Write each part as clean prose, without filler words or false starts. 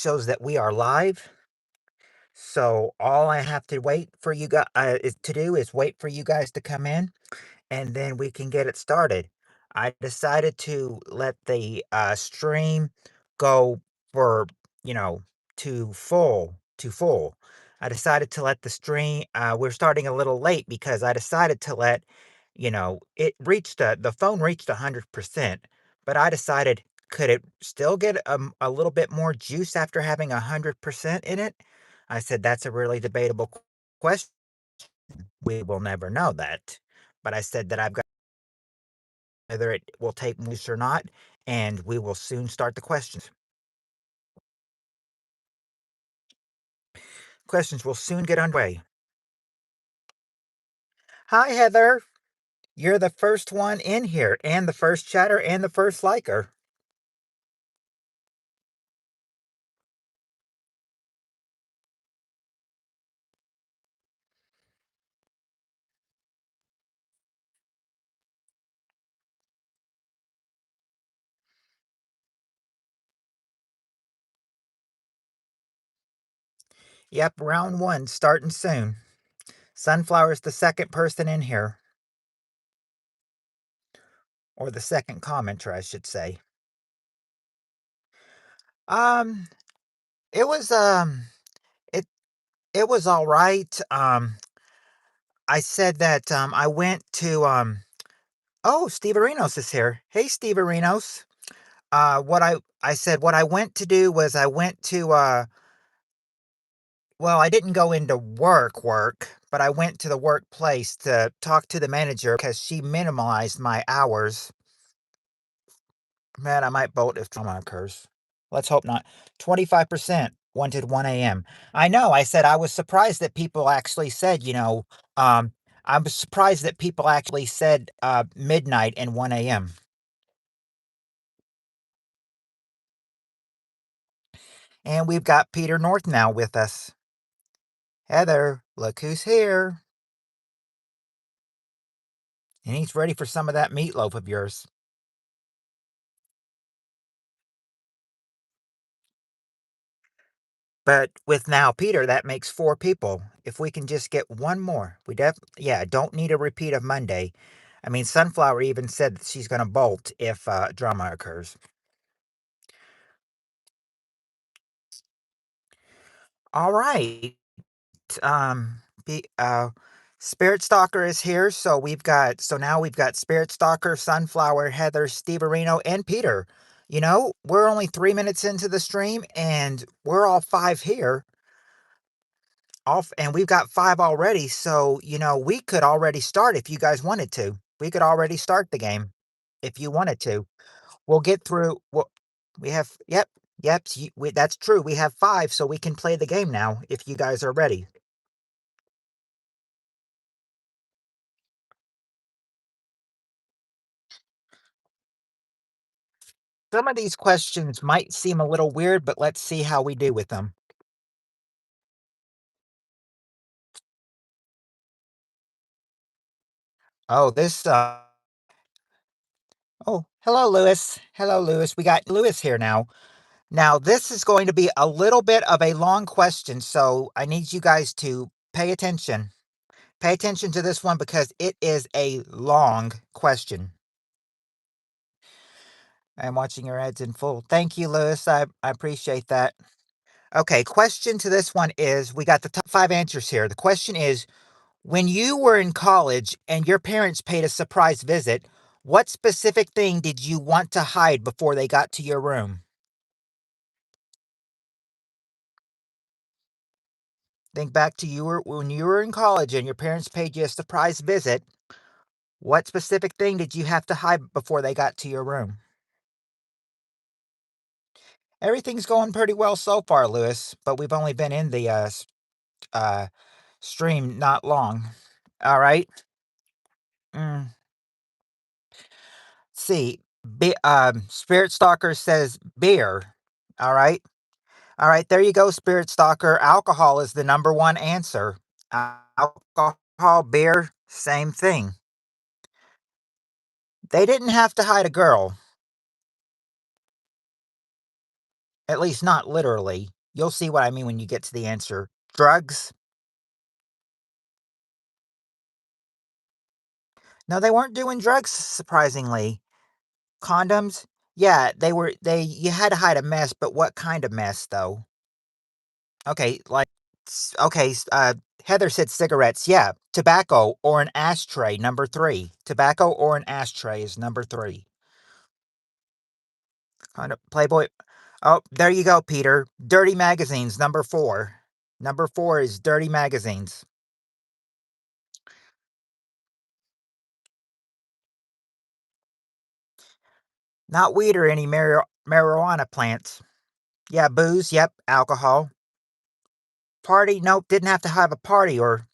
shows that we are live. So all I have to wait for you guys to do is wait for you guys to come in, and then we can get it started. I decided to let the stream go for, you know, to full. I decided to let the stream. We're starting a little late because I decided to let, it reached the phone reached 100%, but I decided, could it still get a little bit more juice after having 100% in it? I said that's a really debatable question. We will never know that, but I said that I've got whether it will take moose or not, and we will soon start the questions. Questions will soon get underway. Hi, Heather. You're the first one in here, and the first chatter, and the first liker. Yep, round one starting soon. Sunflower's the second person in here, or the second commenter, I should say. Um, it was it it was all right. I said that I went to Oh, Steve Arenos is here. Hey, Steve Arenos. What I said what I went to do was I went to well, I didn't go into work, but I went to the workplace to talk to the manager because she minimalized my hours. Man, I might bolt if trauma occurs. Let's hope not. 25% wanted 1 a.m. I know. I said I was surprised that people actually said, um, I was surprised that people actually said midnight and 1 a.m. And we've got Peter North now with us. Heather, look who's here. And he's ready for some of that meatloaf of yours. But with now Peter, that makes 4 people. If we can just get one more, don't need a repeat of Monday. I mean, Sunflower even said that she's going to bolt if drama occurs. All right. Um, be, Spirit Stalker is here, so now we've got Spirit Stalker, Sunflower, Heather, Steve Areno, and Peter. We're only 3 minutes into the stream, and we're all 5 here. Off, and we've got 5 already. So we could already start if you guys wanted to. We could already start the game if you wanted to. We'll get through. We have. Yep. That's true. We have 5, so we can play the game now if you guys are ready. Some of these questions might seem a little weird, but let's see how we do with them. Oh, this. Oh, hello, Lewis. Hello, Lewis. We got Lewis here now. Now, this is going to be a little bit of a long question, so I need you guys to pay attention. Pay attention to this one because it is a long question. I'm watching your ads in full. Thank you, Lewis. I appreciate that. Okay, question to this one is, we got the top 5 answers here. The question is, when you were in college and your parents paid a surprise visit, what specific thing did you want to hide before they got to your room? Think back to when you were in college and your parents paid you a surprise visit. What specific thing did you have to hide before they got to your room? Everything's going pretty well so far, Lewis, but we've only been in the uh, stream not long. All right. Mm, see, Spirit Stalker says beer. All right. All right. There you go, Spirit Stalker. Alcohol is the number one answer. Alcohol, beer, same thing. They didn't have to hide a girl. At least not literally. You'll see what I mean when you get to the answer. Drugs? No, they weren't doing drugs, surprisingly. Condoms? Yeah, you had to hide a mess, but what kind of mess, though? Okay, like, okay, Heather said cigarettes. Yeah, tobacco or an ashtray, number three. Tobacco or an ashtray is number three. Kind of Playboy. Oh, there you go, Peter. Dirty magazines, number four. Number four is dirty magazines. Not weed or any marijuana plants. Yeah, booze. Yep, alcohol. Party? Nope, didn't have to have a party or.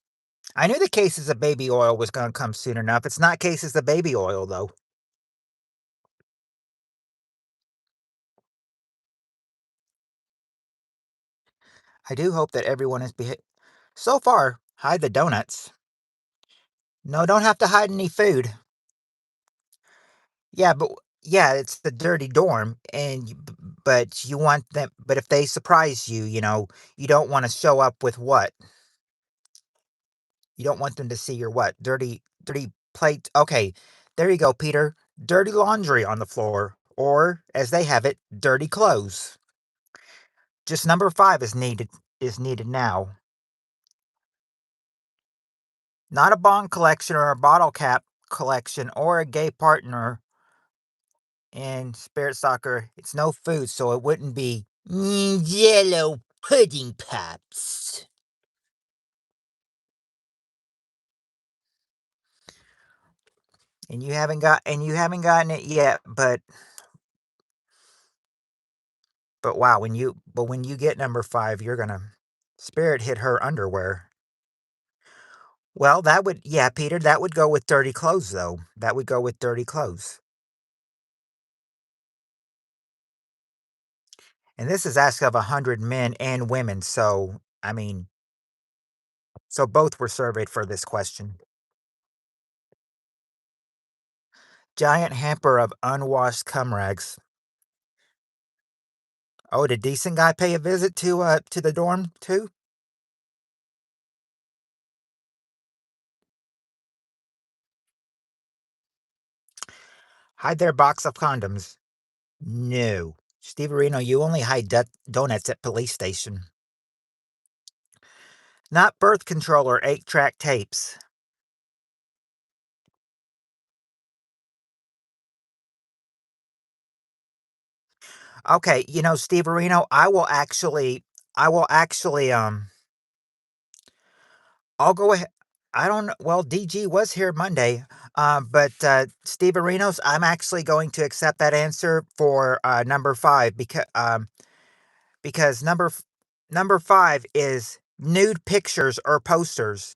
I knew the cases of baby oil was going to come soon enough. It's not cases of baby oil, though. I do hope that everyone is so far, hide the donuts. No, don't have to hide any food. Yeah, but yeah, it's the dirty dorm, but you want them. But if they surprise you, you don't want to show up with what? You don't want them to see your what? Dirty plate. Okay, there you go, Peter. Dirty laundry on the floor, or as they have it, dirty clothes. Just number five is needed now. Not a bong collection or a bottle cap collection or a gay partner in Spirit Soccer. It's no food, so it wouldn't be Jello pudding pops. And you haven't gotten it yet, but wow, when you get number five, you're gonna Spirit hit her underwear. Well, yeah, Peter, that would go with dirty clothes though. That would go with dirty clothes. And this is asked of 100 men and women, so I mean, so both were surveyed for this question. Giant hamper of unwashed cum rags. Oh, did decent guy pay a visit to the dorm too? Hide their box of condoms. No. Steve Reno, you only hide donuts at police station. Not birth control or 8-track tapes. Okay, Steve Reno, I will actually, I'll go ahead. I don't know. Well, DG was here Monday, but Steve Arenos, I'm actually going to accept that answer for number five because number five is nude pictures or posters.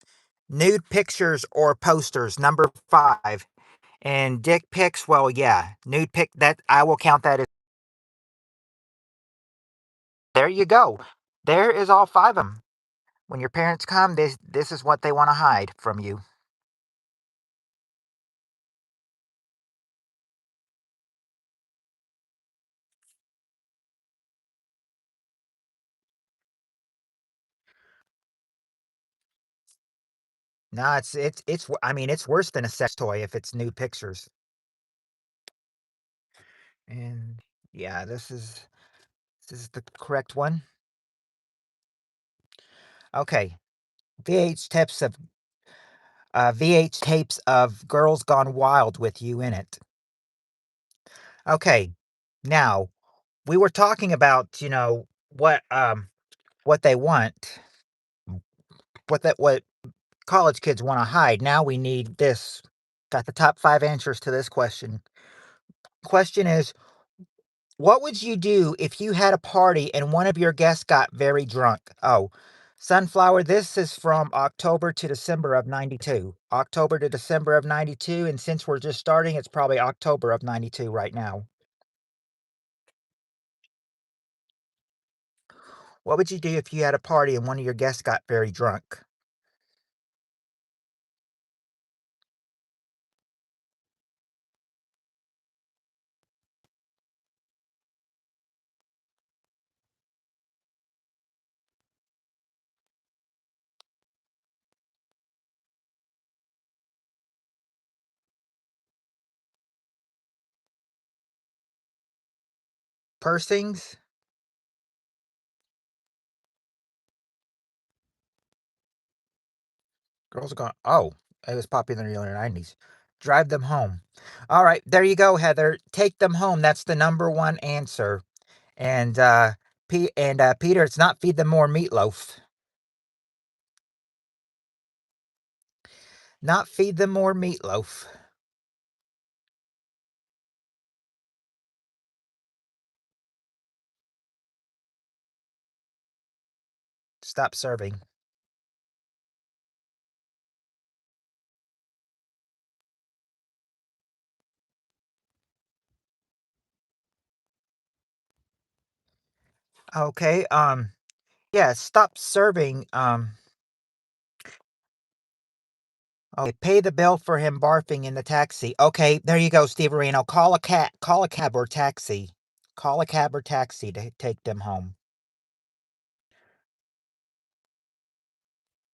Nude pictures or posters, number five. And dick pics, well, yeah, nude pic, that I will count that as. There you go. There is all five of them. When your parents come, this is what they want to hide from you. No, I mean, it's worse than a sex toy if it's nude pictures. And yeah, this is the correct one. Okay. VH tapes of VH tapes of Girls Gone Wild with you in it. Okay. Now, we were talking about, what they want, what college kids want to hide. Now we need this. Got the top 5 answers to this question. Question is, what would you do if you had a party and one of your guests got very drunk? Oh, Sunflower, this is from October to December of 92. October to December of 92. And since we're just starting, it's probably October of 92 right now. What would you do if you had a party and one of your guests got very drunk? Pursings? Girls are going, oh, it was popular in the early 90s. Drive them home. All right, there you go, Heather. Take them home. That's the number one answer. And Peter, it's not feed them more meatloaf. Not feed them more meatloaf. Stop serving. Okay, yeah, stop serving. Okay, pay the bill for him barfing in the taxi. Okay, there you go, Steve Reno. Call a cab or taxi. Call a cab or taxi to take them home.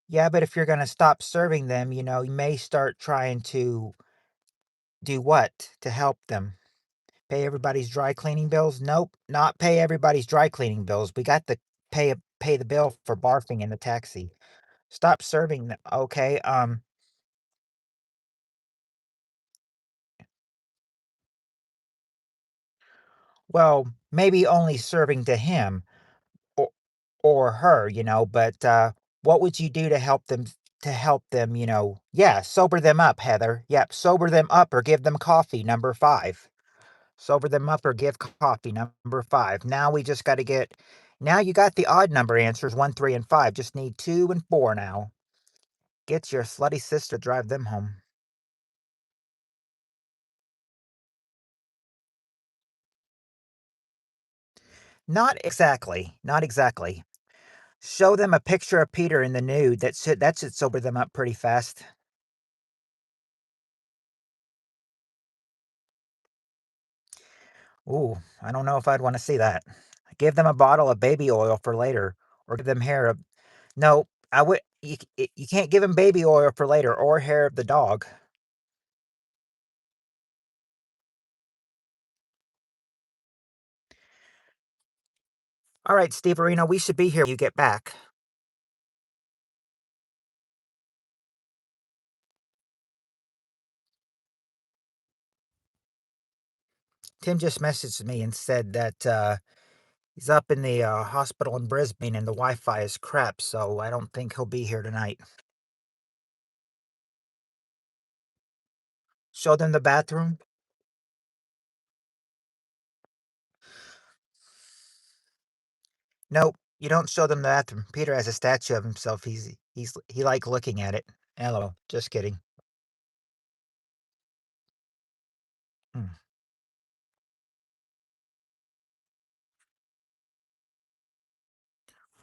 Yeah, but if you're gonna stop serving them, you may start trying to do what to help them? Pay everybody's dry cleaning bills? Nope, not pay everybody's dry cleaning bills. We got to pay the bill for barfing in the taxi. Stop serving them. Okay, well, maybe only serving to him or or her, but what would you do to help them, yeah, sober them up, Heather. Yep, sober them up or give them coffee, number 5. Sober them up or give coffee, number 5. Now you got the odd number answers, 1, 3, and 5. Just need 2 and 4 now. Get your slutty sister, drive them home. Not exactly. Not exactly. Show them a picture of Peter in the nude. That should sober them up pretty fast. Ooh, I don't know if I'd want to see that. Give them a bottle of baby oil for later, or give them hair of. No, I would. You can't give them baby oil for later or hair of the dog. All right, Steve Arena, we should be here when you get back. Tim just messaged me and said that he's up in the hospital in Brisbane and the Wi-Fi is crap, so I don't think he'll be here tonight. Show them the bathroom. Nope, you don't show them the bathroom. Peter has a statue of himself. He like looking at it. Hello, just kidding. Hmm.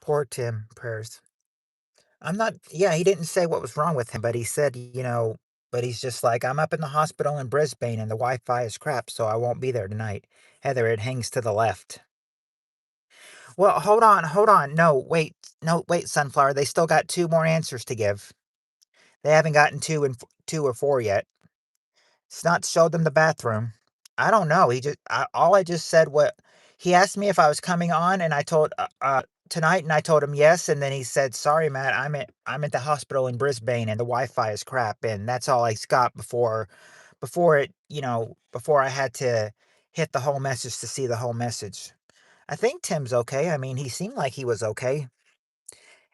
Poor Tim. Prayers. I'm not. Yeah, he didn't say what was wrong with him, but he said, but he's just like, I'm up in the hospital in Brisbane and the Wi-Fi is crap, so I won't be there tonight. Heather, it hangs to the left. Well, hold on. No, wait, Sunflower. They still got 2 more answers to give. They haven't gotten 2 or 4 yet. It's not show them the bathroom. I don't know. All I just said what he asked me if I was coming on, and I told tonight, and I told him yes, and then he said, "Sorry, Matt, I'm at the hospital in Brisbane, and the Wi-Fi is crap," and that's all I got before I had to hit the whole message to see the whole message. I think Tim's okay. I mean, he seemed like he was okay.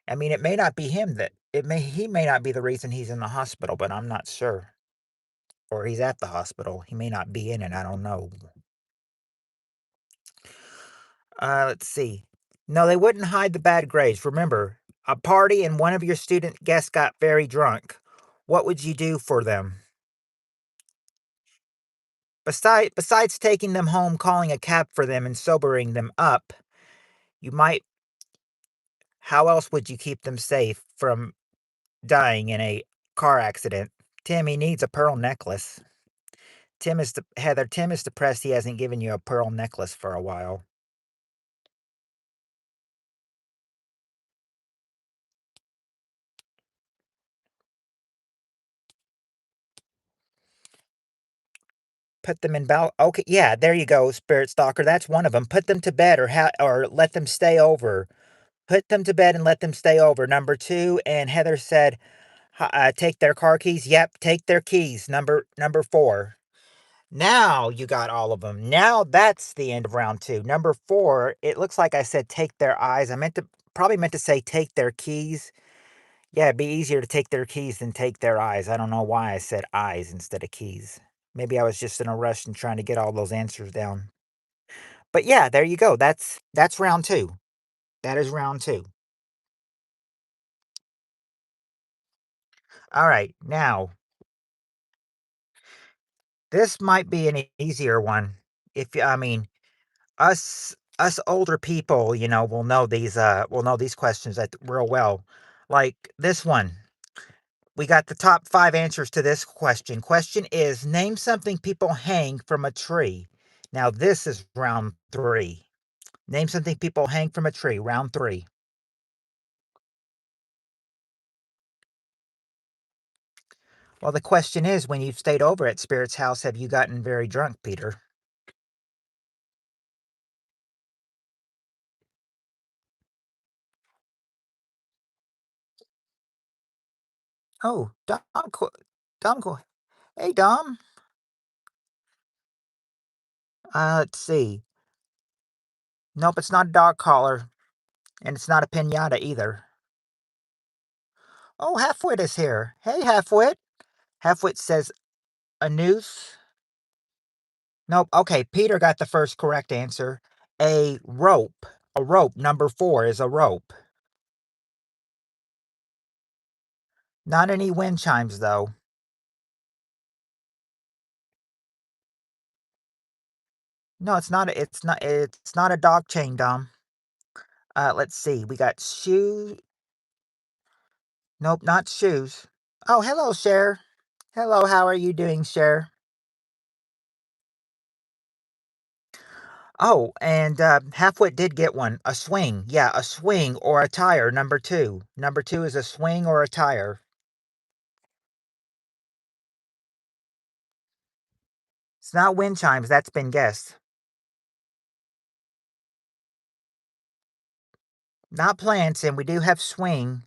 I mean, it may not be him that it may he may not be the reason he's in the hospital, but I'm not sure. Or he's at the hospital. He may not be in it. I don't know. Let's see. No, they wouldn't hide the bad grades. Remember, a party and one of your student guests got very drunk. What would you do for them? Besides taking them home, calling a cab for them, and sobering them up, you might. How else would you keep them safe from dying in a car accident? Timmy needs a pearl necklace. Heather. Tim is depressed. He hasn't given you a pearl necklace for a while. Put them in okay, yeah, there you go, Spirit Stalker, that's one of them. Put them to bed or let them stay over. Put them to bed and let them stay over, number 2, and Heather said, "Take their car keys." Yep, take their keys, number 4. Now you got all of them. Now that's the end of round 2. Number 4, it looks like I said take their eyes. I probably meant to say take their keys. Yeah, it'd be easier to take their keys than take their eyes. I don't know why I said eyes instead of keys. Maybe I was just in a rush and trying to get all those answers down. But yeah, there you go. That's round 2. That is round 2. All right. Now, this might be an easier one. I mean, us older people, will know these questions that real well. Like this one. We got the top 5 answers to this question. Question is, name something people hang from a tree. Now this is round 3. Name something people hang from a tree, round 3. Well, the question is, when you've stayed over at Spirit's house, have you gotten very drunk, Peter? Oh, Dom, hey, Dom. Let's see. Nope, it's not a dog collar, and it's not a pinata either. Oh, Halfwit is here. Hey, Halfwit. Halfwit says a noose. Nope. Okay, Peter got the first correct answer. A rope. A rope. Number 4 is a rope. Not any wind chimes, though. No, it's not. It's not a dog chain, Dom. Let's see. We got shoes. Nope, not shoes. Oh, hello, Cher. Hello, how are you doing, Cher? Oh, and Halfwit did get one. A swing. Yeah, a swing or a tire. Number 2. Number 2 is a swing or a tire. It's not wind chimes. That's been guessed. Not plants, and we do have swing.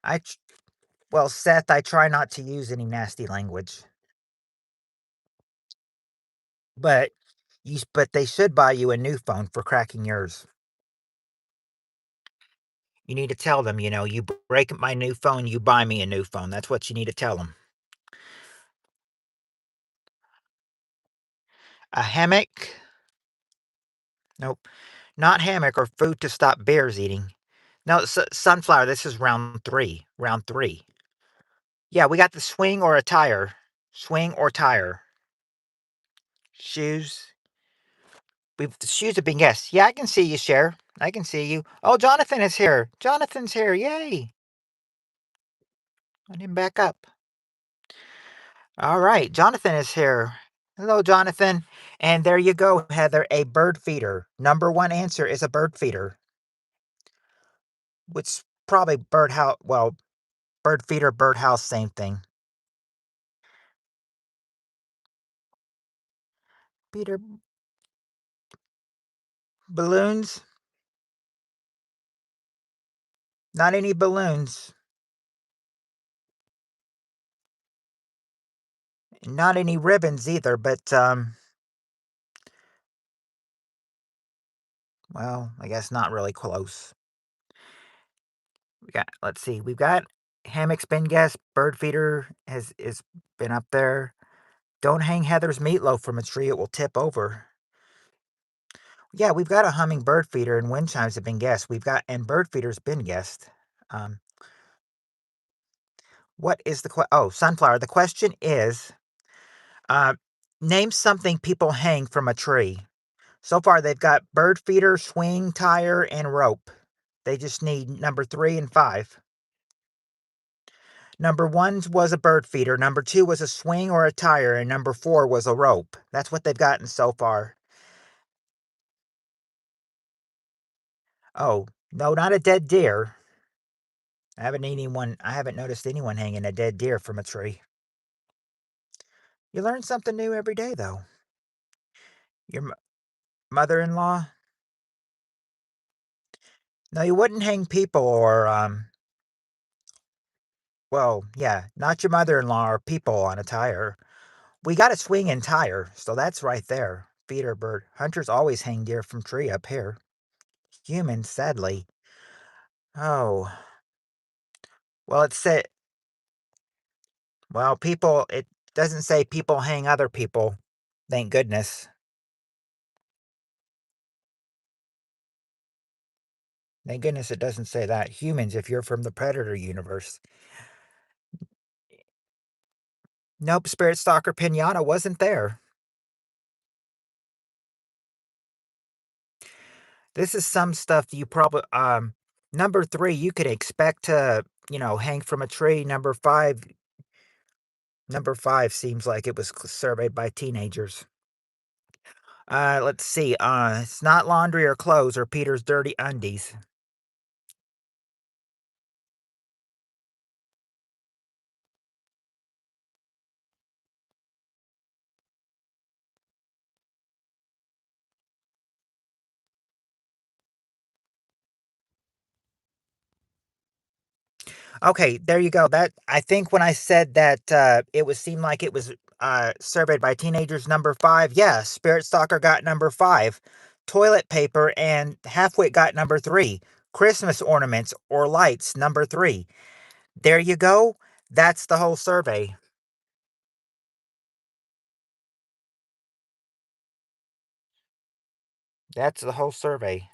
I Well, Seth, I try not to use any nasty language, but but they should buy you a new phone for cracking yours. You need to tell them, you break my new phone, you buy me a new phone. That's what you need to tell them. A hammock? Nope. Not hammock or food to stop bears eating. No, sunflower. This is round 3. Round 3. Yeah, we got the swing or a tire. Swing or tire. Shoes. The shoes have been guessed. Yeah, I can see you, Cher. I can see you. Oh, Jonathan is here. Jonathan's here. Yay. Let him back up. All right. Jonathan is here. Hello, Jonathan. And there you go, Heather. A bird feeder. Number 1 answer is a bird feeder. Which probably birdhouse. Well, bird feeder, birdhouse, same thing. Peter, balloons? Not any balloons. Not any ribbons either, but well, I guess not really close. Let's see. We've got hammock's been guessed, bird feeder has is been up there. Don't hang Heather's meatloaf from a tree, it will tip over. Yeah, we've got a humming bird feeder and wind chimes have been guessed. And bird feeder's been guessed. Um, what is sunflower. The question is, uh, name something people hang from a tree. So far, they've got bird feeder, swing, tire, and rope. They just need number 3 and 5. Number 1 was a bird feeder. Number 2 was a swing or a tire. And number 4 was a rope. That's what they've gotten so far. Oh, no, not a dead deer. I haven't noticed anyone hanging a dead deer from a tree. You learn something new every day, though. Your mother-in-law? No, you wouldn't hang people or, well, yeah, not your mother-in-law or people on a tire. We got a swinging tire, so that's right there. Feeder bird. Hunters always hang deer from tree up here. Humans, sadly. Oh, well, it said, well, people, it doesn't say people hang other people. Thank goodness. Thank goodness it doesn't say that. Humans, if you're from the Predator universe. Nope, Spirit Stalker Pinata wasn't there. This is some stuff you probably, number 3, you could expect to, hang from a tree. Number 5 seems like it was surveyed by teenagers. Let's see. It's not laundry or clothes or Peter's dirty undies. Okay, there you go. That I think when I said that it was seemed like it was surveyed by teenagers. Number 5, yeah, Spirit Stalker got number 5. Toilet paper and Halfwit got number 3. Christmas ornaments or lights number 3. There you go. That's the whole survey. That's the whole survey.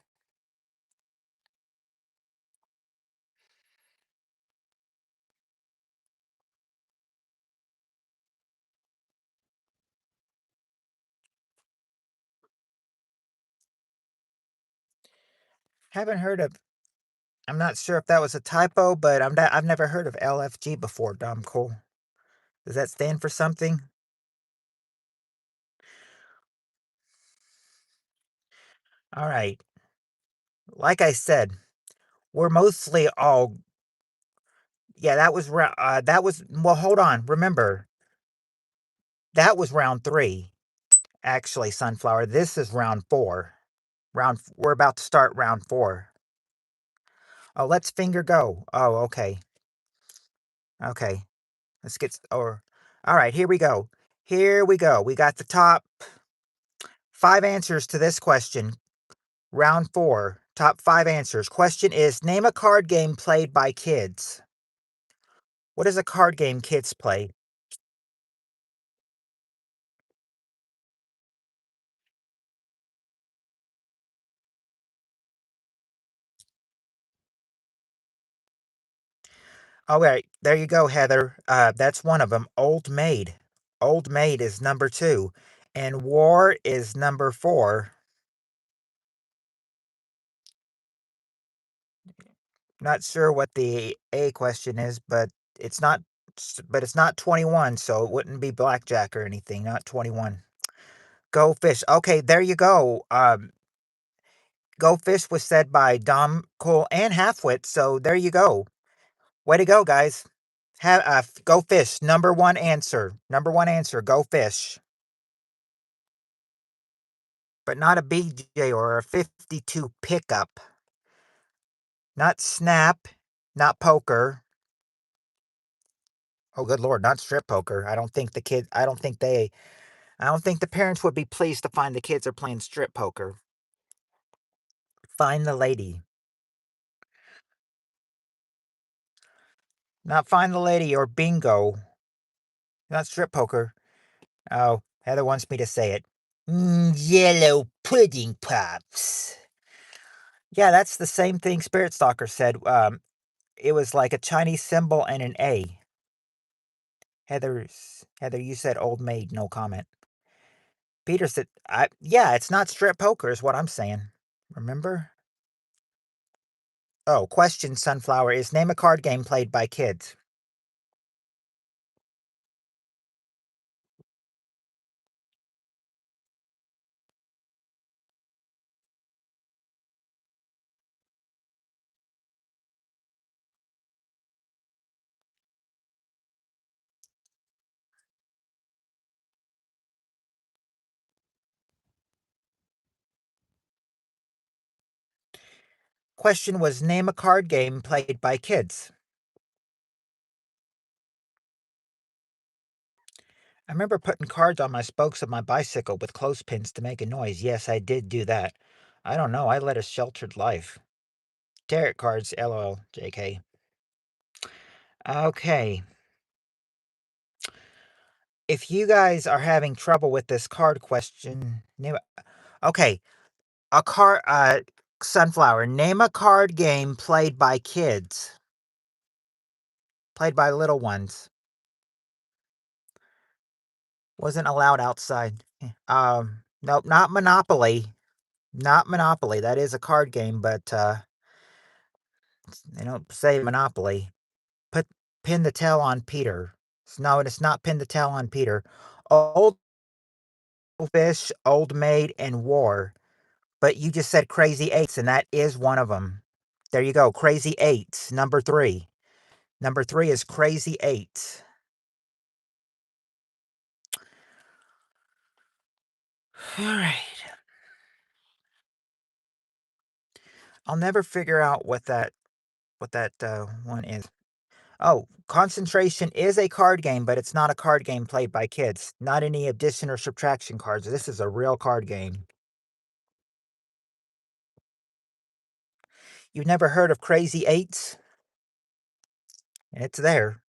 Haven't heard of. I'm not sure if that was a typo, but I've never heard of LFG before. Dumb cool. Does that stand for something? All right. Like I said, we're mostly all. Yeah, that was. Well, hold on. Remember, that was round 3. Actually, Sunflower. This is round 4. We're about to start round 4. Oh, let's finger go. Oh, okay. Okay. Let's get. Or, all right. Here we go. Here we go. We got the top 5 answers to this question. Round 4. Top 5 answers. Question is: name a card game played by kids. What is a card game kids play? All right, there you go, Heather. That's one of them. Old Maid. Old Maid is number 2, and War is number 4. Not sure what the A question is, but it's not. But it's not 21, so it wouldn't be blackjack or anything. Not 21. Go Fish. Okay, there you go. Go Fish was said by Dom Cole and Halfwit, so there you go. Way to go, guys. Go Fish. Number 1 answer. Number 1 answer. Go Fish. But not a BJ or a 52 pickup. Not Snap. Not poker. Oh, good lord, not strip poker. I don't think the parents would be pleased to find the kids are playing strip poker. Find the lady. Not find the lady or bingo. Not strip poker. Oh, Heather wants me to say it. Yellow pudding pops. Yeah, that's the same thing Spirit Stalker said. It was like a Chinese symbol and an A. Heather, you said old maid, no comment. Peter said, yeah, it's not strip poker, is what I'm saying. Remember? Oh, question, Sunflower, is name a card game played by kids. Question was name a card game played by kids. I remember putting cards on my spokes of my bicycle with clothespins to make a noise. Yes, I did do that. I don't know. I led a sheltered life. Tarot cards, lol, JK. Okay. If you guys are having trouble with this card question, okay, a card, Sunflower, name a card game played by kids, played by little ones. Wasn't allowed outside. Nope, not Monopoly. Not Monopoly. That is a card game, but they don't say Monopoly. Put Pin the tail on Peter. No, it's not Pin the tail on Peter. Old Fish, Old Maid, and War. But you just said Crazy Eights, and that is one of them. There you go. Crazy Eights, number 3. Number 3 is Crazy Eights. All right. I'll never figure out what that one is. Oh, Concentration is a card game, but it's not a card game played by kids. Not any addition or subtraction cards. This is a real card game. You've never heard of Crazy Eights? It's there.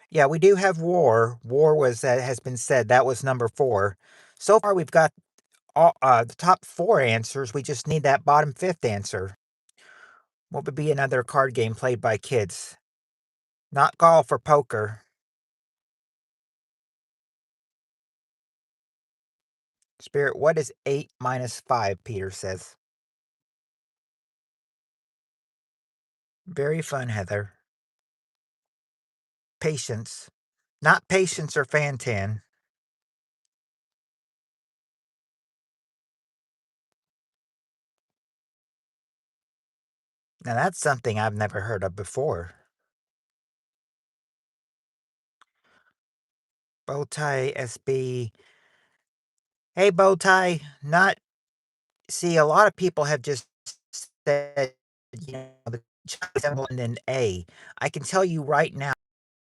Yeah, we do have War. War was has been said. That was number 4. So far, we've got the top 4 answers. We just need that bottom 5th answer. What would be another card game played by kids? Not golf or poker. Spirit, what is 8 minus 5? Peter says. Very fun, Heather. Patience. Not patience or Fantan. Now that's something I've never heard of before. Bowtie SB. Hey, Bowtie. Not. See, a lot of people have just said, the Chinese symbol and then A. I can tell you right now,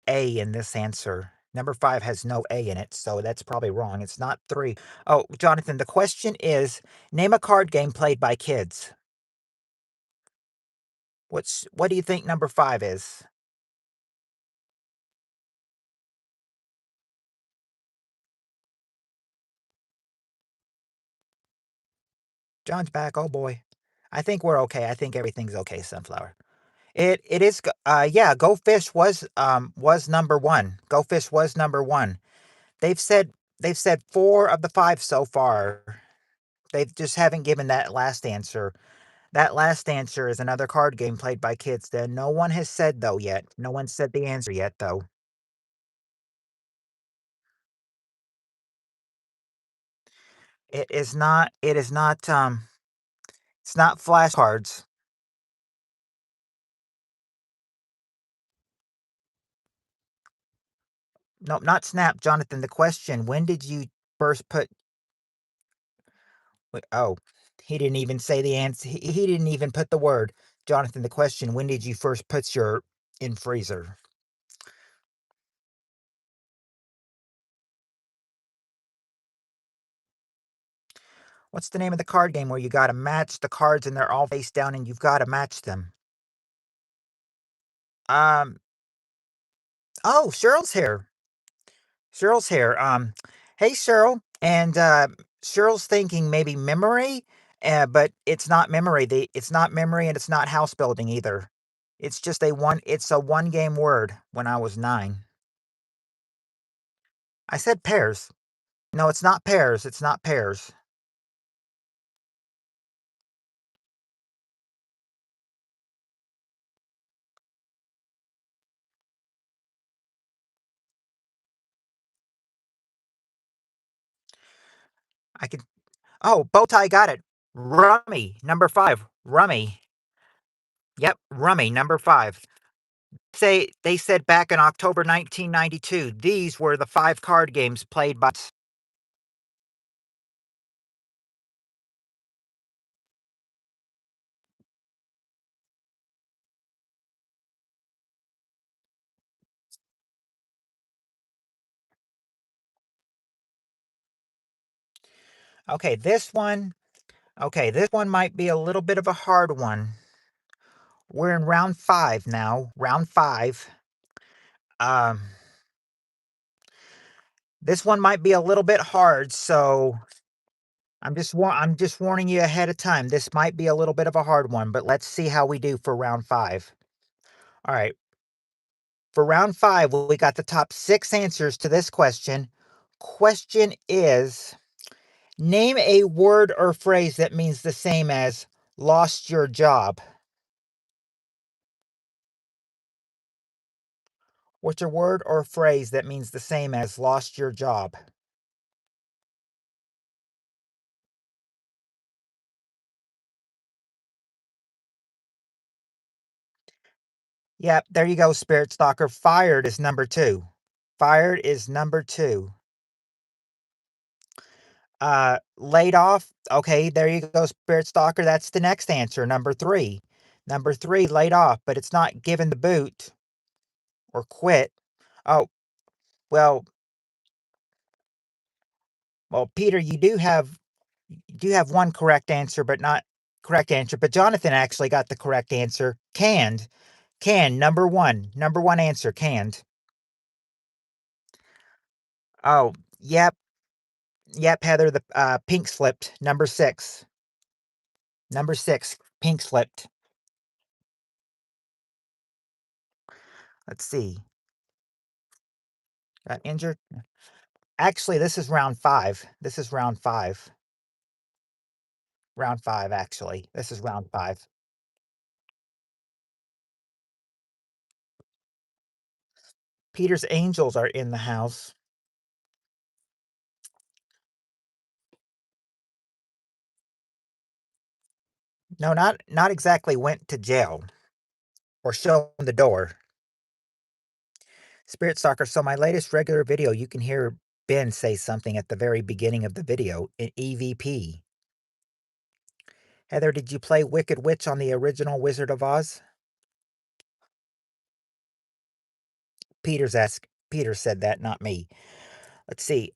A in this answer. Number 5 has no A in it, so that's probably wrong. It's not 3. Oh, Jonathan, the question is name a card game played by kids. What do you think number 5 is? John's back. Oh boy. I think we're okay. I think everything's okay, Sunflower. It is yeah, Go Fish was number 1. Go Fish was number 1. They've said they've said 4 of the 5 so far. They just haven't given that last answer. That last answer is another card game played by kids that no one has said though yet. No one said the answer yet though. It is not it's not flashcards. Nope, not Snap, Jonathan. The question, when did you first put oh, he didn't even say the answer. He didn't even put the word. Jonathan, the question, when did you first put your in freezer? What's the name of the card game where you gotta match the cards and they're all face down and you've gotta match them? Um, oh, Cheryl's here. Cheryl's here. Hey Cheryl. And Cheryl's thinking maybe memory, but it's not memory. It's not memory and it's not house building either. It's a one game word when I was 9. I said pairs. No, it's not pairs. It's not pairs. I can. Oh, Bowtie got it. Rummy, number 5. Rummy. Yep, Rummy, number 5. They said back in October 1992, these were the 5 card games played by. Okay, this one might be a little bit of a hard one. We're in round 5 now. Round 5. Um, this one might be a little bit hard, so I'm just warning you ahead of time. This might be a little bit of a hard one, but let's see how we do for round 5. All right. For round 5, we got the top 6 answers to this question. Question is, name a word or phrase that means the same as lost your job. What's a word or phrase that means the same as lost your job? Yep, there you go, Spirit Stalker. Fired is number 2. Fired is number 2. Laid off. Okay, there you go, Spirit Stalker. That's the next answer, number 3. Number 3, laid off, but it's not given the boot or quit. Oh, well, Peter, you do have one correct answer, but not correct answer. But Jonathan actually got the correct answer. Canned. Canned, number 1. Number 1 answer, canned. Oh, yep. Yep, Heather, the pink slipped. Number 6. Number 6, pink slipped. Let's see. Got injured. Actually, this is round 5. This is round 5. Round 5, actually. This is round 5. Peter's Angels are in the house. No, not exactly went to jail or shown the door. Spirit Stalker, so my latest regular video, you can hear Ben say something at the very beginning of the video in EVP. Heather, did you play Wicked Witch on the original Wizard of Oz? Peter said that, not me. Let's see.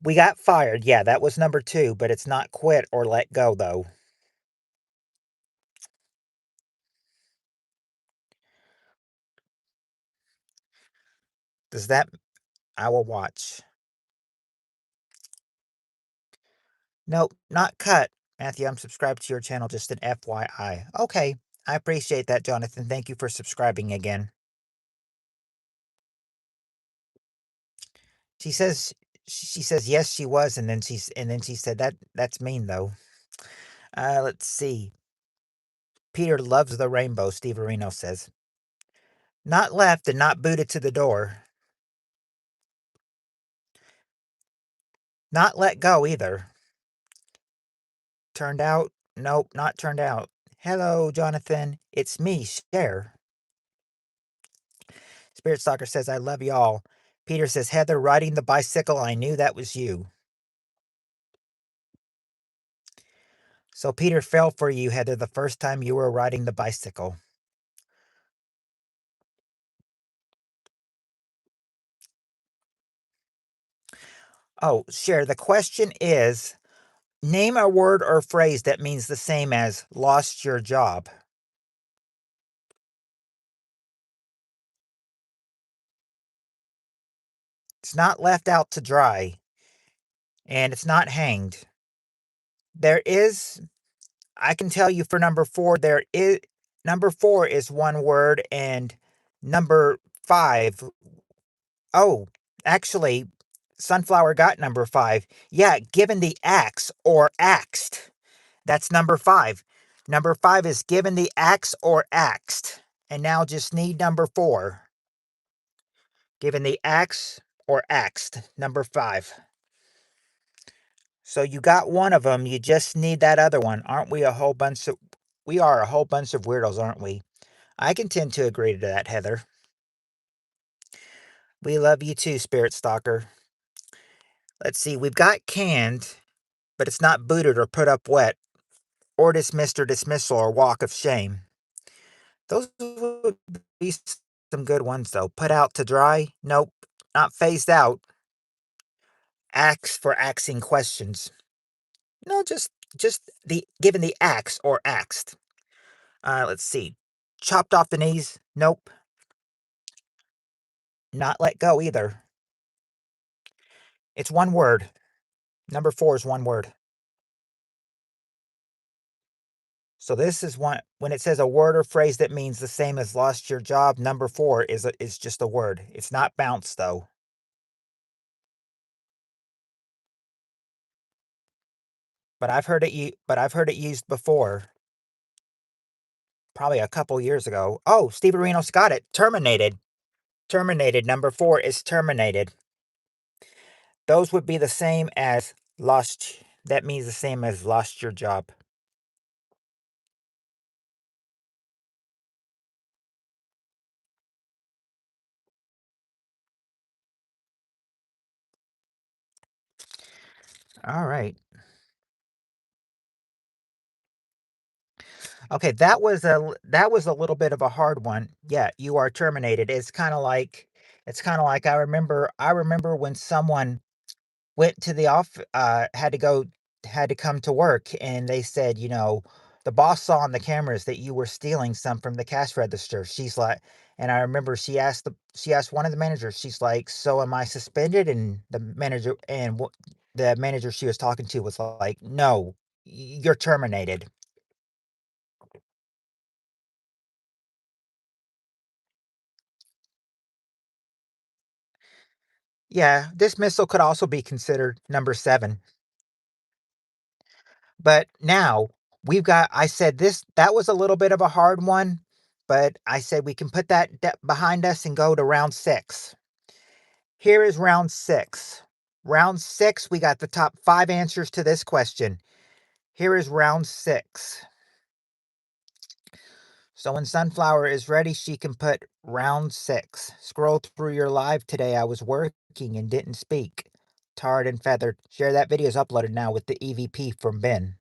We got fired. Yeah, that was number 2, but it's not quit or let go though. Does that I will watch. Nope, not cut. Matthew, I'm subscribed to your channel, just an FYI. Okay, I appreciate that, Jonathan. Thank you for subscribing again. She says yes, she was, and then she said that's mean though. Let's see. Peter loves the rainbow, Steve Areno says. Not left and not booted to the door. Not let go either. Turned out? Nope, not turned out. Hello, Jonathan. It's me, Cher. Spirit Stalker says, I love y'all. Peter says, Heather, riding the bicycle, I knew that was you. So Peter fell for you, Heather, the first time you were riding the bicycle. Oh, Cher, the question is, name a word or phrase that means the same as lost your job. It's not left out to dry, and it's not hanged. There is, I can tell you for number 4 is one word, and number 5, oh, actually, Sunflower got number 5. Yeah, given the axe or axed. That's number 5. Number 5 is given the axe or axed. And now just need number 4. Given the axe or axed. Number 5. So you got one of them. You just need that other one. Aren't we we are a whole bunch of weirdos, aren't we? I can tend to agree to that, Heather. We love you too, Spirit Stalker. Let's see. We've got canned, but it's not booted or put up wet, or dismissed or dismissal or walk of shame. Those would be some good ones, though. Put out to dry? Nope. Not phased out. Axe for axing questions. No, just the given the axe or axed. Let's see. Chopped off the knees. Nope. Not let go either. It's one word. Number 4 is one word. So this is one when it says a word or phrase that means the same as lost your job, number 4 is just a word. It's not bounce though. But I've heard it used before, probably a couple years ago. Oh, Steve Arenos got it. Terminated. Terminated. Number 4 is terminated. Those would be the same as lost. That means the same as lost your job. All right. Okay, that was a little bit of a hard one. Yeah, you are terminated. It's kind of like I remember when someone went to the off had to come to work and they said, the boss saw on the cameras that you were stealing some from the cash register. She's like, and I remember she asked one of the managers, she's like, "So am I suspended?" And the manager she was talking to was like, "No, you're terminated." Yeah, dismissal could also be considered number 7. But now I said that was a little bit of a hard one, but I said we can put that behind us and go to round 6. Here is round 6. Round 6, we got the top 5 answers to this question. Here is round 6. So when Sunflower is ready, she can put round 6. Scroll through your live today. I was working and didn't speak. Tarred and feathered. Share that video is uploaded now with the EVP from Ben.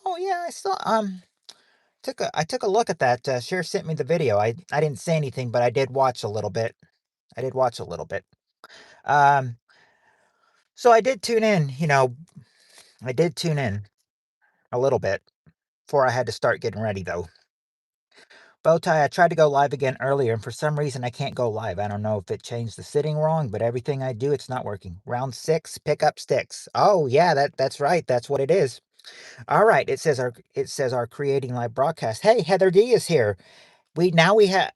Oh yeah, I took a look at that. Cher sent me the video. I didn't say anything, but I did watch a little bit. I did watch a little bit. Um, so I did tune in. I did tune in a little bit before I had to start getting ready though. Bowtie, I tried to go live again earlier, and for some reason I can't go live. I don't know if it changed the setting wrong, but everything I do, it's not working. Round 6, pick up sticks. Oh yeah, that's right. That's what it is. All right. It says our creating live broadcast. Hey, Heather D is here. We have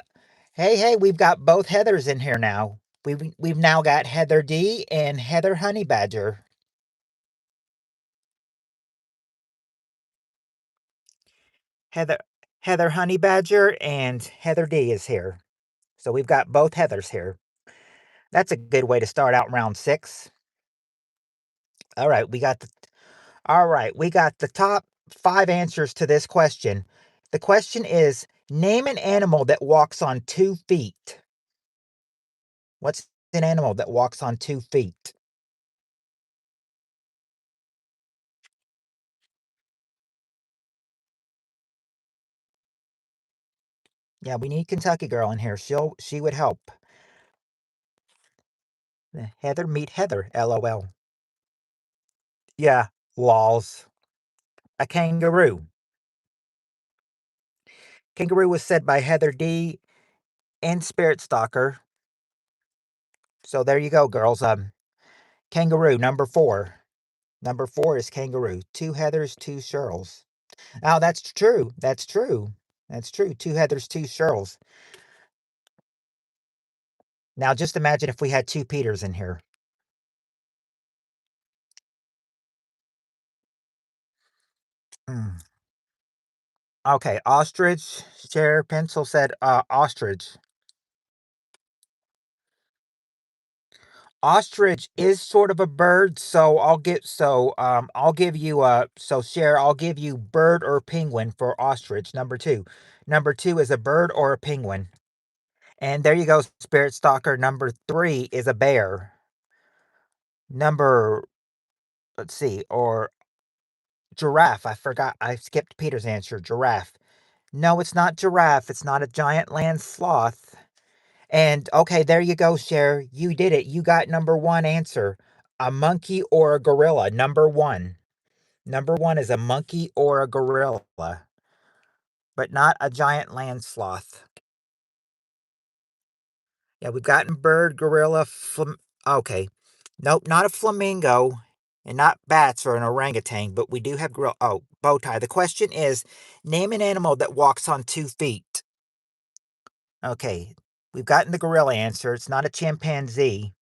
Hey, we've got both Heathers in here now. We've now got Heather D and Heather Honey Badger. Heather Heather Honey Badger and Heather D is here. So we've got both Heathers here. That's a good way to start out round 6. All right, we got the top 5 answers to this question. The question is, name an animal that walks on 2 feet. What's an animal that walks on 2 feet? Yeah, we need Kentucky Girl in here. She would help. Heather meet Heather, LOL. Yeah, lols. A kangaroo. Kangaroo was said by Heather D and Spirit Stalker. So there you go, girls. Kangaroo, number 4. Number 4 is kangaroo. 2 Heathers, 2 Sherrills. Now that's true. That's true. That's true. 2 Heathers, 2 Sherrills. Now just imagine if we had 2 Peters in here. Mm. Okay, ostrich. Share Pencil said ostrich. Ostrich is sort of a bird, so I'll give you Cher, I'll give you bird or penguin for ostrich, number 2. Number 2 is a bird or a penguin. And there you go, Spirit Stalker. Number 3 is a bear. Number let's see, or giraffe. I forgot. I skipped Peter's answer. Giraffe. No, it's not giraffe. It's not a giant land sloth. And okay, there you go, Cher. You did it. You got number one answer. A monkey or a gorilla. Number one. Number one is a monkey or a gorilla, but not a giant land sloth. Yeah, we've gotten bird, gorilla, okay. Nope, not a flamingo, and not bats or an orangutan, but we do have gorilla. Oh, bow tie. The question is, name an animal that walks on 2 feet. Okay, we've gotten the gorilla answer. It's not a chimpanzee.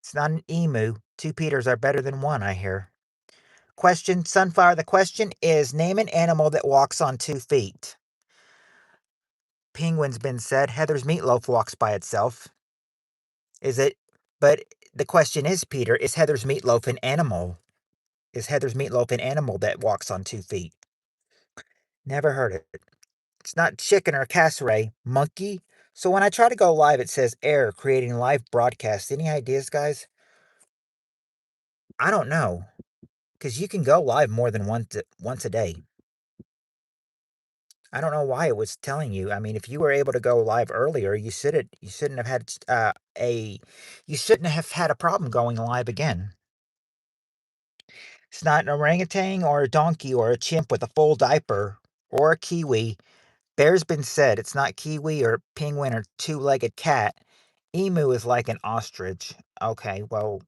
It's not an emu. Two Peters are better than one, I hear. Question, Sunflower. The question is, name an animal that walks on 2 feet. Penguin's been said. Heather's meatloaf walks by itself. Is it? But the question is, Peter, is Heather's meatloaf an animal? Is Heather's meatloaf an animal that walks on 2 feet? Never heard it. It's not chicken or cassoulet. Monkey? So when I try to go live, it says error, creating live broadcast. Any ideas, guys? I don't know. Because you can go live more than once a day. I don't know why it was telling you. I mean, if you were able to go live earlier, you shouldn't have had a problem going live again. It's not an orangutan or a donkey or a chimp with a full diaper or a kiwi. Bear's been said. It's not kiwi or penguin or two-legged cat. Emu is like an ostrich. Okay, well,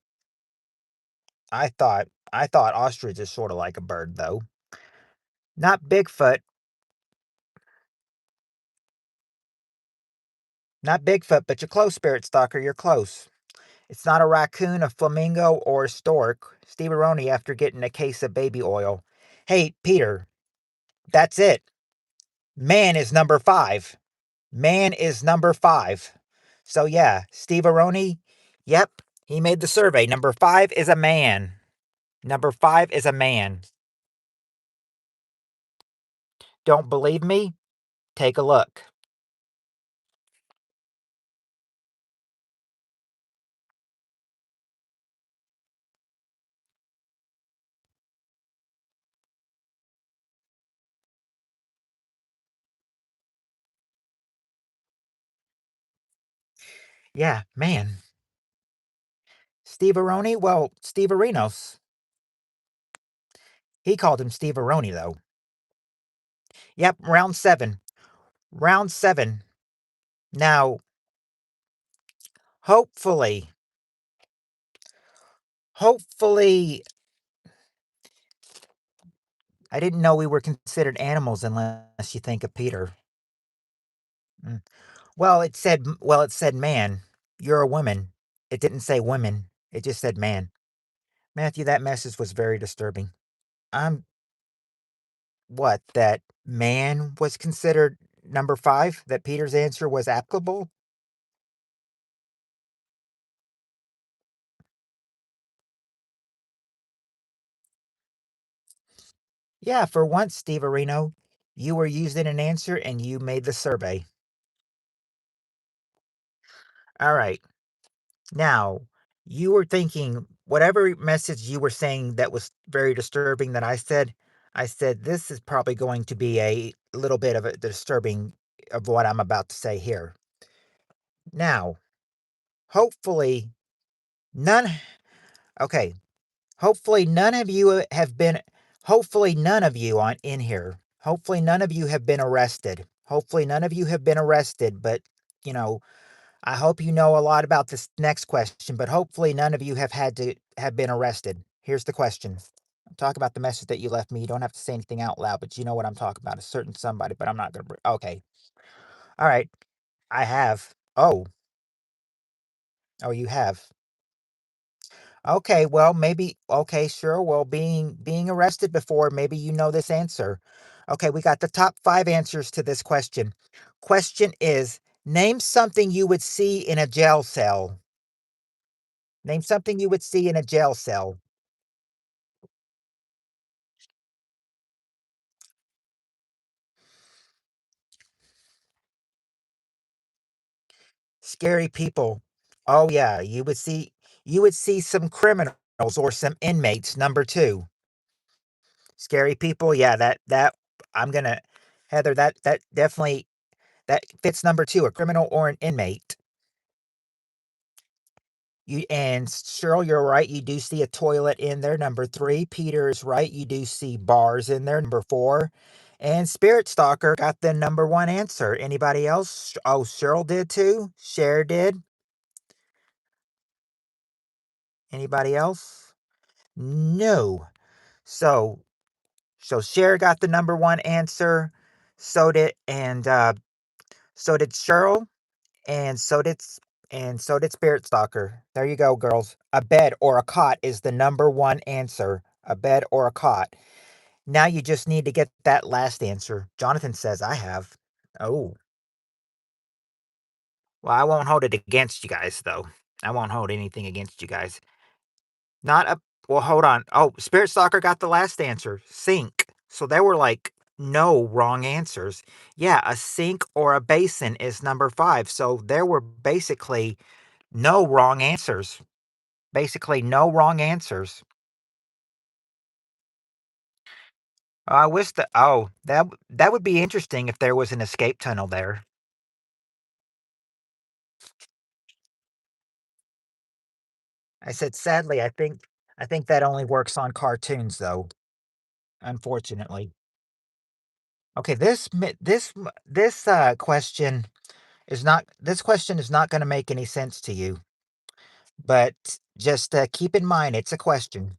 I thought ostrich is sort of like a bird though. Not Bigfoot. Not Bigfoot, but you're close, Spirit Stalker. You're close. It's not a raccoon, a flamingo, or a stork. Steve Aroni after getting a case of baby oil. Hey, Peter, that's it. Man is number 5. Man is number 5. So yeah, Steve Aroni, yep, he made the survey. Number 5 is a man. Number 5 is a man. Don't believe me? Take a look. Yeah, man. Steve Aroni? Well, Steve Arenos. He called him Steve Aroni, though. Yep, round 7. Round 7. Now, hopefully, hopefully, I didn't know we were considered animals unless you think of Peter. Mm. Well, it said man. You're a woman. It didn't say women. It just said man. Matthew, that message was very disturbing. I'm what? That man was considered number 5? That Peter's answer was applicable? Yeah, for once, Steve Areno, you were used in an answer and you made the survey. All right. Now, you were thinking whatever message you were saying that was very disturbing that I said this is probably going to be a little bit of a disturbing of what I'm about to say here. Now, hopefully none okay, hopefully none of you have been hopefully none of you on in here. Hopefully none of you have been arrested. Hopefully none of you have been arrested, but you know, I hope you know a lot about this next question, but hopefully none of you have been arrested. Here's the question. Talk about the message that you left me. You don't have to say anything out loud, but you know what I'm talking about. A certain somebody, but I'm not gonna. Okay. All right. I have. Oh. Oh, you have. Okay. Well, maybe. Okay. Sure. Well, being arrested before, maybe you know this answer. Okay. We got the top 5 answers to this question. Question is: name something you would see in a jail cell. Name something you would see in a jail cell. Scary people. Oh yeah, you would see some criminals or some inmates. Number 2. Scary people. Yeah, that I'm gonna Heather, that That fits number 2, a criminal or an inmate. And Cheryl, you're right. You do see a toilet in there, number 3. Peter is right. You do see bars in there, number 4. And Spirit Stalker got the number 1 answer. Anybody else? Oh, Cheryl did too. Cher did. Anybody else? No. So, Cher got the number 1 answer. So did so did Cheryl, and so did Spirit Stalker. There you go, girls. A bed or a cot is the number 1 answer. A bed or a cot. Now you just need to get that last answer. Jonathan says I have. Oh. Well, I won't hold it against you guys though. I won't hold anything against you guys. Not a well, hold on. Oh, Spirit Stalker got the last answer. Sink. So there were like no wrong answers. Yeah, a sink or a basin is number 5. So there were basically no wrong answers. Basically no wrong answers. I wish that would be interesting if there was an escape tunnel there. I said sadly, I think that only works on cartoons though, unfortunately. Okay, this question is not going to make any sense to you, but just keep in mind it's a question.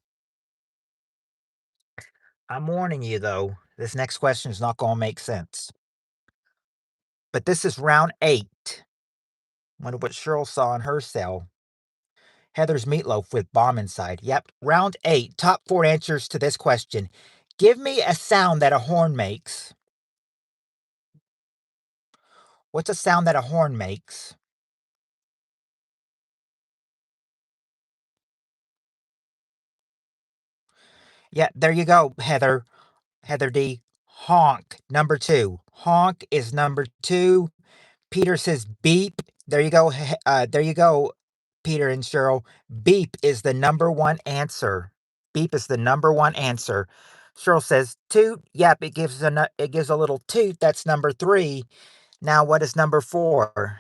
I'm warning you though, this next question is not going to make sense. But this is round 8. Wonder what Cheryl saw in her cell. Heather's meatloaf with bomb inside. Yep, round 8. Top 4 answers to this question. Give me a sound that a horn makes. What's a sound that a horn makes? Yeah, there you go, Heather. Heather D. Honk, number 2. Honk is number 2. Peter says beep. There you go. There you go, Peter and Cheryl. Beep is the number 1 answer. Beep is the number 1 answer. Cheryl says toot. Yep, it gives a little toot. That's number 3. Now, what is number 4?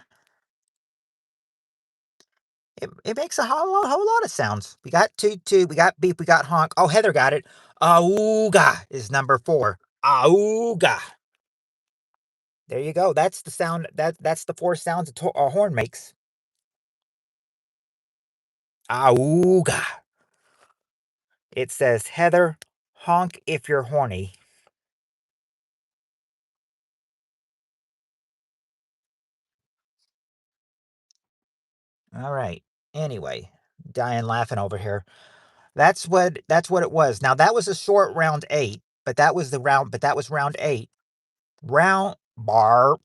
It makes a whole lot of sounds. We got toot toot, we got beep, we got honk. Oh, Heather got it. Auga is number 4. Auga. There you go. That's the sound. That's the 4 sounds a horn makes. Auga. It says Heather, honk if you're horny. All right. Anyway, dying laughing over here. That's what it was. Now that was a short round 8, but that was round 8. Round barp.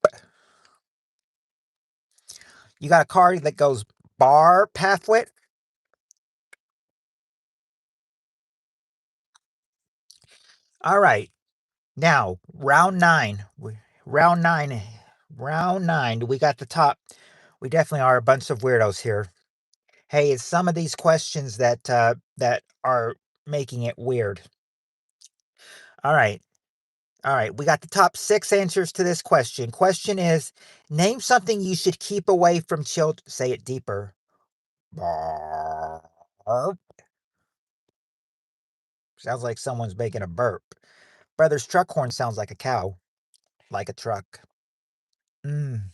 You got a card that goes bar Pathwit. All right. Now, round 9. Round 9. Round 9. We got the top. We definitely are a bunch of weirdos here. Hey, it's some of these questions that are making it weird. All right. All right, we got the top 6 answers to this question. Question is, name something you should keep away from children. Say it deeper. Barp. Sounds like someone's making a burp. Brother's truck horn sounds like a cow, like a truck. Mm.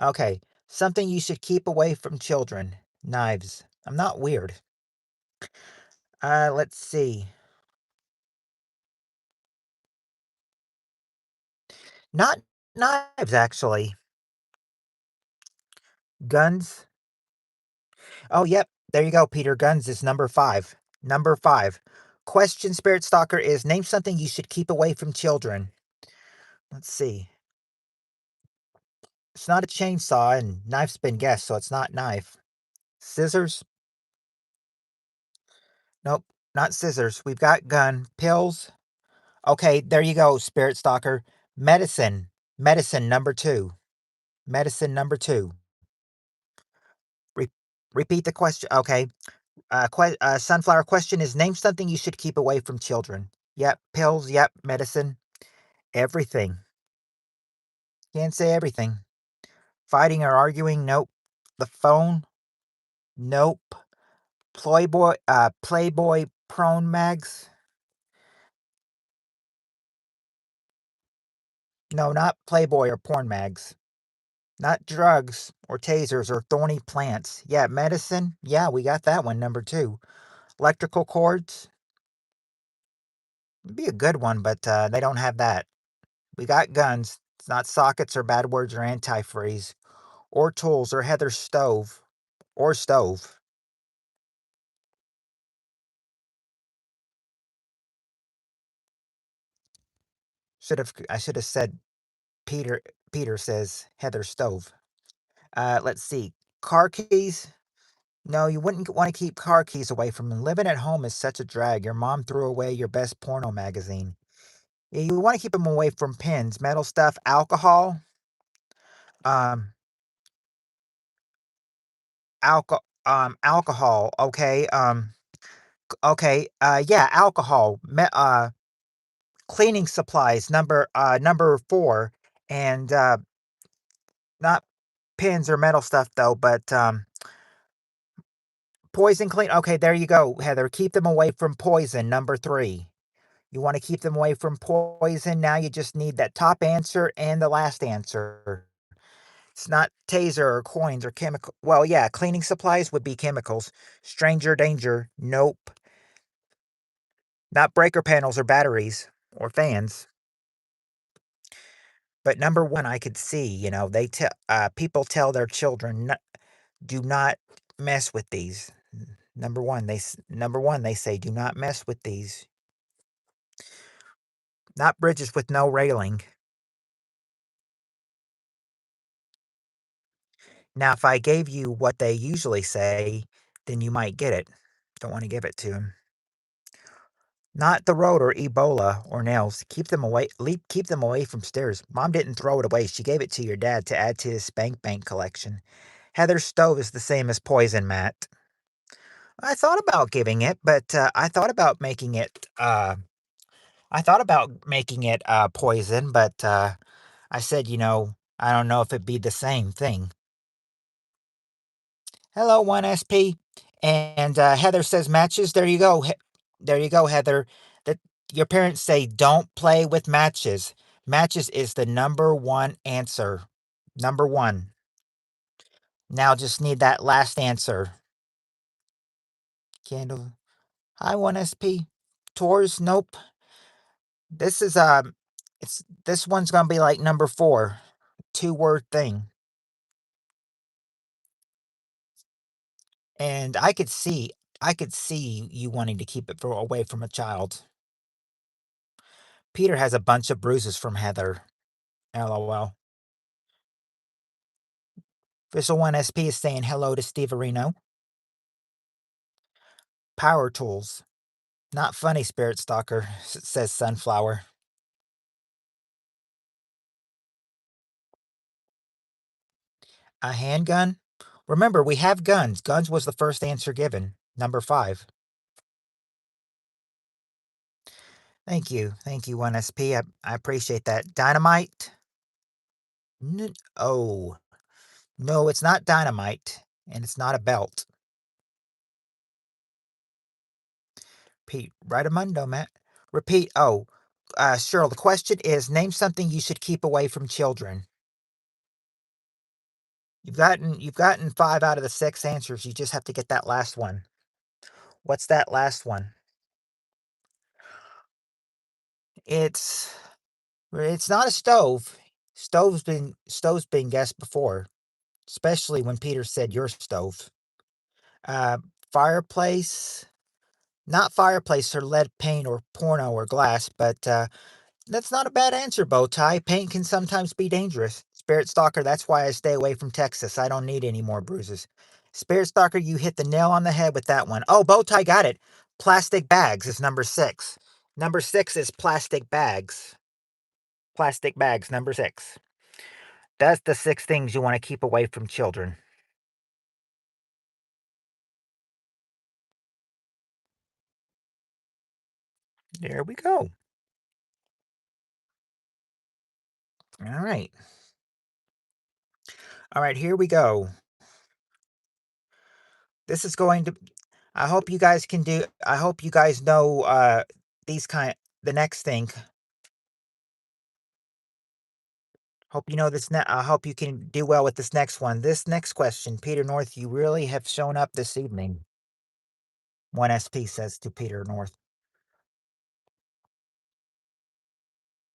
Okay, something you should keep away from children. Knives. I'm not weird. Let's see. Not knives, actually. Guns. Oh, yep. There you go, Peter. Guns is number 5. Number 5. Question, Spirit Stalker, is name something you should keep away from children. Let's see. It's not a chainsaw, and knife's been guessed, so it's not knife. Scissors? Nope, not scissors. We've got gun. Pills? Okay, there you go, Spirit Stalker. Medicine. Medicine number 2. Medicine number 2. Re- repeat the question. Okay. Sunflower question is name something you should keep away from children. Yep. Pills. Yep. Medicine. Everything. Can't say everything. Fighting or arguing? Nope. The phone? Nope. Playboy prone mags? No, not Playboy or porn mags. Not drugs or tasers or thorny plants. Yeah, medicine? Yeah, we got that one, number two. Electrical cords? It'd be a good one, but they don't have that. We got guns. It's not sockets or bad words or antifreeze. Or tools or Heather stove. Or stove. I should have said Peter Peter says Heather stove. Let's see. Car keys? No, you wouldn't want to keep car keys away from them. Living at home is such a drag. Your mom threw away your best porno magazine. Yeah, you want to keep them away from pins, metal stuff, alcohol. Um, alcohol. Okay. Okay. Yeah, alcohol. Cleaning supplies. Number four, and not pins or metal stuff though, but poison clean. Okay, there you go, Heather. Keep them away from poison. Number three. You want to keep them away from poison. Now you just need that top answer and the last answer. It's not taser or coins or chemical. Well, yeah, cleaning supplies would be chemicals. Stranger danger. Nope. Not breaker panels or batteries or fans. But number one, I could see, they tell people tell their children, do not mess with these. Number one, they say, do not mess with these. Not bridges with no railing. Now, if I gave you what they usually say, then you might get it. Don't want to give it to him. Not the road or Ebola or nails. Keep them away from stairs. Mom didn't throw it away. She gave it to your dad to add to his spank bank collection. Heather's stove is the same as poison, Matt. I thought about giving it, but I thought about making it poison, but I said, I don't know if it'd be the same thing. Hello, 1SP. And Heather says matches. There you go. There you go, Heather. That your parents say don't play with matches. Matches is the number one answer. Number one. Now just need that last answer. Candle. Hi, 1SP. Tours. Nope. This is this one's gonna be like number four. Two-word thing. And I could see you wanting to keep it away from a child. Peter has a bunch of bruises from Heather. LOL. Official 1SP is saying hello to Steve Areno. Power tools. Not funny, Spirit Stalker, says Sunflower. A handgun? Remember, we have guns. Guns was the first answer given. Number five. Thank you. Thank you, 1SP. I appreciate that. Dynamite? Oh, no, it's not dynamite. And it's not a belt. Pete, Ritamundo, Matt. Repeat. Oh, Cheryl, the question is name something you should keep away from children. You've gotten five out of the six answers. You just have to get that last one. What's that last one? It's it's not a stove. Stove's been guessed before, especially when Peter said your stove. Uh, Fireplace, not fireplace or lead paint or porno or glass, but that's not a bad answer, Bowtie. Paint can sometimes be dangerous. Spirit Stalker, that's why I stay away from Texas. I don't need any more bruises. Spirit Stalker, you hit the nail on the head with that one. Oh, Bowtie got it. Plastic bags is number six. Number six is plastic bags. Plastic bags, number six. That's the six things you want to keep away from children. There we go. All right. All right, here we go. This is going to I hope you guys can do I hope you guys know these kind the next thing. Hope you know this I hope you can do well with this next one. This next question, Peter North, you really have shown up this evening. 1SP says to Peter North.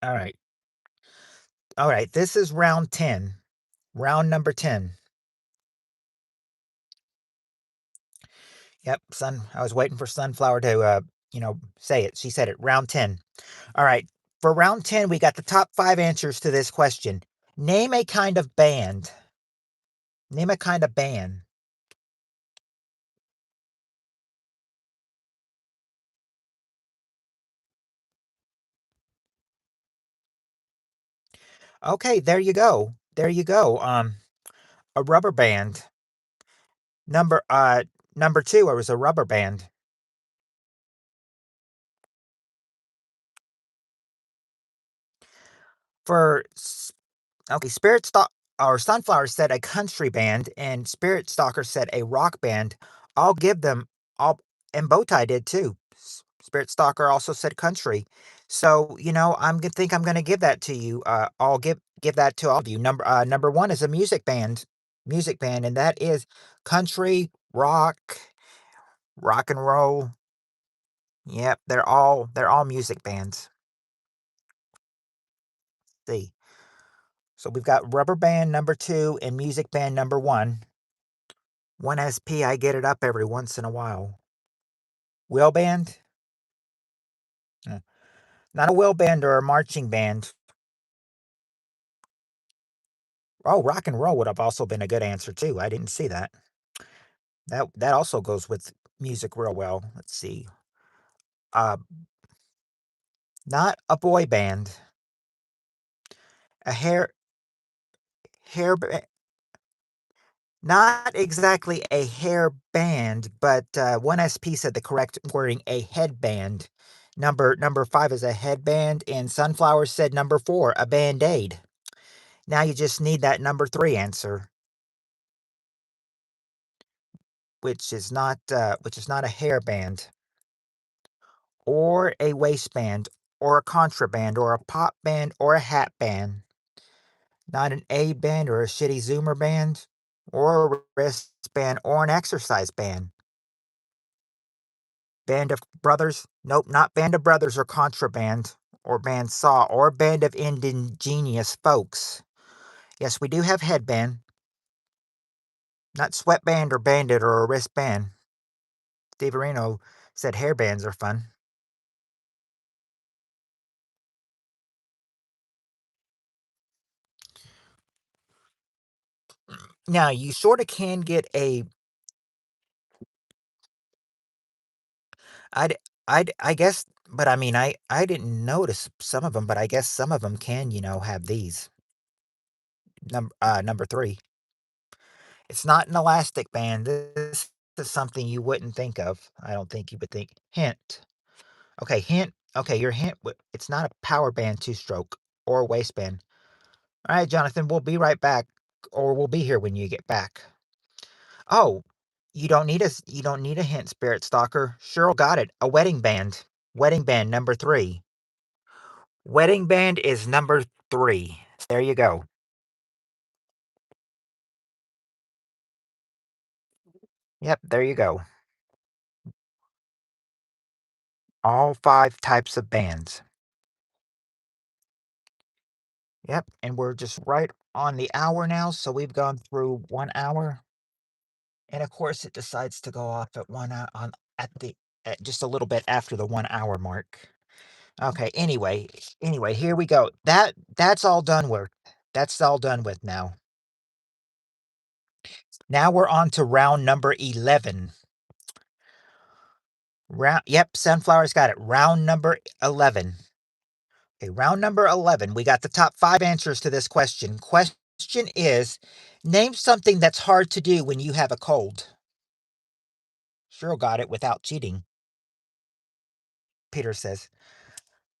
All right. All right, this is round 10. Round number 10. Yep, I was waiting for Sunflower to say it. She said it. Round 10. All right. For round 10, we got the top 5 answers to this question. Name a kind of band. Name a kind of band. Okay, there you go. There you go. A rubber band. Number 2, it was a rubber band. For Okay, Spirit Stalk or Sunflower said a country band, and Spirit Stalker said a rock band. I'll give them all, and Bowtie did too. Spirit Stalker also said country. So think I'm gonna give that to you. I'll give that to all of you. Number one is a music band, and that is country, rock and roll. Yep, they're all music bands. See. So we've got rubber band number 2 and music band number 1. 1SP, I get it up every once in a while. Wheel band? Uh, Not a wheel band or a marching band. Oh, rock and roll would have also been a good answer too. I didn't see that. That also goes with music real well. Let's see. Uh, Not a boy band. A hair Not exactly a hair band, but 1SP said the correct wording, a headband. Number 5 is a headband, and Sunflower said number 4, a band-aid. Now you just need that number 3 answer, which is not a hairband, or a waistband, or a contraband, or a pop band, or a hat band. Not an A band or a shitty Zoomer band, or a wristband, or an exercise band. Band of Brothers? Nope, not Band of Brothers or Contraband or Band Saw or Band of Indigenous Folks. Yes, we do have headband. Not sweatband or bandit or a wristband. Steve Areno said hairbands are fun. Now, you sort of can get a. I guess, but I mean, I didn't notice some of them, but I guess some of them can, have these. Number 3. It's not an elastic band. This is something you wouldn't think of. I don't think you would think. Hint. Okay, hint. Okay, your hint. It's not a power band 2-stroke or waistband. All right, Jonathan, we'll be right back, or we'll be here when you get back. Oh, you don't need a hint, Spirit Stalker. Cheryl got it. A wedding band. Wedding band number 3. Wedding band is number 3. There you go. Yep, there you go. All 5 types of bands. Yep, and we're just right on the hour now, so we've gone through 1 hour. And of course, it decides to go off at just a little bit after the 1 hour mark. Okay, anyway, here we go. That's all done with. That's all done with now. Now we're on to round number 11. Yep, Sunflower's got it. Round number 11. Okay, round number 11. We got the top 5 answers to this question. Question is, name something that's hard to do when you have a cold. Cheryl got it without cheating. Peter says.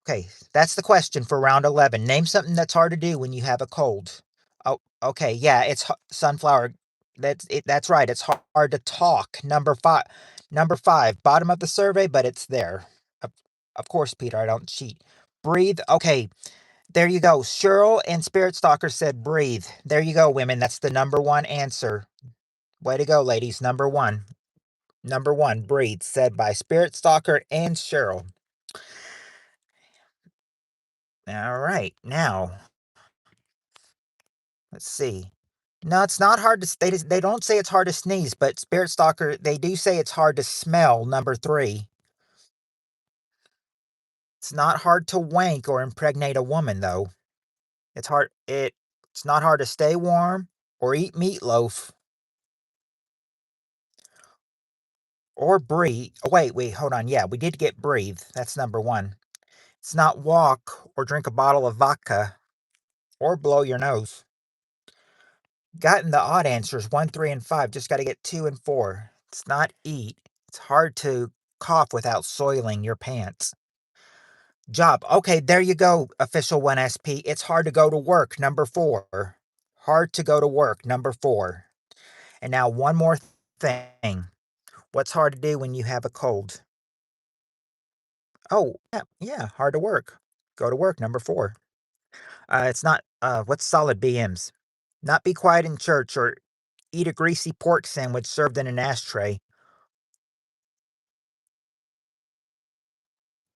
Okay, that's the question for round 11. Name something that's hard to do when you have a cold. Oh, okay, yeah, it's sunflower. That's right. It's hard to talk. Number 5, bottom of the survey, but it's there. Of, of course, Peter, I don't cheat. Breathe. Okay, there you go. Cheryl and Spirit Stalker said breathe. There you go, women. That's the number one answer. Way to go, ladies. Number one. Number one, breathe, said by Spirit Stalker and Cheryl. All right, now let's see. No, it's not hard to. They don't say it's hard to sneeze, but Spirit Stalker, they do say it's hard to smell. Number 3. It's not hard to wank or impregnate a woman, though. It's not hard to stay warm or eat meatloaf or breathe. Oh, wait, hold on. Yeah, we did get breathe. That's number 1. It's not walk or drink a bottle of vodka or blow your nose. Gotten the odd answers 1, 3, and 5. Just got to get 2 and 4. It's not eat. It's hard to cough without soiling your pants. Job. Okay, there you go, official 1SP. It's hard to go to work. Number 4. Hard to go to work. Number 4. And now one more thing. What's hard to do when you have a cold? Oh, yeah, hard to work. Go to work. Number 4. It's not. What's solid BMs? Not be quiet in church or eat a greasy pork sandwich served in an ashtray.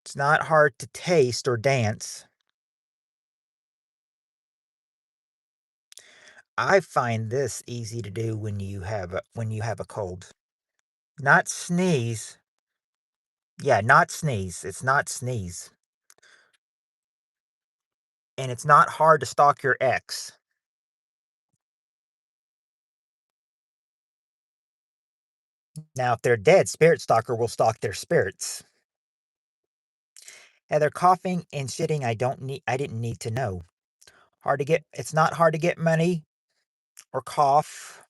It's not hard to taste or dance. I find this easy to do when you have a cold. Not sneeze. Yeah, not sneeze. It's not sneeze. And it's not hard to stalk your ex. Now, if they're dead, Spirit Stalker will stalk their spirits. And they're coughing and shitting. I didn't need to know. It's not hard to get money or cough.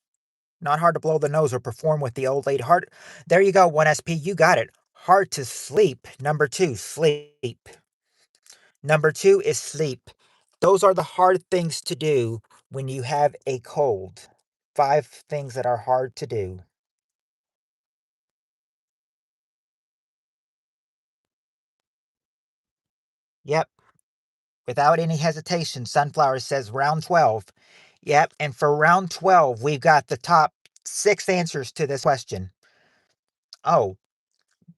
Not hard to blow the nose or perform with the old lady. There you go, 1SP. You got it. Hard to sleep. Number 2, sleep. Number 2 is sleep. Those are the hard things to do when you have a cold. 5 things that are hard to do. Yep. Without any hesitation, Sunflower says round 12. Yep. And for round 12, we've got the top 6 answers to this question. Oh,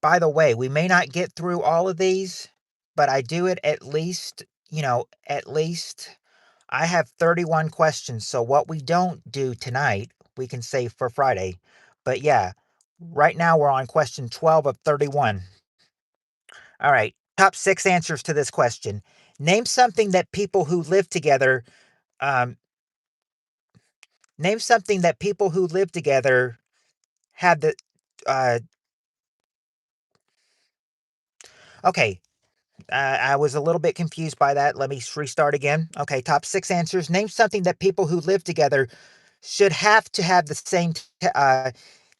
by the way, we may not get through all of these, but I do it at least, at least I have 31 questions. So what we don't do tonight, we can save for Friday. But yeah, right now we're on question 12 of 31. All right. Top 6 answers to this question. Name something that people who live together um name something that people who live together have the uh okay, I was a little bit confused by that. Let me restart again. Okay, top 6 answers. Name something that people who live together should have to have the same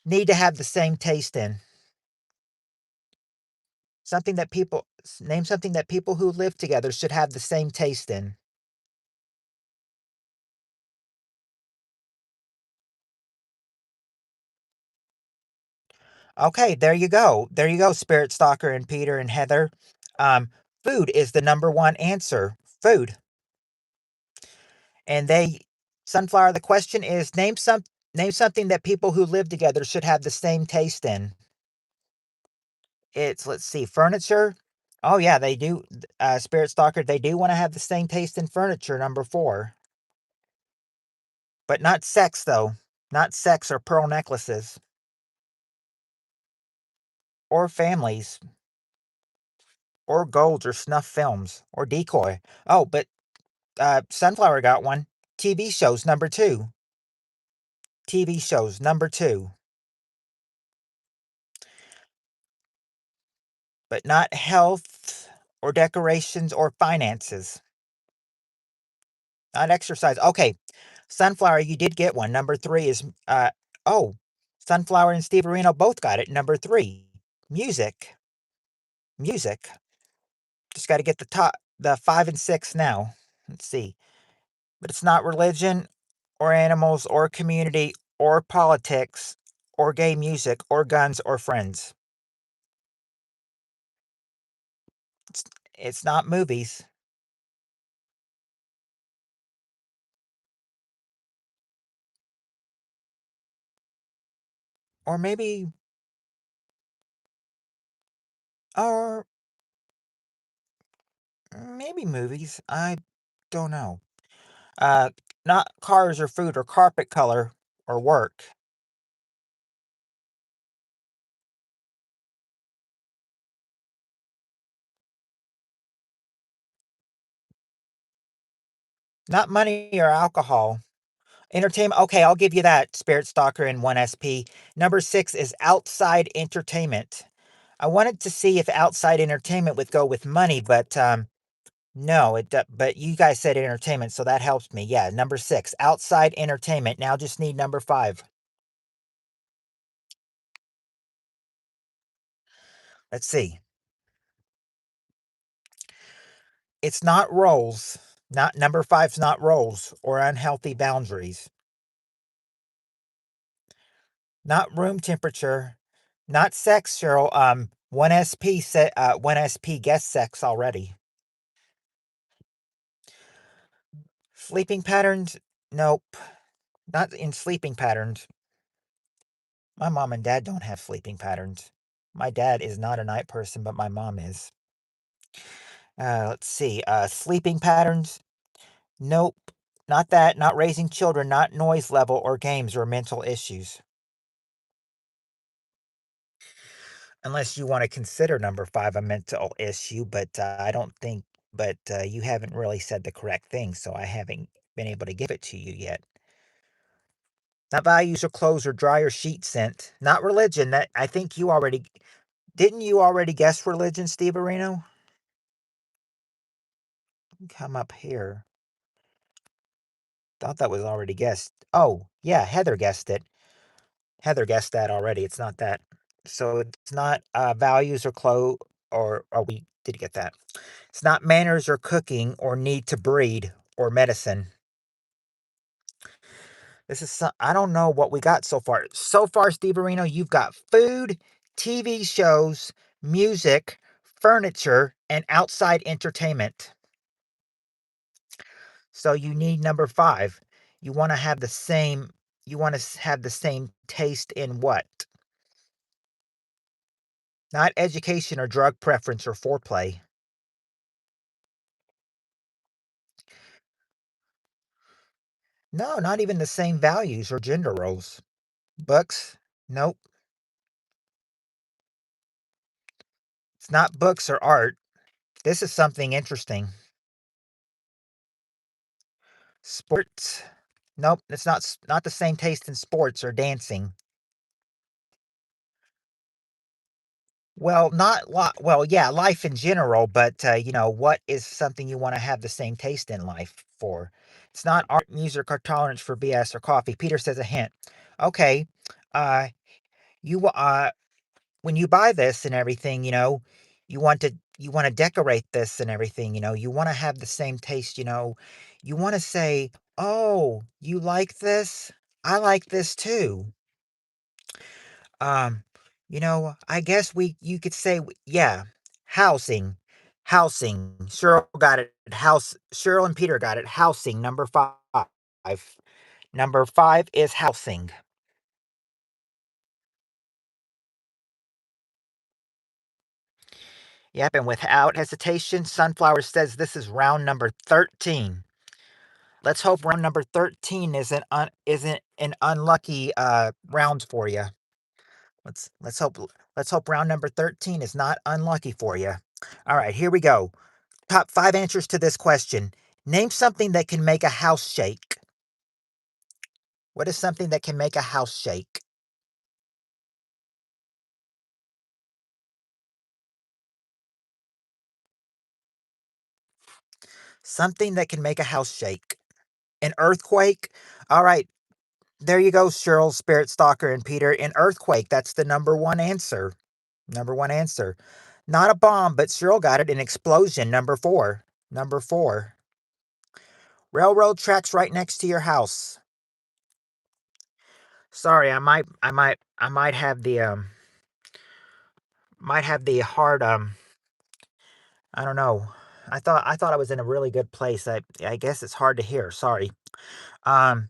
need to have the same taste in. Something that people Name something that people who live together should have the same taste in. Okay, there you go. There you go, Spirit Stalker and Peter and Heather. Um, Food is the number 1 answer. Food. And Sunflower, the question is name something that people who live together should have the same taste in. Let's see, furniture. Oh yeah, they do. Spirit Stalker, they do want to have the same taste in furniture. Number 4, but not sex though. Not sex or pearl necklaces or families or gold or snuff films or decoy. Oh, but Sunflower got one. TV shows number 2. TV shows number 2, but not health or decorations or finances. Not exercise. Okay, Sunflower, you did get one. Number 3 is oh, Sunflower and Steve Areno both got it. Number 3, music. Music. Just got to get the 5 and 6 now. Let's see. but it's not religion or animals or community or politics or gay music or guns or friends. It's, it's not movies. Or or maybe movies. I don't know. Uh, Not cars or food or carpet color or work. Not money or alcohol. Entertainment. Okay, I'll give you that, Spirit Stalker and 1SP. Number 6 is outside entertainment. I wanted to see if outside entertainment would go with money, but no, but you guys said entertainment, so that helps me. Yeah, number 6, outside entertainment. Now just need number 5. Let's see. It's not roles. Not number 5's not roles or unhealthy boundaries. Not room temperature. Not sex, Cheryl. 1SP said 1SP guessed sex already. Sleeping patterns? Nope. Not in sleeping patterns. My mom and dad don't have sleeping patterns. My dad is not a night person, but my mom is. Let's see. Sleeping patterns? Nope. Not that. Not raising children. Not noise level or games or mental issues. Unless you want to consider number 5 a mental issue, but I don't think. But you haven't really said the correct thing, so I haven't been able to give it to you yet. Not values or clothes or dryer sheet scent. Not religion. That I think you already didn't you already guess religion, Steve Areno? Come up here. Thought that was already guessed. Oh, yeah, Heather guessed it. Heather guessed that already. It's not that. So it's not values or clothes or we did get that. It's not manners or cooking or need to breed or medicine. I don't know what we got so far. So far, Steve Areno, you've got food, TV shows, music, furniture, and outside entertainment. So you need number 5. You want to have the same you want to have the same taste in what? Not education or drug preference or foreplay. No, not even the same values or gender roles. Books? Nope. It's not books or art. This is something interesting. Sports? Nope, it's not the same taste in sports or dancing. Well, not well, yeah, life in general, but what is something you want to have the same taste in life for? It's not art, music, or tolerance for BS or coffee. Peter says a hint. Okay, uh, you when you buy this and everything, you want to decorate this and everything. You want to have the same taste. You want to say, "Oh, you like this? I like this too." Um, I guess you could say, yeah, housing, housing. Cheryl got it. Cheryl and Peter got it. Housing, number 5. Number 5 is housing. Yep, and without hesitation, Sunflower says this is round number 13. Let's hope round number 13 isn't an unlucky round for you. Let's hope round number 13 is not unlucky for you. All right, here we go. Top 5 answers to this question. Name something that can make a house shake. What is something that can make a house shake? Something that can make a house shake. An earthquake? All right, there you go, Cheryl, Spirit Stalker, and Peter. An earthquake. That's the number 1 answer. Number 1 answer. Not a bomb, but Cheryl got it. An explosion. Number 4. Number 4. Railroad tracks right next to your house. Sorry, I might have the hard I don't know. I thought I was in a really good place. I guess it's hard to hear. Sorry. Um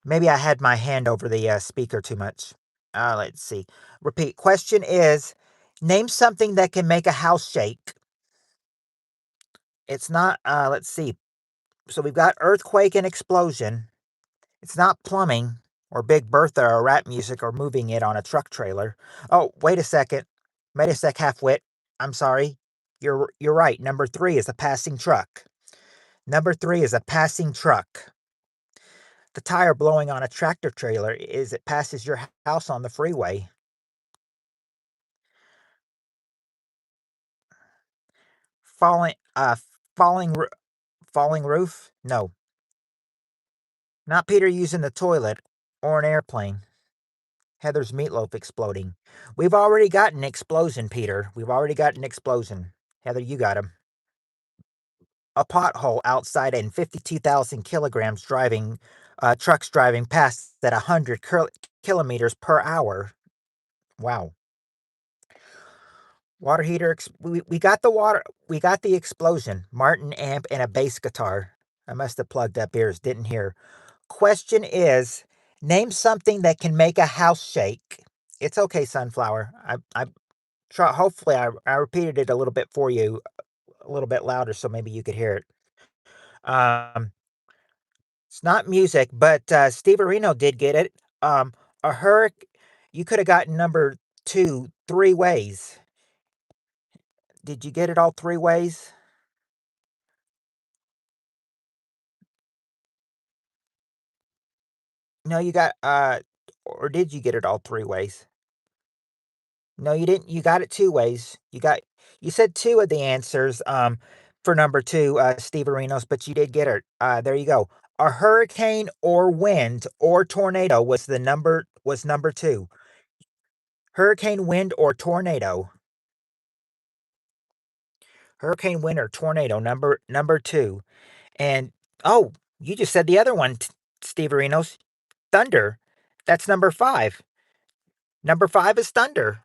Maybe I had my hand over the speaker too much. Let's see. Repeat. Question is, name something that can make a house shake. It's not. Let's see. So we've got earthquake and explosion. It's not plumbing or Big Bertha or rap music or moving it on a truck trailer. Oh, wait a second. Wait a sec, halfwit. I'm sorry. You're right. Number three is a passing truck. Number three is a passing truck. The tire blowing on a tractor trailer is it passes your house on the freeway. Falling falling falling roof? No. Not Peter using the toilet or an airplane. Heather's meatloaf exploding. We've already got an explosion, Peter. We've already got an explosion. Heather, you got him. A pothole outside and 52,000 kilograms driving, trucks driving past at 100 kilometers per hour. Wow. Water heater. We got the water. We got the explosion. Martin amp and a bass guitar. I must have plugged up ears. Didn't hear. Question is, name something that can make a house shake. It's okay, sunflower. I try. Hopefully, I repeated it a little bit for you, a little bit louder, so maybe you could hear it. Um, it's not music, but Steve Areno did get it. A hurricane. You could have gotten number two three ways. Did you get it all three ways? No, you got or did you get it all three ways? No, you didn't. You got it two ways. You said two of the answers for number two, Steve Arenos, but you did get it. There you go. A hurricane or wind or tornado was number two. Hurricane, wind, or tornado. Hurricane, wind, or tornado, number two. And oh, you just said the other one, Steve Arenos. Thunder. That's number five. Number five is thunder.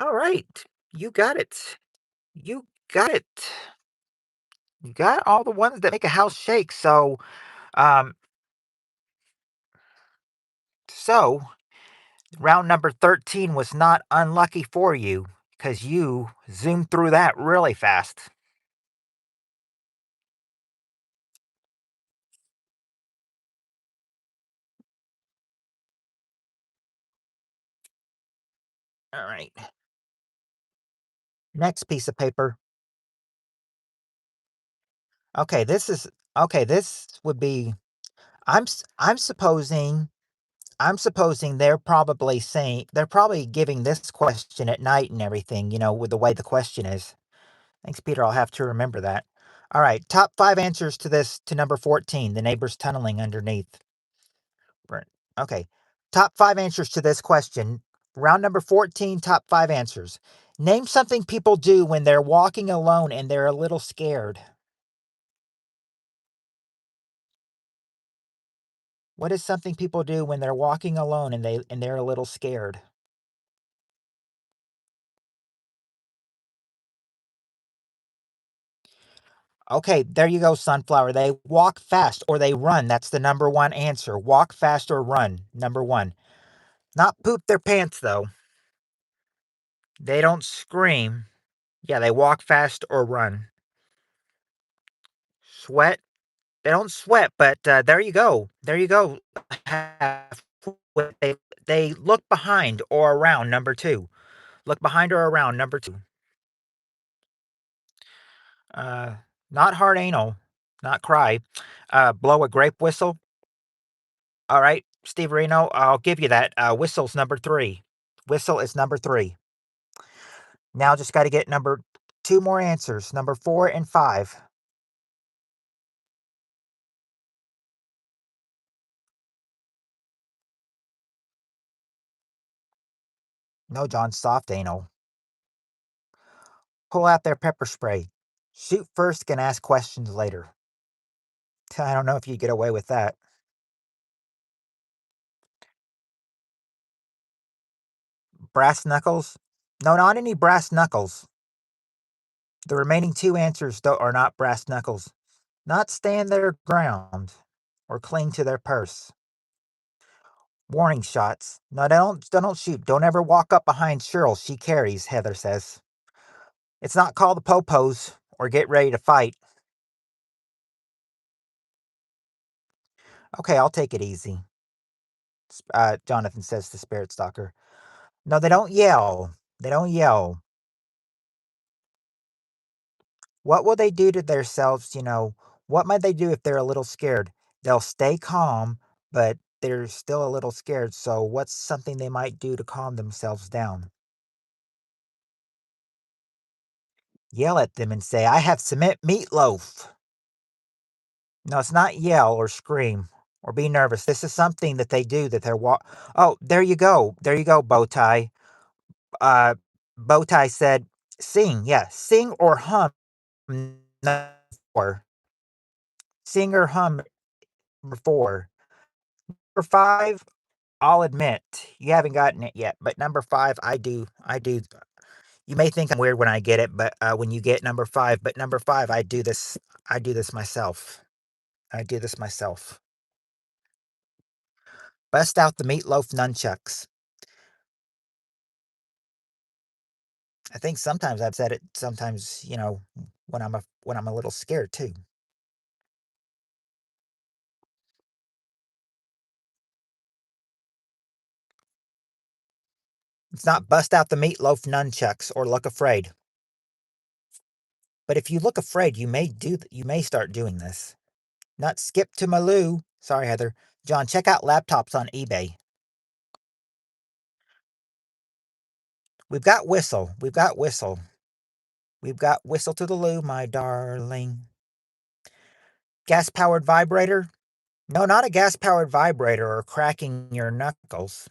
All right. You got it. You got it. You got all the ones that make a house shake. Um, so round number 13 was not unlucky for you because you zoomed through that really fast. All right. Next piece of paper. Okay, this would be I'm supposing they're probably giving this question at night and everything, with the way the question is. Thanks, Peter. I'll have to remember that. All right, top five answers to number 14, the neighbors tunneling underneath. Right. Okay. Top five answers to this question. Round number 14, top five answers. Name something people do when they're walking alone and they're a little scared. What is something people do when they're walking alone and they're a little scared? Okay, there you go, sunflower. They walk fast or they run. That's the number one answer. Walk fast or run. Number one. Not poop their pants though. They don't scream. Yeah, they walk fast or run. Sweat. They don't sweat, but there you go. There you go. They they look behind or around. Number two. Look behind or around. Number two. Uh, not hard anal. Not cry. Blow a grape whistle. All right, Steve Reno. I'll give you that. Whistle's number three. Whistle is number three. Now just got to get number two more answers. Number four and five. No, John. Soft anal. Pull out their pepper spray. Shoot first and ask questions later. I don't know if you get away with that. Brass knuckles? No, not any brass knuckles. The remaining two answers are not brass knuckles. Not stand their ground or cling to their purse. Warning shots. No, don't shoot. Don't ever walk up behind Cheryl. She carries, Heather says. It's not call the popos or get ready to fight. Okay, I'll take it easy. Jonathan says to Spirit Stalker. No, they don't yell. They don't yell. What will they do to themselves? What might they do if they're a little scared? They'll stay calm, but they're still a little scared. So, what's something they might do to calm themselves down? Yell at them and say, I have cement meatloaf. No, it's not yell or scream or be nervous. This is something that they do that they're Oh, there you go. There you go, Bowtie. Uh, Bowtie said, sing. Yeah, sing or hum. Or sing or hum before. Number five, I'll admit you haven't gotten it yet, but number five, I do. I do. You may think I'm weird when I get it, but when you get number five, but number five, I do this. I do this myself. I do this myself. Bust out the meatloaf nunchucks. I think sometimes I've said it. Sometimes when I'm a little scared too. It's not bust out the meatloaf nunchucks or look afraid. But if you look afraid, you may start doing this. Not skip to Maloo. Sorry, Heather. John, check out laptops on eBay. We've got whistle. We've got whistle. We've got whistle to the loo, my darling. Gas powered vibrator? No, not a gas powered vibrator or cracking your knuckles.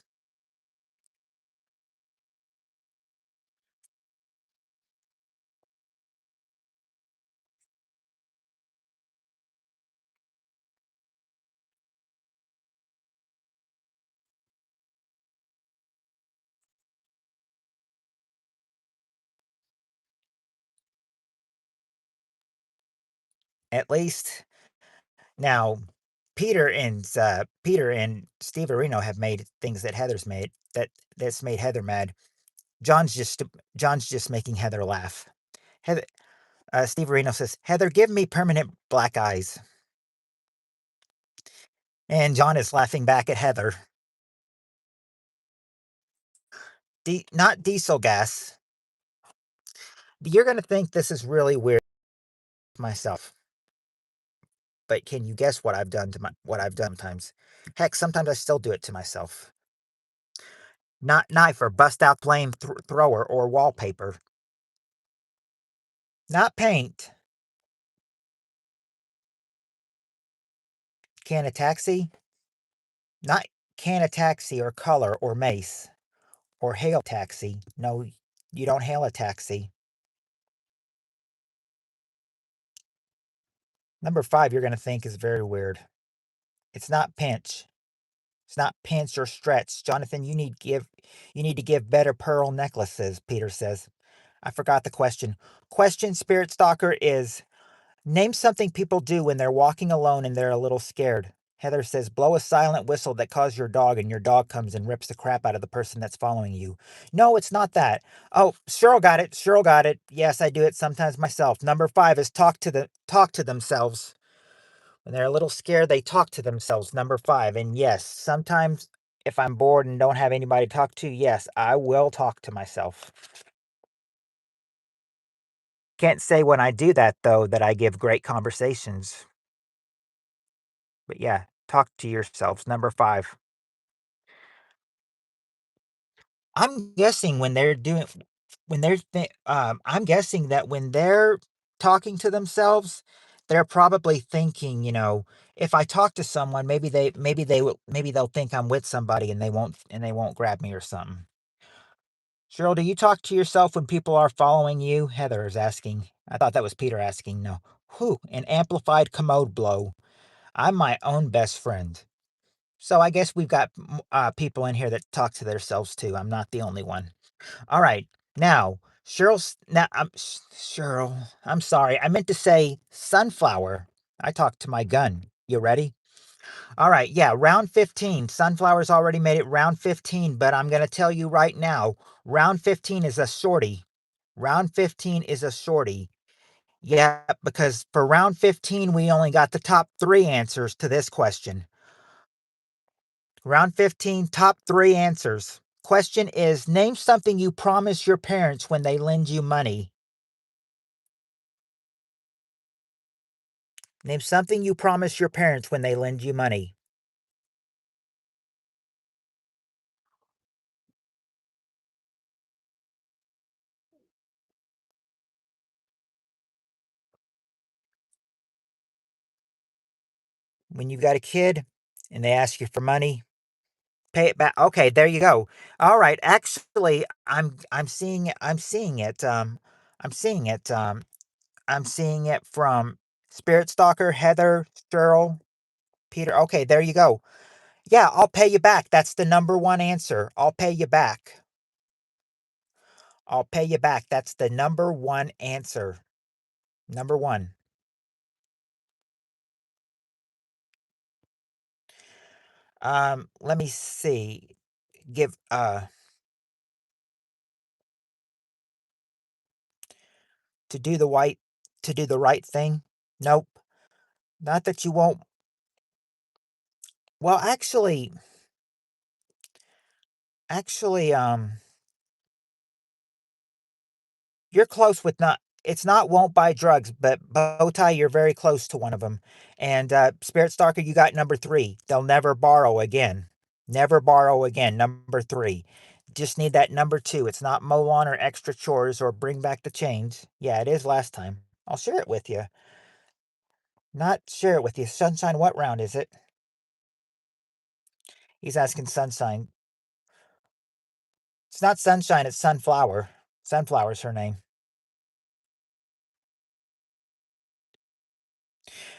At least now, Peter and Steve Areno have made things that Heather's made that's made Heather mad. John's just John's just making Heather laugh. Heather, Steve Areno says, "Heather, give me permanent black eyes," and John is laughing back at Heather. Not diesel gas. You're gonna think this is really weird myself, but can you guess what I've done what I've done sometimes? Heck, sometimes I still do it to myself. Not knife or bust out flame thrower or wallpaper. Not paint. Can a taxi? Not can a taxi or color or mace or hail taxi. No, you don't hail a taxi. Number five, you're going to think is very weird. It's not pinch. It's not pinch or stretch. Jonathan, you need to give better pearl necklaces, Peter says. I forgot the question. Question, Spirit Stalker, is name something people do when they're walking alone and they're a little scared. Heather says, blow a silent whistle that calls your dog, and your dog comes and rips the crap out of the person that's following you. No, it's not that. Oh, Cheryl got it. Cheryl got it. Yes, I do it sometimes myself. Number five is talk to themselves. When they're a little scared, they talk to themselves. Number five. And yes, sometimes if I'm bored and don't have anybody to talk to, yes, I will talk to myself. Can't say when I do that, though, that I give great conversations. But yeah, talk to yourselves. Number five. I'm guessing I'm guessing that when they're talking to themselves, they're probably thinking, if I talk to someone, maybe they'll think I'm with somebody and they won't grab me or something. Cheryl, do you talk to yourself when people are following you? Heather is asking. I thought that was Peter asking. No. Whew, an amplified commode blow. I'm my own best friend. So I guess we've got people in here that talk to themselves too. I'm not the only one. All right. Now, Cheryl. I'm sorry. I meant to say sunflower. I talked to my gun. You ready? All right. Yeah, round 15. Sunflower's already made it round 15, but I'm going to tell you right now, round 15 is a shorty. Round 15 is a shorty. Yeah, because for round 15, we only got the top 3 answers to this question. Round 15, top 3 answers. Question is, name something you promise your parents when they lend you money. Name something you promise your parents when they lend you money. When you've got a kid and they ask you for money, pay it back. Okay, there you go. All right, actually, I'm seeing it. I'm seeing it from Spirit Stalker, Heather, Cheryl, Peter. Okay, there you go. Yeah, I'll pay you back. That's the number one answer. I'll pay you back. I'll pay you back. That's the number one answer. Number one. Let me see. Give to do the white to do the right thing. Nope. Not that you won't. Well, actually, you're close with not. It's not won't buy drugs, but bow tie. You're very close to one of them. And Spirit Stalker, you got number 3. They'll never borrow again. Never borrow again. Number 3. Just need that number 2. It's not mow lawn or extra chores or bring back the change. Yeah, it is last time. I'll share it with you. Not share it with you. Sunshine, what round is it? He's asking Sunshine. It's not Sunshine, it's Sunflower. Sunflower's her name.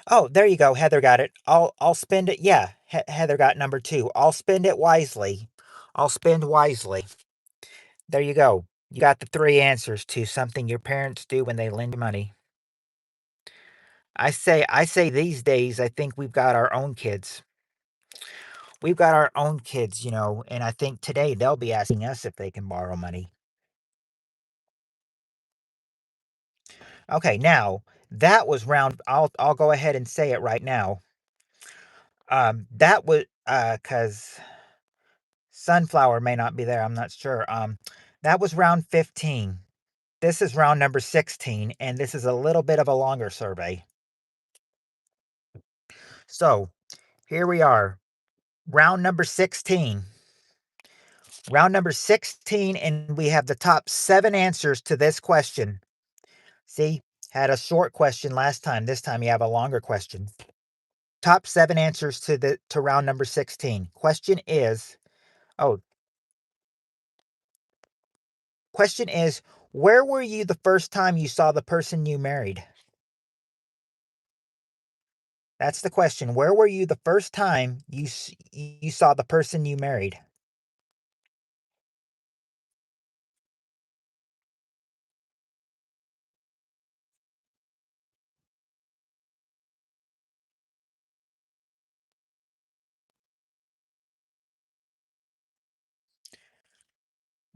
Oh, there you go. Heather got it. I'll spend it. Yeah, Heather got number 2. I'll spend it wisely. I'll spend wisely. There you go. You got the 3 answers to something your parents do when they lend you money. I say these days I think we've got our own kids. We've got our own kids, and I think today they'll be asking us if they can borrow money. Okay, now that was round. I'll go ahead and say it right now. That was cuz Sunflower may not be there. I'm not sure. That was round 15. This is round number 16 and this is a little bit of a longer survey. So, here we are. Round number 16. Round number 16 and we have the top 7 answers to this question. See? Had a short question last time. This time you have a longer question. Top 7 answers to round number 16. Oh, question is, where were you the first time you saw the person you married? That's the question. Where were you the first time you saw the person you married?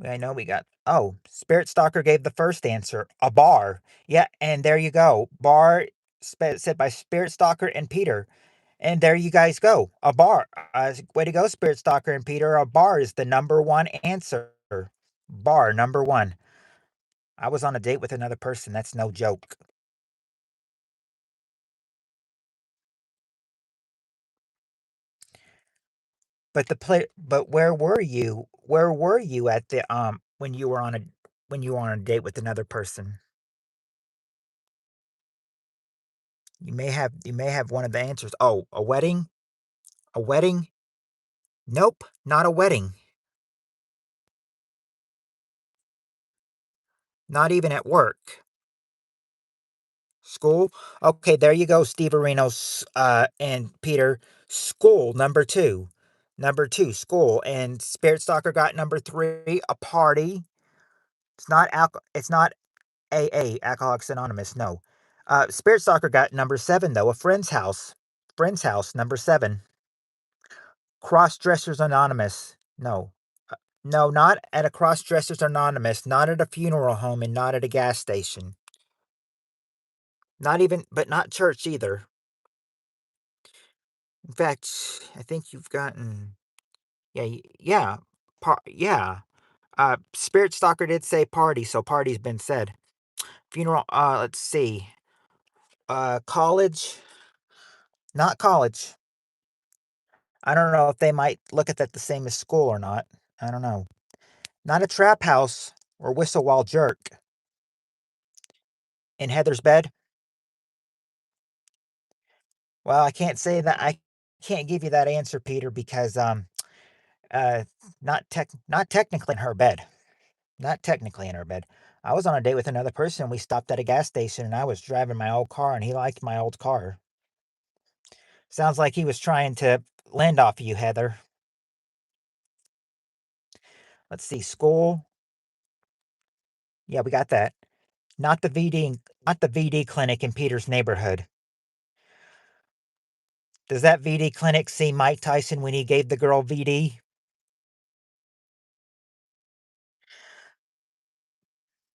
I know we got. Oh, Spirit Stalker gave the first answer, a bar. Yeah, and there you go. Bar said by Spirit Stalker and Peter. And there you guys go. A bar. Way to go, Spirit Stalker and Peter. A bar is the number one answer. Bar number 1. I was on a date with another person. That's no joke. But where were you? Where were you at the when you were on a date with another person? You may have one of the answers. Oh, a wedding? A wedding? Nope, not a wedding. Not even at work. School? Okay, there you go, Steve Arenos, and Peter. School, number 2. Number 2, school. And Spirit Stalker got number 3, a party. It's not AA, Alcoholics Anonymous, no. Spirit Stalker got number 7, though, a friend's house. Friend's house, number 7. Cross Dressers Anonymous, no. No, not at a Cross Dressers Anonymous, not at a funeral home, and not at a gas station. Not even, but not church either. In fact, I think you've gotten, yeah, yeah, yeah. Spirit Stalker did say party, so party's been said. Funeral, let's see. College, not college. I don't know if they might look at that the same as school or not. I don't know. Not a trap house or whistle while jerk. In Heather's bed? Well, I can't say that. I can't give you that answer, Peter, because uh, not technically in her bed. Not technically in her bed. I was on a date with another person. And we stopped at a gas station, and I was driving my old car, and he liked my old car. Sounds like he was trying to lend off you, Heather. Let's see, school. Yeah, we got that. Not the VD clinic in Peter's neighborhood. Does that VD clinic see Mike Tyson when he gave the girl VD?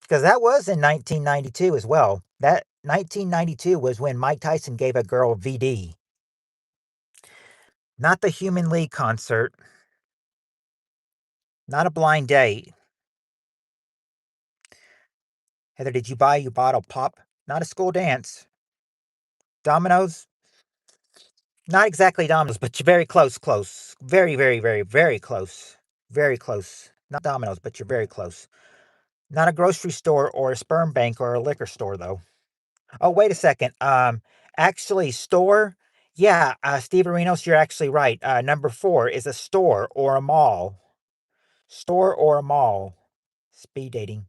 Because that was in 1992 as well. That 1992 was when Mike Tyson gave a girl VD. Not the Human League concert. Not a blind date. Heather, did you buy your bottle pop? Not a school dance. Dominoes? Not exactly Dominoes, but you're very close, close. Very, very, very, very close. Very close. Not Dominoes, but you're very close. Not a grocery store or a sperm bank or a liquor store, though. Oh, wait a second. Actually, store. Yeah, Steve Arenos, you're actually right. Number 4 is a store or a mall. Store or a mall. Speed dating.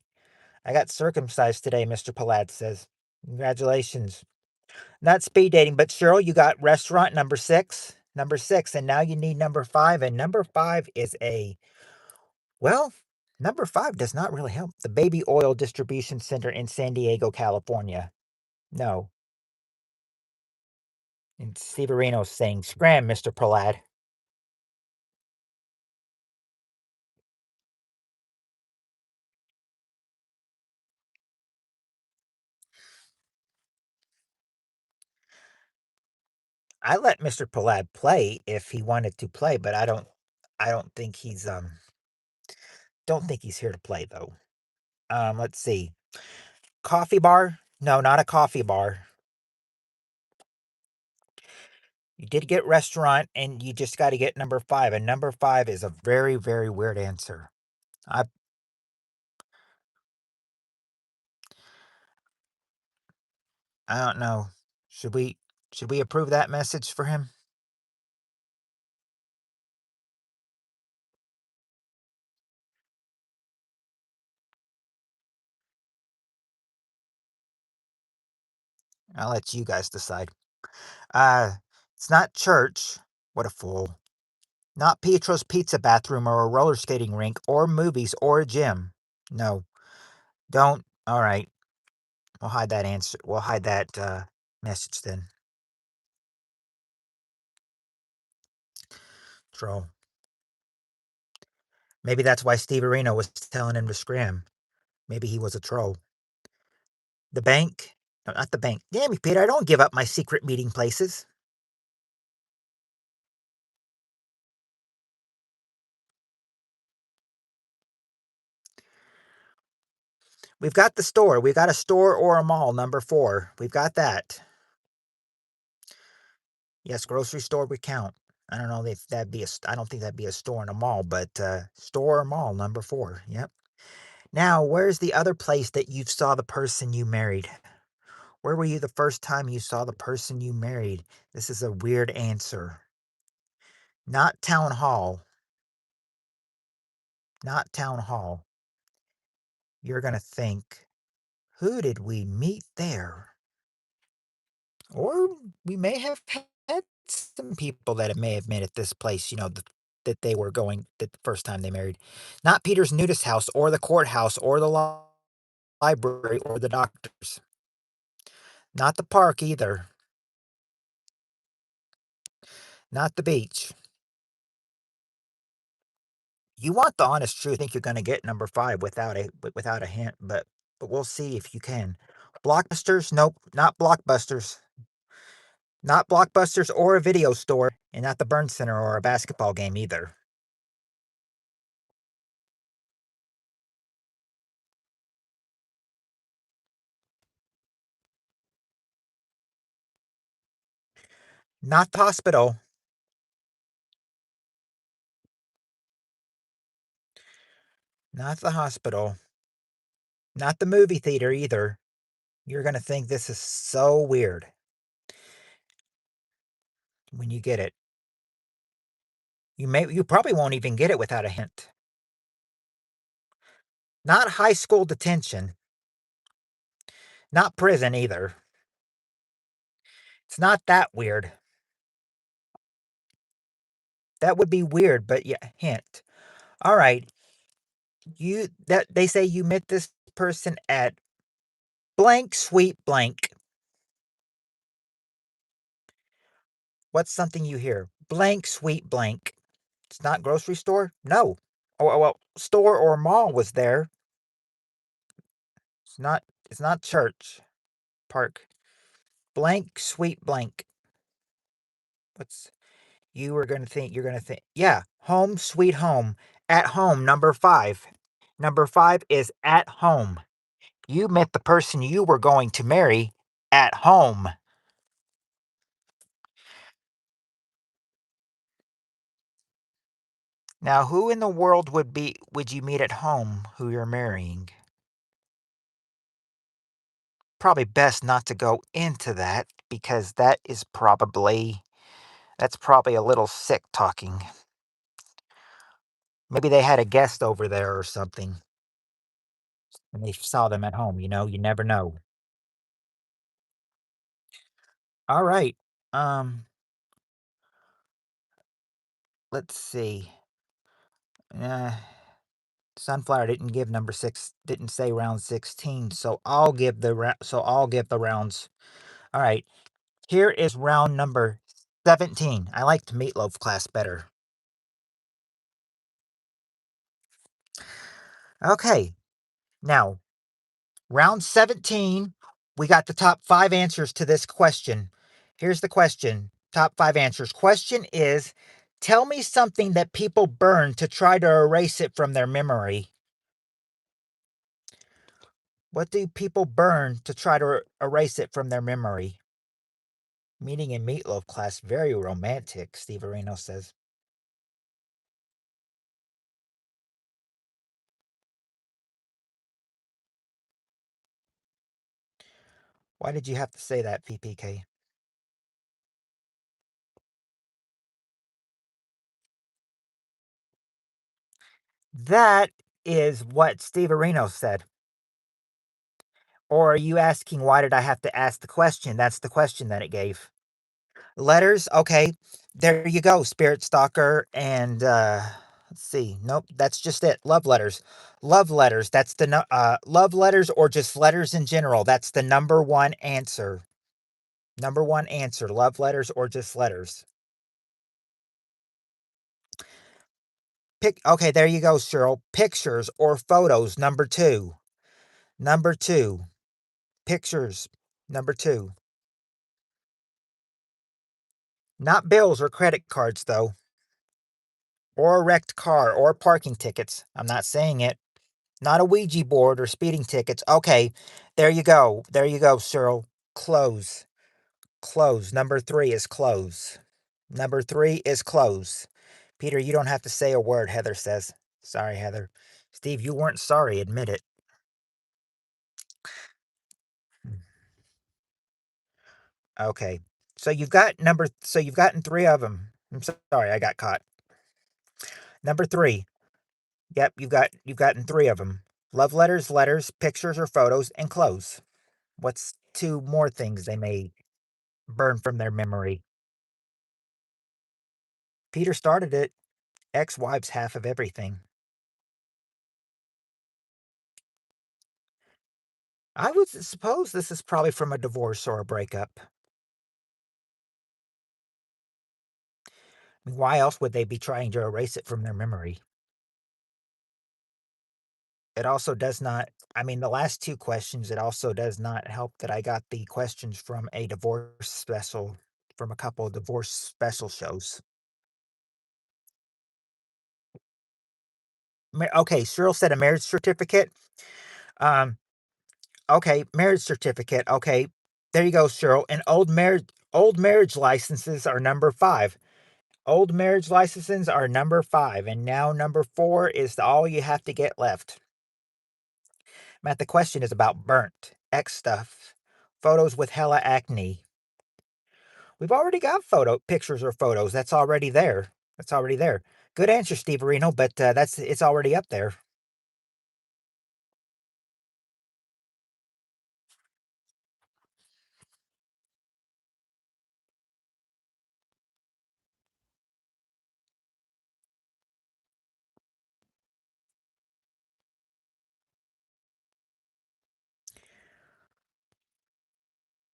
I got circumcised today, Mr. Palad says. Congratulations. Not speed dating, but Cheryl, you got restaurant number 6. Number 6, and now you need number 5. And number 5 is well, number 5 does not really help. The Baby Oil Distribution Center in San Diego, California. No. And Steve Areno's saying, scram, Mr. Palad. I let Mr. Palad play if he wanted to play, but I don't think he's here to play though. Let's see. Coffee bar? No, not a coffee bar. You did get restaurant and you just got to get number 5, and number 5 is a very, very weird answer. I I don't know. Should we should we approve that message for him? I'll let you guys decide. Uh it's not church. What a fool. Not Pietro's Pizza bathroom or a roller skating rink or movies or a gym. No. Don't. All right. We'll hide that answer. We'll hide that message then. Troll. Maybe that's why Steve Arena was telling him to scram. Maybe he was a troll. The bank? No, not the bank. Damn you, Peter. I don't give up my secret meeting places. We've got the store. We've got a store or a mall, number 4. We've got that. Yes, grocery store would count. I don't know if that'd be I don't think that'd be a store and a mall, but store or mall, number 4. Yep. Now, where's the other place that you saw the person you married? Where were you the first time you saw the person you married? This is a weird answer. Not town hall. Not town hall. You're going to think, who did we meet there? Or we may have had some people that may have met at this place, that they were going the first time they married. Not Peter's nudist house or the courthouse or the library or the doctor's. Not the park either. Not the beach. You want the honest truth. I think you're going to get number 5 without a hint, but we'll see if you can. Blockbusters? Nope, not blockbusters. Not blockbusters or a video store, and not the burn center or a basketball game either. Not the hospital. Not the hospital. Not the movie theater either. You're going to think this is so weird when you get it. You probably won't even get it without a hint. Not high school detention. Not prison either. It's not that weird. That would be weird, but yeah, hint. All right. They say you met this person at blank sweet blank. What's something you hear? Blank sweet blank. It's not grocery store? No. Oh, well, store or mall was there. It's not church. Park. Blank sweet blank. What's you're gonna think, yeah, home sweet home. At home, number 5. Number 5 is at home. You met the person you were going to marry at home. Now, who in the world would you meet at home who you're marrying? Probably best not to go into that because that's probably a little sick talking. Maybe they had a guest over there or something and they saw them at home, you never know. All right. Um, let's see. Uh, Sunflower didn't give number 6, didn't say round 16, so I'll give the rounds. All right. Here is round number 17. I liked Meatloaf class better. Okay. Now, round 17, we got the top 5 answers to this question. Here's the question. Top 5 answers. Question is, tell me something that people burn to try to erase it from their memory. What do people burn to try to erase it from their memory? Meeting in Meatloaf class, very romantic, Steve Areno says. Why did you have to say that, PPK? That is what Steve Areno said. Or are you asking why did I have to ask the question? That's the question that it gave. Letters, okay. There you go, Spirit Stalker. And let's see. Nope, that's just it. Love letters. Love letters. That's the love letters or just letters in general. That's the number 1 answer. Number 1 answer. Love letters or just letters. Okay, there you go, Cheryl. Pictures or photos, number 2. Number 2. Pictures, number 2. Not bills or credit cards, though. Or a wrecked car or parking tickets. I'm not saying it. Not a Ouija board or speeding tickets. Okay, there you go. There you go, Cyril. Clothes. Clothes. Number 3 is clothes. Number 3 is clothes. Peter, you don't have to say a word, Heather says. Sorry, Heather. Steve, you weren't sorry. Admit it. Okay. So you've gotten 3 of them. I'm sorry, I got caught. Number 3. Yep, you've gotten 3 of them. Love letters, letters, pictures or photos, and clothes. What's 2 more things they made? burn from their memory. Peter started it. Ex-wife's half of everything. I would suppose this is probably from a divorce or a breakup. I mean, why else would they be trying to erase it from their memory? It also does not, I mean, the last two questions, it also does not help that I got the questions from a divorce special, from a couple of divorce special shows. Okay, Cheryl said a marriage certificate. Um, okay, marriage certificate. Okay, there you go, Cheryl. And old marriage licenses are number 5. Old marriage licenses are number 5, and now number 4 is all you have to get left. Matt, the question is about burnt X stuff, photos with hella acne. We've already got pictures or photos. That's already there. That's already there. Good answer, Steve Areno, but it's already up there.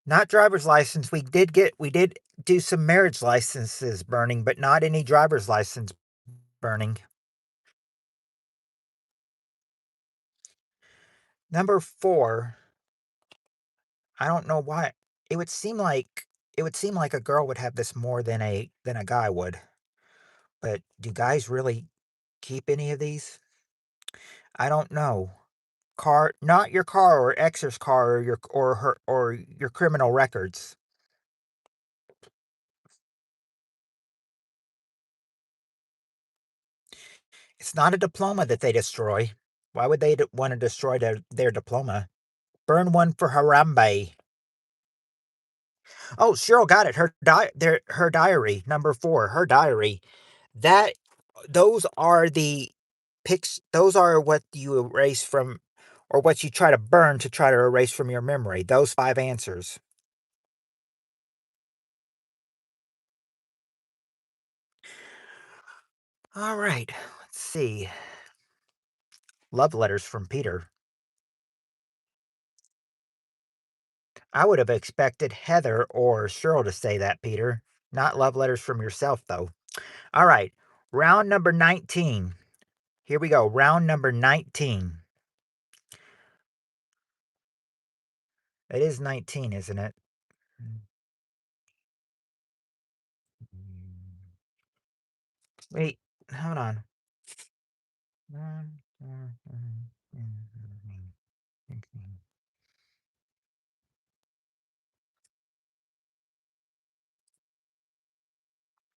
Not driver's license. We did do some marriage licenses burning, but not any driver's license burning. Number 4, I don't know why. It would seem like it would seem like a girl would have this more than a guy would. But do guys really keep any of these? I don't know. Not your car or ex's car or your criminal records. It's not a diploma that they destroy. Why would they want to destroy their diploma? Burn one for Harambe. Oh, Cheryl got it. Her diary, number 4, her diary. That those are the pics. Those are what you erase from, or what you try to burn to try to erase from your memory. Those 5 answers. All right. Let's see. Love letters from Peter. I would have expected Heather or Cheryl to say that, Peter. Not love letters from yourself, though. All right. Round number 19. Here we go. Round number 19. It is 19, isn't it? Wait, hold on.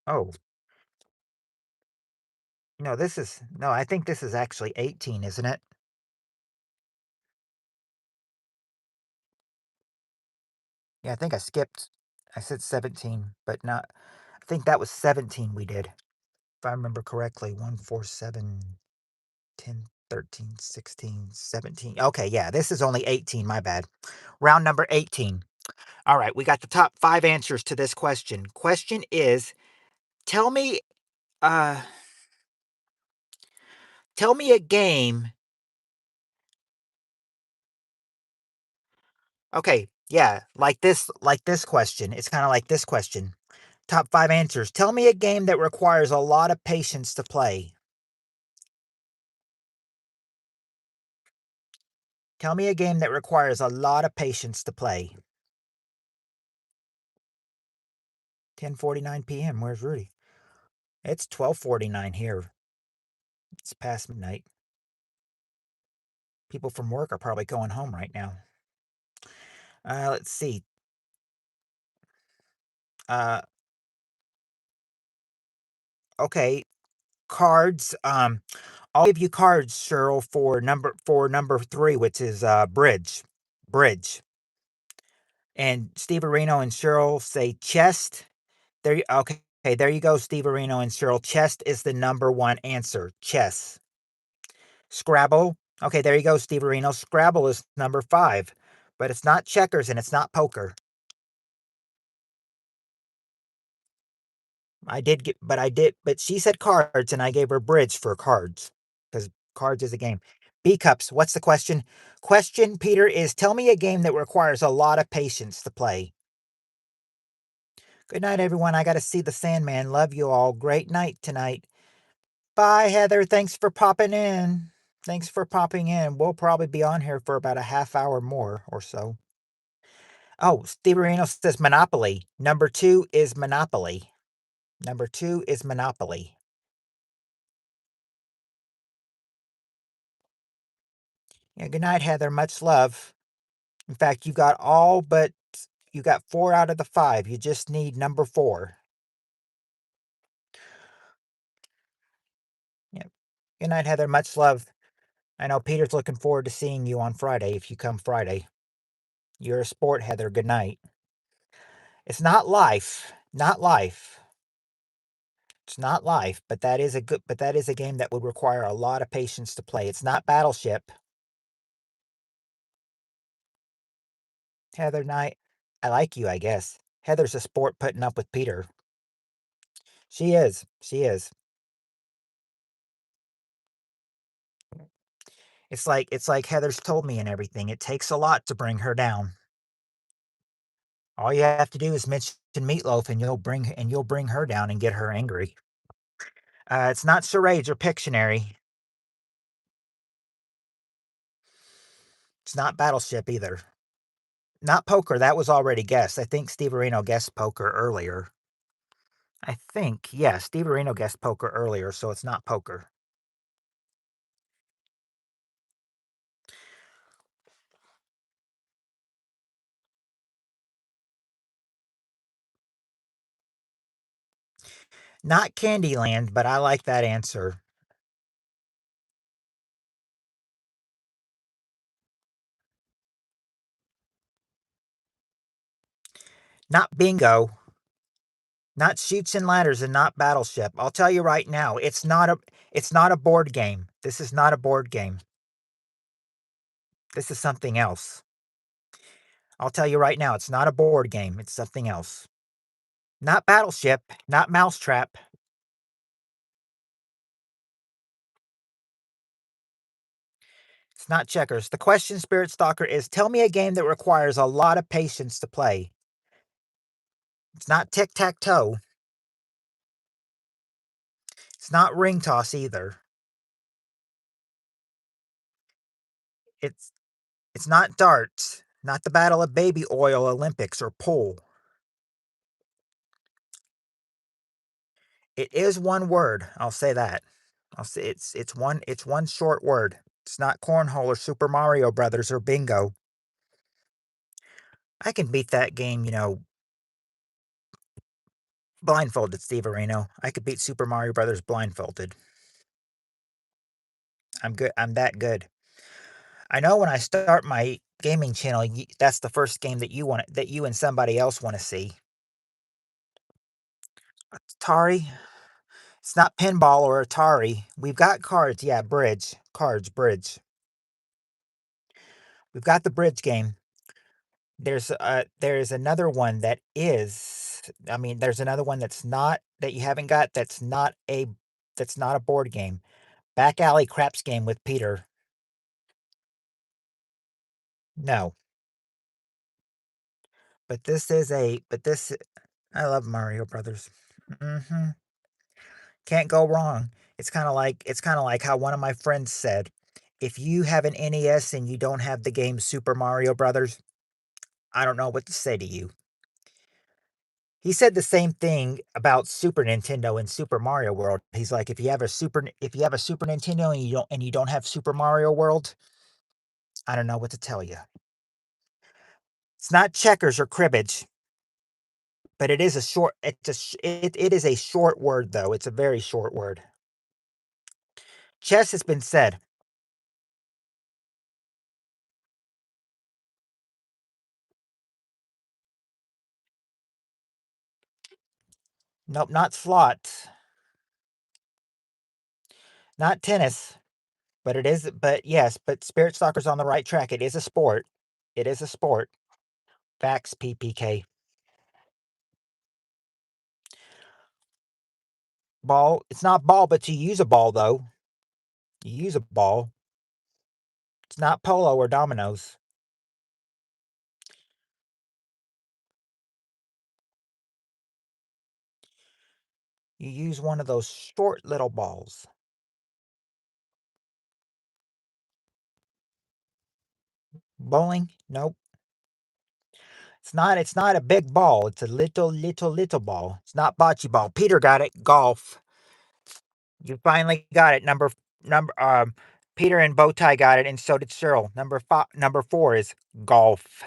Oh, no, I think this is actually 18, isn't it? Yeah, I think I skipped. I said 17, but not. I think that was 17 we did. If I remember correctly. 1, 4, 7, 10, 13, 16, 17. Okay, yeah, this is only 18. My bad. Round number 18. All right, we got the top 5 answers to this question. Question is, tell me uh tell me a game. Okay, yeah, like this question. It's kind of like this question. Top 5 answers. Tell me a game that requires a lot of patience to play. Tell me a game that requires a lot of patience to play. 10:49 p.m. Where's Rudy? It's 12:49 here. It's past midnight. People from work are probably going home right now. Let's see. Uh, okay, cards. I'll give you cards, Cheryl, for number 3, which is bridge. Bridge. And Steve Areno and Cheryl say chest. Okay. Okay, there you go, Steve Areno and Cheryl. Chest is the number 1 answer. Chess. Scrabble. Okay, there you go, Steve Areno. Scrabble is number 5, but it's not checkers and it's not poker. but she said cards, and I gave her bridge for cards because cards is a game. B cups. What's the question? Question, Peter, is tell me a game that requires a lot of patience to play. Good night, everyone. I got to see the Sandman. Love you all. Great night tonight. Bye, Heather. Thanks for popping in. Thanks for popping in. We'll probably be on here for about a half hour more or so. Oh, Steve Reno says Monopoly. Number 2 is Monopoly. Number 2 is Monopoly. Yeah, good night, Heather. Much love. In fact, you got 4 out of the 5. You just need number 4. Yeah. Good night, Heather. Much love. I know Peter's looking forward to seeing you on Friday if you come Friday. You're a sport, Heather. Good night. It's not life. Not life. It's not life, but that is a game that would require a lot of patience to play. It's not Battleship. Heather Knight. I like you, I guess. Heather's a sport putting up with Peter. She is. She is. It's like Heather's told me and everything. It takes a lot to bring her down. All you have to do is mention Meatloaf and you'll bring her down and get her angry. It's not charades or Pictionary. It's not Battleship either. Not poker. That was already guessed. I think Steve Areno guessed poker earlier. I think, yeah, Steve Areno guessed poker earlier, so it's not poker. Not Candyland, but I like that answer. Not bingo. Not Shoots and Ladders and not Battleship. I'll tell you right now, it's not a board game. This is not a board game. This is something else. I'll tell you right now, it's not a board game. It's something else. Not Battleship, not Mousetrap. It's not checkers. The question, Spirit Stalker, is tell me a game that requires a lot of patience to play. It's not tic tac toe. It's not ring toss either. It's it's not darts, not the Battle of Baby Oil Olympics or pool. It is one word. I'll say that. I'll say it's one short word. It's not cornhole or Super Mario Brothers or bingo. I can beat that game, blindfolded, Steve Areno. I could beat Super Mario Brothers blindfolded. I'm good. I'm that good. I know when I start my gaming channel, that's the first game that you and somebody else want to see. Atari. It's not pinball or Atari. We've got cards. Yeah, bridge. Cards, bridge. We've got the bridge game. There's another one that is. I mean, there's another one that's not that you haven't got. That's not a board game. Back alley craps game with Peter. No, but this is a. But this. I love Mario Brothers. Hmm. Can't go wrong. It's kind of like how one of my friends said, if you have an NES and you don't have the game Super Mario Brothers, I don't know what to say to you. He said the same thing about Super Nintendo and Super Mario World. He's like, if you have a Super Nintendo and you don't have Super Mario World, I don't know what to tell you. It's not checkers or cribbage, but it is a short. It is a short word though. It's a very short word. Chess has been said. Nope, not slot. Not tennis. But it is. But yes, but Spirit Stalker's on the right track. It is a sport. It is a sport. Facts, PPK. Ball. It's not ball, but you use a ball, though. You use a ball. It's not polo or dominoes. You use one of those short little balls. Bowling? Nope. It's not a big ball. It's a little ball. It's not bocce ball. Peter got it. Golf. You finally got it. Peter and Bowtie got it, and so did Cheryl. Number 4 is golf.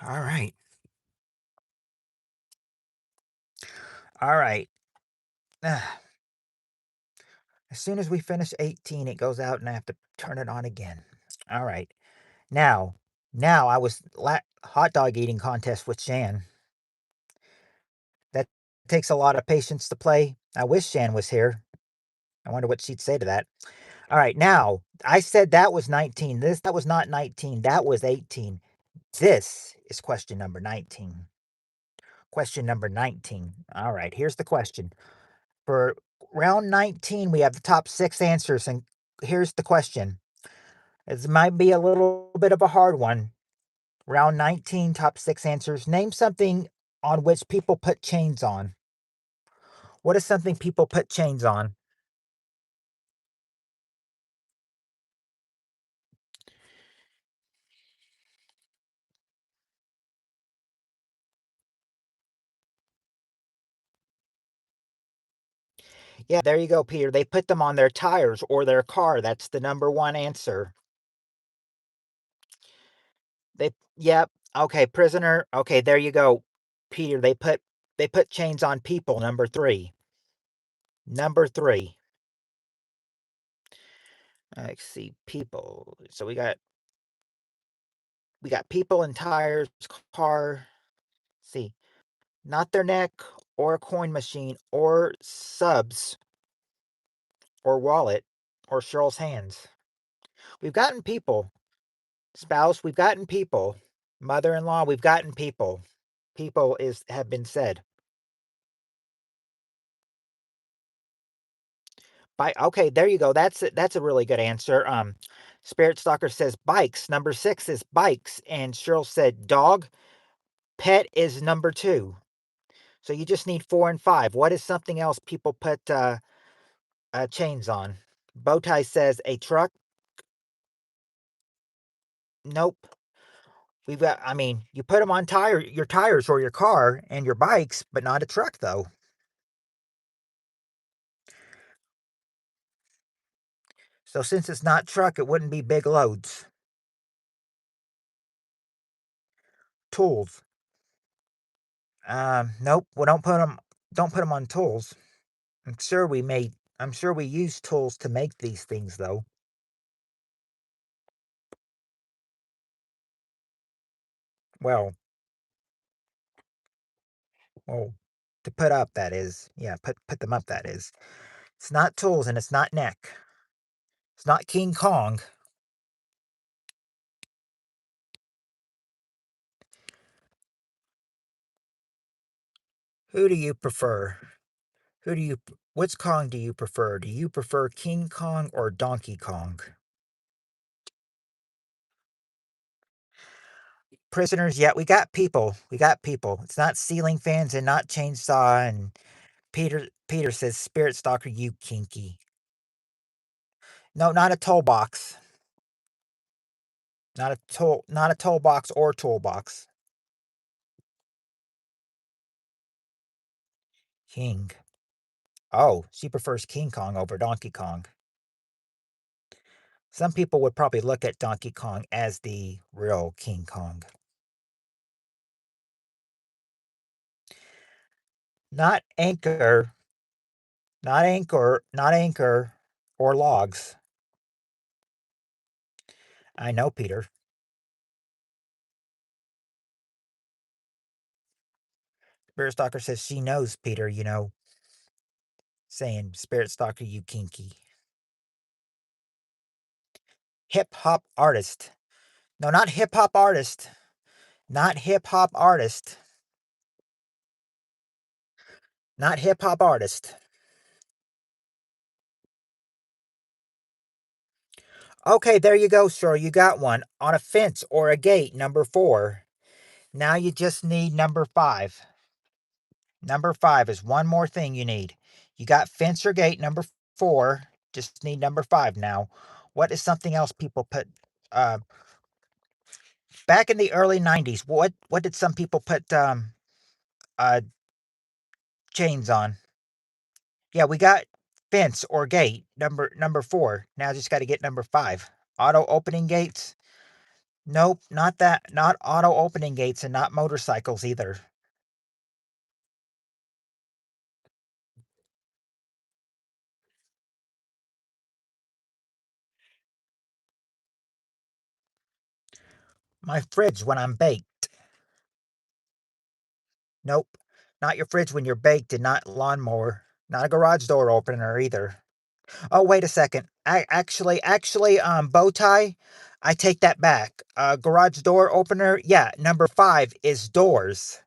All right. All right. As soon as we finish 18, it goes out and I have to turn it on again. All right. Now, now I was hot dog eating contest with Shan. That takes a lot of patience to play. I wish Shan was here. I wonder what she'd say to that. All right, now I said that was 19. That was not 19. That was 18. This is question number 19. Question number 19. All right, here's the question. For round 19, we have the top 6 answers, and here's the question. This might be a little bit of a hard one. Round 19, top 6 answers. Name something on which people put chains on. What is something people put chains on? Yeah, there you go, Peter. They put them on their tires or their car. That's the number 1 answer. Yep. Okay, prisoner. Okay, there you go. Peter, they put chains on people, number 3. Number 3. Let's see, people. So we got people and tires, car. Let's see. Not their neck or a coin machine or subs or wallet or Cheryl's hands. We've gotten people. Spouse, we've gotten people. Mother-in-law, we've gotten people. People have been said. Okay, there you go. That's a really good answer. Spirit Stalker says bikes. Number 6 is bikes, and Cheryl said dog. Pet is number 2. So you just need 4 and 5. What is something else people put chains on? Bowtie says a truck. Nope. We've got. I mean, you put them on your tires or your car and your bikes, but not a truck though. So since it's not truck, it wouldn't be big loads. Tools. Nope. We don't put them. Don't put them on tools. I'm sure we made. I'm sure we use tools to make these things though. Well, well, to put up that is. Yeah, put them up that is. It's not tools and it's not neck. It's not King Kong. Who do you prefer? Who do you Which Kong do you prefer? Do you prefer King Kong or Donkey Kong? Prisoners, yeah, we got people. We got people. It's not ceiling fans and not chainsaw and Peter says Spirit Stalker, you kinky. No, not a toolbox. Not a toolbox or toolbox. King. Oh, she prefers King Kong over Donkey Kong. Some people would probably look at Donkey Kong as the real King Kong. Not anchor, not anchor or logs. I know, Peter. Spirit Stalker says she knows, Peter, saying, Spirit Stalker, you kinky. Hip hop artist. No, not hip hop artist. Not hip hop artist. Not hip hop artist. Okay, there you go, sir. You got one. On a fence or a gate, number 4. Now you just need number 5. Number 5 is one more thing you need. You got fence or gate, number 4. Just need number 5 now. What is something else people put uh, back in the early 90s? What did some people put uh, chains on? Yeah, we got fence or gate, number 4. Now just got to get number 5. Auto opening gates? Nope, not that. Not auto opening gates and not motorcycles either. My fridge when I'm baked. Nope, not your fridge when you're baked and not lawnmower. Not a garage door opener either. Oh, wait a second. Bow tie. I take that back. Garage door opener. Yeah, number 5 is doors.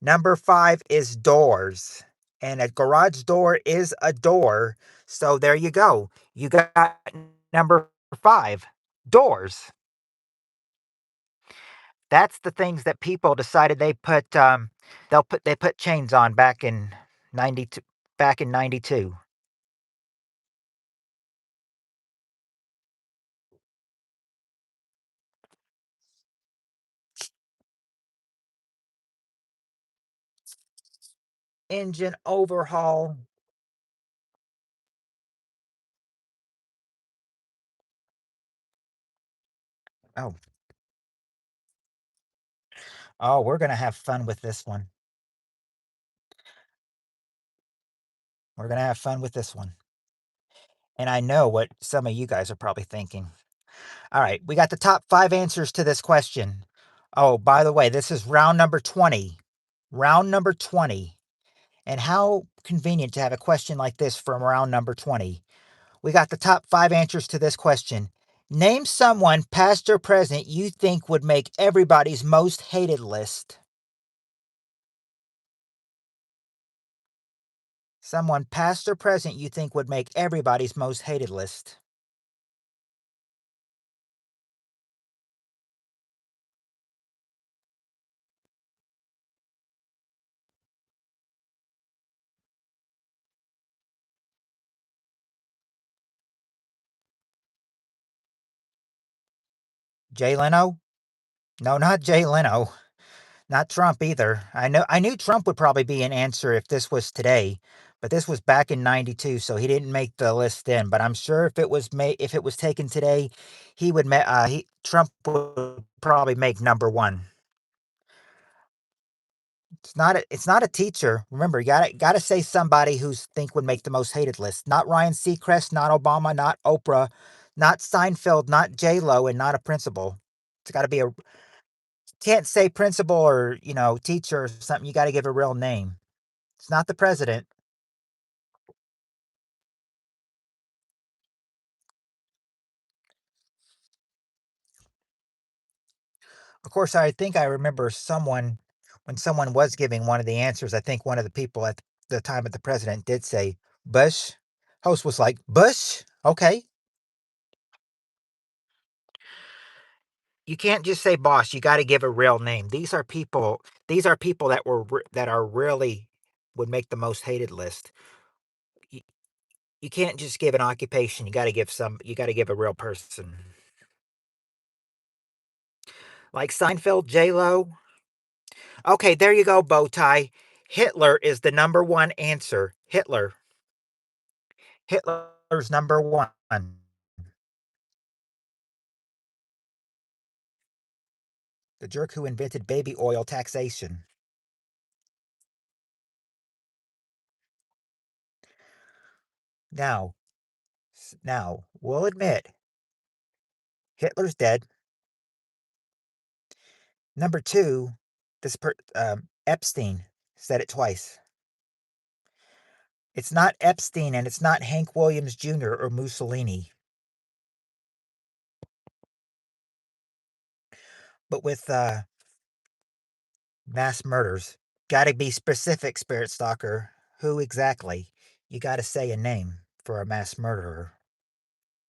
Number 5 is doors. And a garage door is a door. So there you go. You got number 5, doors. That's the things that people decided they put chains on back in 92 back in 92. Engine overhaul. Oh, oh, we're going to have fun with this one. We're going to have fun with this one. And I know what some of you guys are probably thinking. All right, we got the top 5 answers to this question. Oh, by the way, this is round number 20. Round number 20. And how convenient to have a question like this from round number 20. We got the top 5 answers to this question. Name someone, past or present, you think would make everybody's most hated list. Someone, past or present, you think would make everybody's most hated list. Jay Leno? No, not Jay Leno. Not Trump either. I knew Trump would probably be an answer if this was today, but this was back in 92, so he didn't make the list then, but I'm sure if it was taken today, he would Trump would probably make number 1. It's not a teacher. Remember, you gotta say somebody who's think would make the most hated list. Not Ryan Seacrest, not Obama, not Oprah, not Seinfeld, not J Lo, and not a principal. It's got to be a can't say principal or teacher or something. You got to give a real name. It's not the president. Of course, I think I remember someone when someone was giving one of the answers. I think one of the people at the time of the president did say Bush. Host was like Bush. Okay, you can't just say boss. You got to give a real name. These are people. These are people that are really would make the most hated list. You, you can't just give an occupation. You got to give some. You got to give a real person. Like Seinfeld, J Lo. Okay, there you go, bow tie. Hitler is the number 1 answer. Hitler's number 1. The jerk who invented baby oil taxation. Now, now we'll admit Hitler's dead. Number 2, Epstein said it twice. It's not Epstein and it's not Hank Williams Jr. or Mussolini. but with mass murders. Gotta be specific, Spirit Stalker. Who exactly? You gotta say a name for a mass murderer,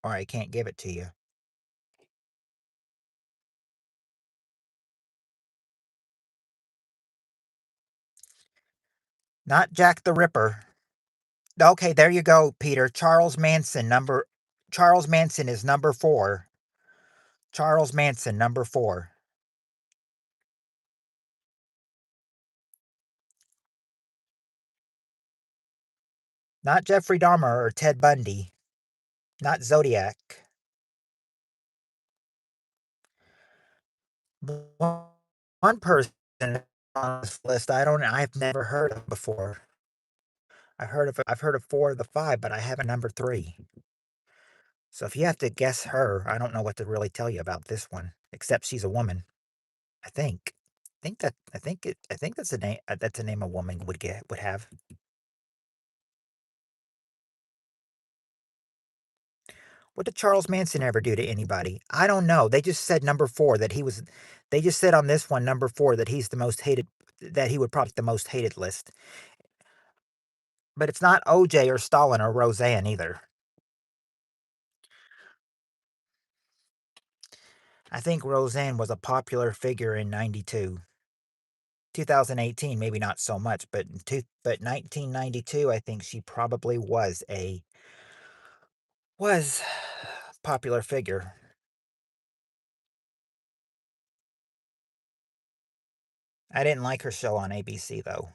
or I can't give it to you. Not Jack the Ripper. Okay, there you go, Peter. Charles Manson is number 4. Charles Manson, number 4. Not Jeffrey Dahmer or Ted Bundy. Not Zodiac. One person on this list I've never heard of before. I've heard of 4 of the 5, but I haven't number 3. So if you have to guess her, I don't know what to really tell you about this one, except she's a woman. I think. I think that's a name. That's a name a woman would have. What did Charles Manson ever do to anybody? I don't know. They just said number 4 that he was. They just said on this one number 4 that he's the most hated. That he would probably the most hated list. But it's not OJ or Stalin or Roseanne either. I think Roseanne was a popular figure in 92. 2018, maybe not so much, but 1992, I think she probably was popular figure. I didn't like her show on ABC though.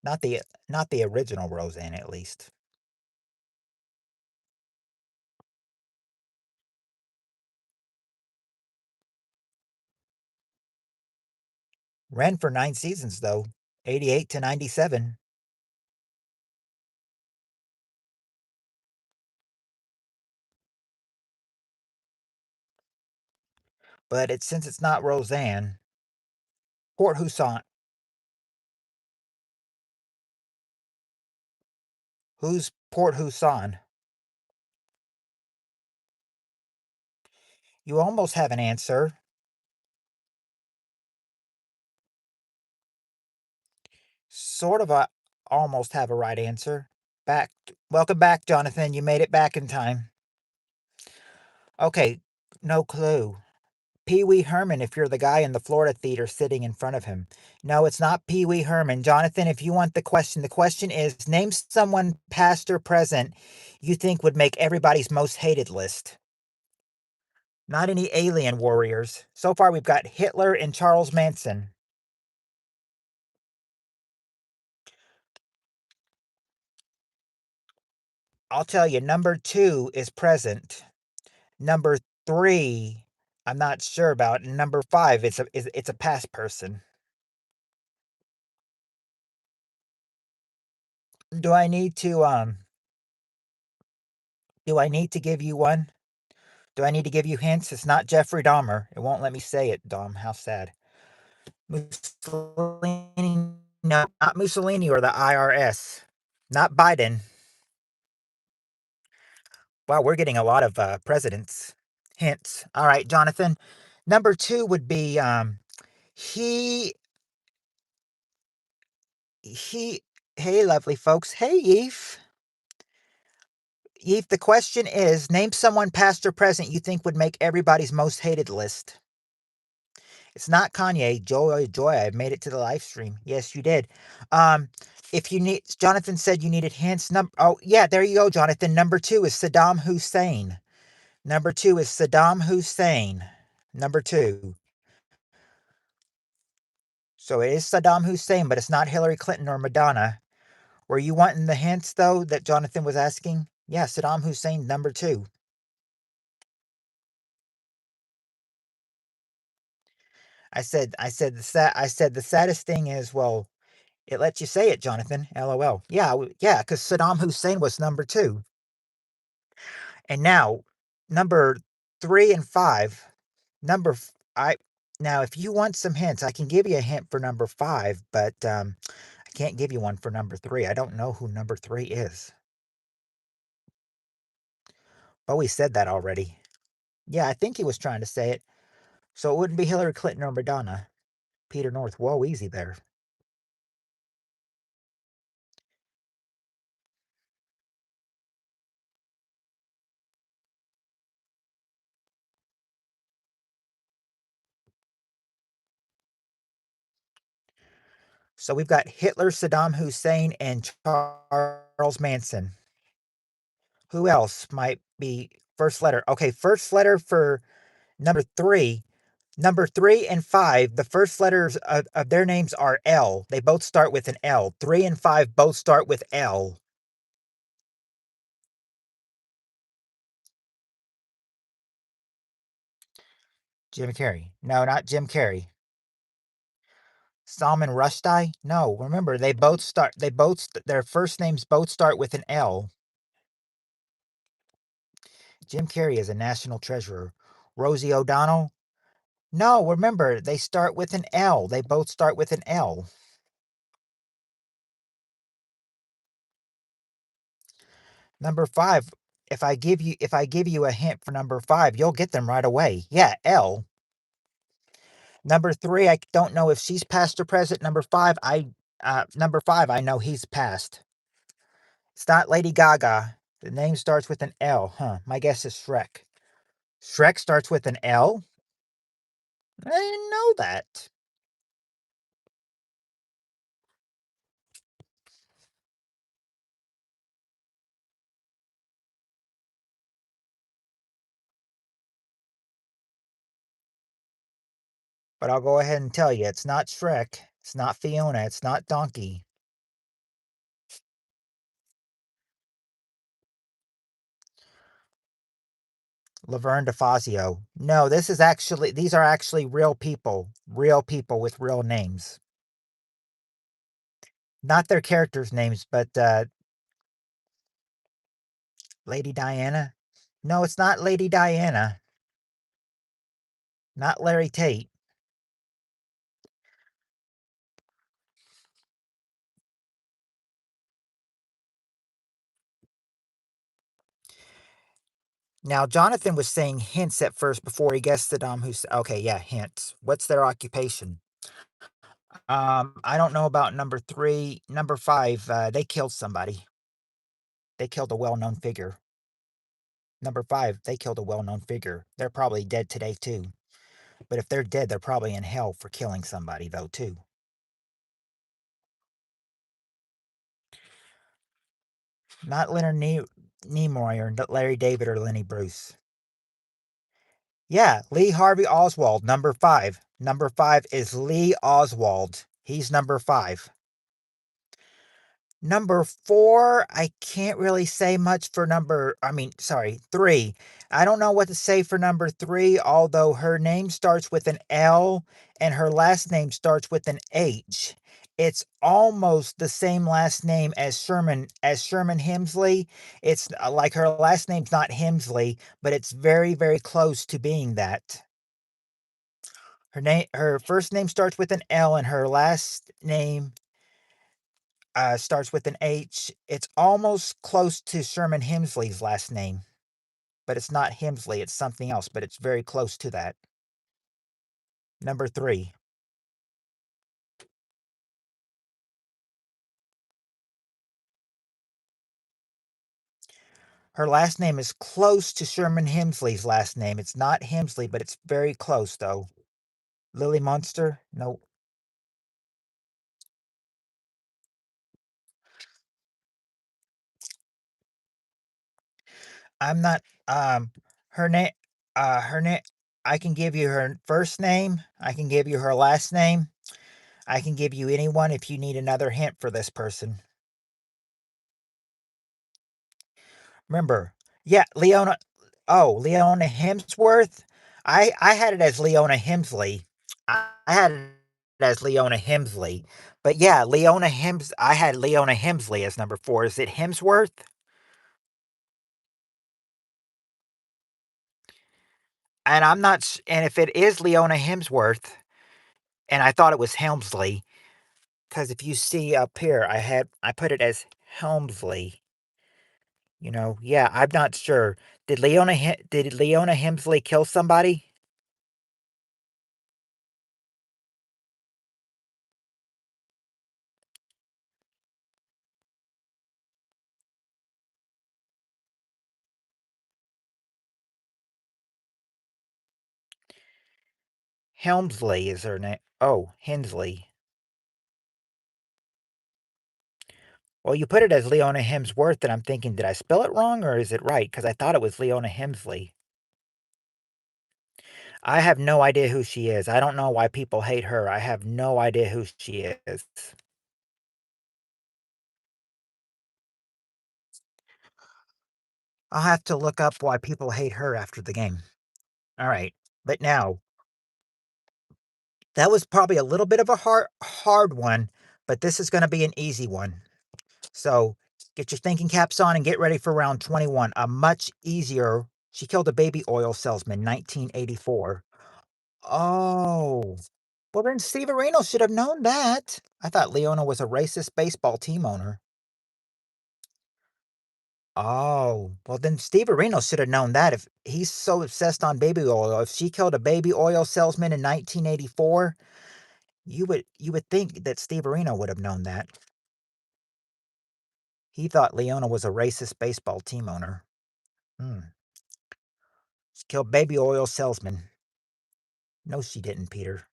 Not the not the original Roseanne, at least. Ran for 9 seasons though, 88 to 97. But it's since it's not Roseanne, Port Huson. Who's Port Huson? You almost have an answer. Sort of a almost have a right answer. Back Welcome back, Jonathan. You made it back in time. Okay, no clue. Pee Wee Herman if you're the guy in the Florida theater sitting in front of him. No, it's not Pee Wee Herman. Jonathan, if you want the question is name someone past or present you think would make everybody's most hated list. Not any alien warriors. So far, we've got Hitler and Charles Manson. I'll tell you, number 2 is present. Number 3, I'm not sure about. Number 5, it's a past person. Do I need to do I need to give you one? Do I need to give you hints? It's not Jeffrey Dahmer. It won't let me say it, Dom. How sad. Mussolini. No, not Mussolini or the IRS. Not Biden. Wow, we're getting a lot of presidents. Hints. All right, Jonathan. Number 2 would be he he hey lovely folks. Hey Eve. Eve, the question is name someone past or present you think would make everybody's most hated list. It's not Kanye. Joy, I made it to the live stream. Yes, you did. Um, if you need, Jonathan said you needed hints. Oh, yeah, there you go, Jonathan. Number 2 is Saddam Hussein. Number 2 is Saddam Hussein. Number 2. So it is Saddam Hussein, but it's not Hillary Clinton or Madonna. Were you wanting the hints, though, that Jonathan was asking? Yeah, Saddam Hussein, number 2. I said the saddest thing is, well, it lets you say it, Jonathan. LOL. Yeah, yeah, because Saddam Hussein was number 2. And now, number 3 and 5. Number I Now, if you want some hints, I can give you a hint for number 5, but I can't give you one for number 3. I don't know who number 3 is. Bowie said that already. Yeah, I think he was trying to say it. So it wouldn't be Hillary Clinton or Madonna. Peter North. Whoa, easy there. So we've got Hitler, Saddam Hussein, and Charles Manson. Who else might be first letter? Okay, first letter for number three. Number 3 and 5, the first letters of their names are L. They both start with an L. 3 and 5 both start with L. Jim Carrey. No, not Jim Carrey. Salman Rushdie? No, remember their first names both start with an L. Jim Carrey is a national treasurer. Rosie O'Donnell? No, remember they start with an L. They both start with an L. Number 5. If I give you a hint for number 5, you'll get them right away. Yeah, L. Number 3, I don't know if she's past or present. Number 5, I know he's past. It's not Lady Gaga. The name starts with an L, huh? My guess is Shrek. Shrek starts with an L? I didn't know that. But I'll go ahead and tell you, it's not Shrek. It's not Fiona. It's not Donkey. Laverne DeFazio. No, these are actually real people. Real people with real names. Not their characters' names, but Lady Diana. No, it's not Lady Diana. Not Larry Tate. Now, Jonathan was saying hints at first before he guessed the who's okay, yeah, hints. What's their occupation? I don't know about number 3. Number 5, they killed somebody. They killed a well-known figure. Number 5, they killed a well-known figure. They're probably dead today too. But if they're dead, they're probably in hell for killing somebody though too. Not Leonard Nimoy or Larry David or Lenny Bruce. Yeah, Lee Harvey Oswald, number 5. Number 5 is Lee Oswald. He's number 5. Number 4, I can't really say much for 3. I don't know what to say for number 3, although her name starts with an L and her last name starts with an H. It's almost the same last name as Sherman Hemsley. It's like her last name's not Hemsley, but it's very, very close to being that. Her first name starts with an L and her last name starts with an H. It's almost close to Sherman Hemsley's last name, but it's not Hemsley. It's something else, but it's very close to that. Number 3. Her last name is close to Sherman Hemsley's last name. It's not Hemsley, but it's very close, though. Lily Munster? No. I'm not. Her name. Her name. I can give you her first name. I can give you her last name. I can give you anyone if you need another hint for this person. Remember, yeah, Leona. Oh, Leona Hemsworth. I had it as Leona Hemsley. I had it as Leona Hemsley, but yeah, Leona Hems. I had Leona Hemsley as number 4. Is it Hemsworth? And I'm not. And if it is Leona Hemsworth, and I thought it was Helmsley, because if you see up here, I put it as Helmsley. Yeah, I'm not sure. Did Leona Hemsley kill somebody? Helmsley is her name. Oh, Hensley. Well, you put it as Leona Hemsworth, and I'm thinking, did I spell it wrong or is it right? Because I thought it was Leona Hemsley. I have no idea who she is. I don't know why people hate her. I have no idea who she is. I'll have to look up why people hate her after the game. All right. But now, that was probably a little bit of a hard one, but this is going to be an easy one. So, get your thinking caps on and get ready for round 21. A much easier. She killed a baby oil salesman, 1984. Oh. Well, then Steve Areno should have known that. I thought Leona was a racist baseball team owner. Oh, well then Steve Areno should have known that if he's so obsessed on baby oil. If she killed a baby oil salesman in 1984, you would think that Steve Areno would have known that. He thought Leona was a racist baseball team owner. Hmm. She killed baby oil salesman. No, she didn't, Peter.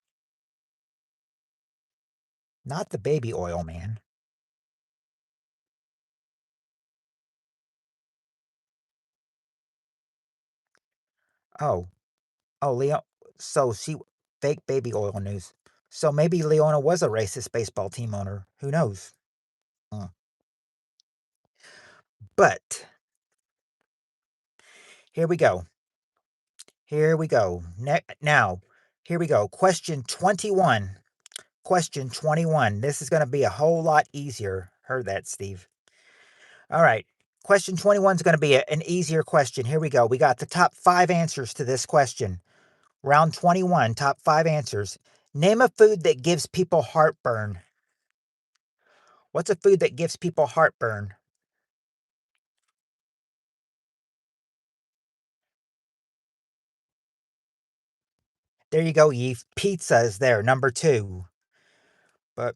Not the baby oil man. Oh, oh, Leo. So she fake baby oil news. So maybe Leona was a racist baseball team owner. Who knows? Hmm. But here we go. Here we go. Now, here we go. Question 21. Question 21. This is going to be a whole lot easier. Heard that, Steve. All right. Question 21 is going to be an easier question. Here we go. We got the top 5 answers to this question. Round 21, top 5 answers. Name a food that gives people heartburn. What's a food that gives people heartburn? There you go, Eve. Pizza is there, number 2. But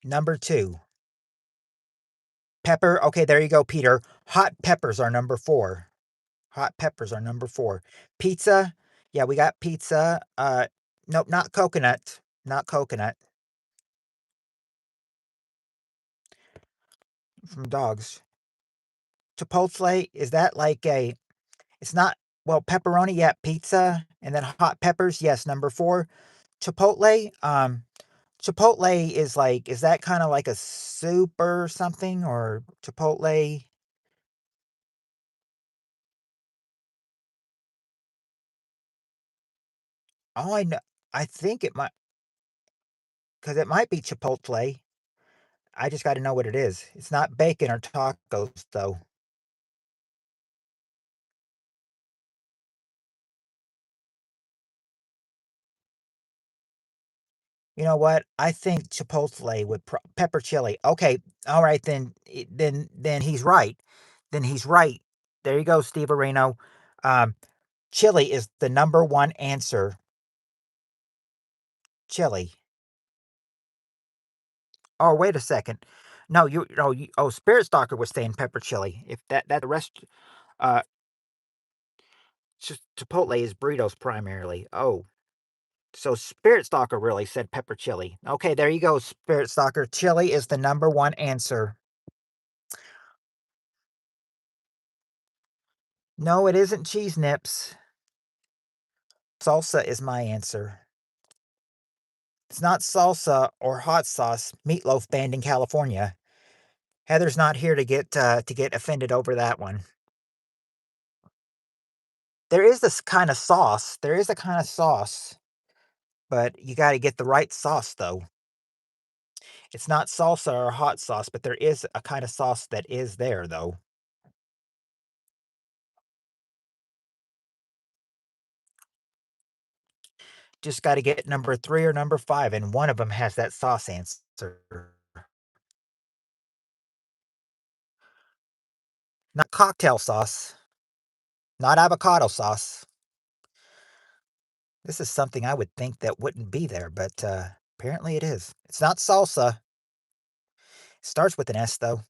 number 2. Pepper. Okay, there you go, Peter. Hot peppers are number 4. Hot peppers are number 4. Pizza. Yeah, we got pizza. Nope, not coconut. Not coconut. From dogs. Chipotle, is that like a it's not well, pepperoni, yeah, pizza, and then hot peppers, yes, number 4. Chipotle, Chipotle is like is that kind of like a soup or something or Chipotle? Oh, I think it might because it might be Chipotle. I just got to know what it is. It's not bacon or tacos though. You know what? I think Chipotle with pepper chili. Okay, all right then. Then he's right. Then he's right. There you go, Steve Areno. Um, chili is the number one answer. Chili. Oh, wait a second. No, Spirit Stalker was saying pepper chili. If that the rest, uh, Chipotle is burritos primarily. Oh, so Spirit Stalker really said pepper chili. Okay, there you go, Spirit Stalker. Chili is the number one answer. No, it isn't cheese nips. Salsa is my answer. It's not salsa or hot sauce. Meatloaf banned in California. Heather's not here to get offended over that one. There is this kind of sauce. There is a kind of sauce, but you got to get the right sauce though. It's not salsa or hot sauce, but there is a kind of sauce that is there though. Just got to get number 3 or number 5, and one of them has that sauce answer. Not cocktail sauce, not avocado sauce. This is something I would think that wouldn't be there, but apparently it is. It's not salsa. It starts with an S, though.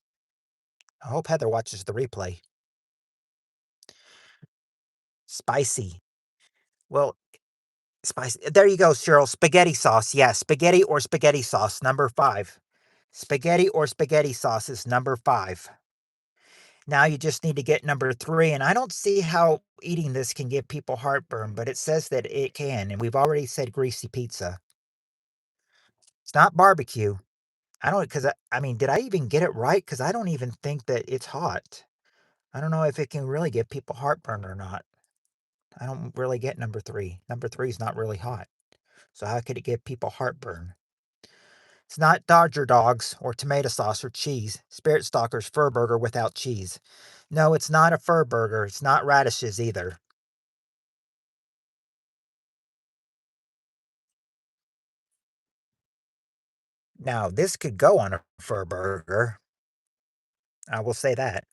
I hope Heather watches the replay. Spicy. Well, Spicy. There you go, Cheryl. Spaghetti sauce. Yes, spaghetti or spaghetti sauce. Number 5. Spaghetti or spaghetti sauce is number 5. Now you just need to get number 3, and I don't see how eating this can give people heartburn, but it says that it can, and we've already said greasy pizza. It's not barbecue. I don't, because I mean, did I even get it right? Because I don't even think that it's hot. I don't know if it can really give people heartburn or not. I don't really get number 3. Number 3 is not really hot. So how could it give people heartburn? It's not Dodger dogs or tomato sauce or cheese. Spirit Stalker's fur burger without cheese. No, it's not a fur burger. It's not radishes either. Now, this could go on a fur burger. I will say that.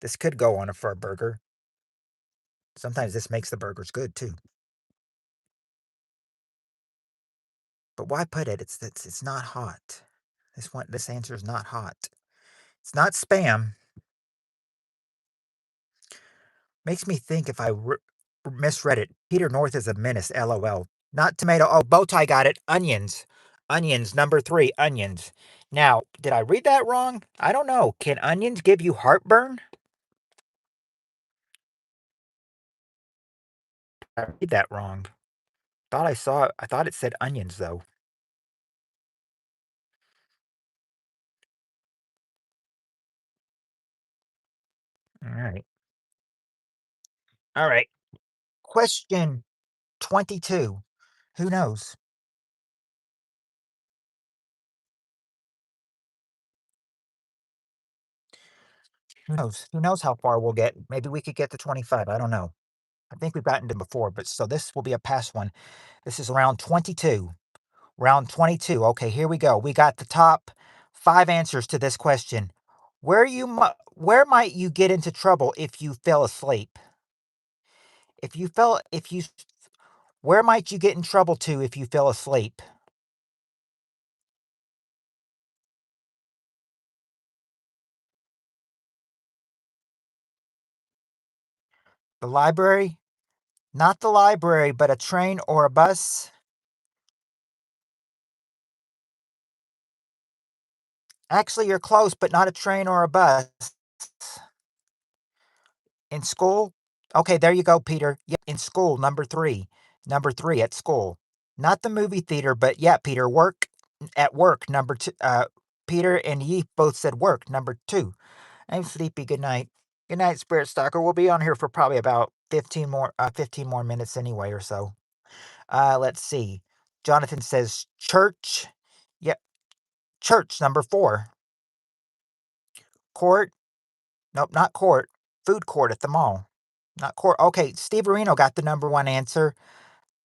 This could go on a fur burger. Sometimes this makes the burgers good too. But why put it? It's not hot. This answer is not hot. It's not spam. Makes me think if I misread it. Peter North is a menace. LOL. Not tomato. Oh, Bowtie got it. Onions. Onions. Number 3. Onions. Now, did I read that wrong? I don't know. Can onions give you heartburn? I read that wrong. Thought I saw it. I thought it said onions though. All right. All right. Question 22. Who knows? Who knows? Who knows how far we'll get? Maybe we could get to 25. I don't know. I think we've gotten to before, but so this will be a past one. This is round 22. Round 22. Okay, here we go. We got the top 5 answers to this question. Where might you get into trouble if you fell asleep? If you Where might you get in trouble to if you fell asleep? The library? Not the library, but a train or a bus? Actually, you're close, but not a train or a bus. In school? Okay, there you go, Peter. Yep, in school, number 3. Number 3 at school. Not the movie theater, but yeah, Peter, at work, number 2. Peter and Yi both said work, number 2. I'm sleepy. Good night. Good night, Spirit Stalker. We'll be on here for probably about 15 more minutes anyway or so. Let's see. Jonathan says church. Yep, church, number 4. Court. Nope, not court. Food court at the mall. Not court. Okay, Steve Areno got the number 1 answer.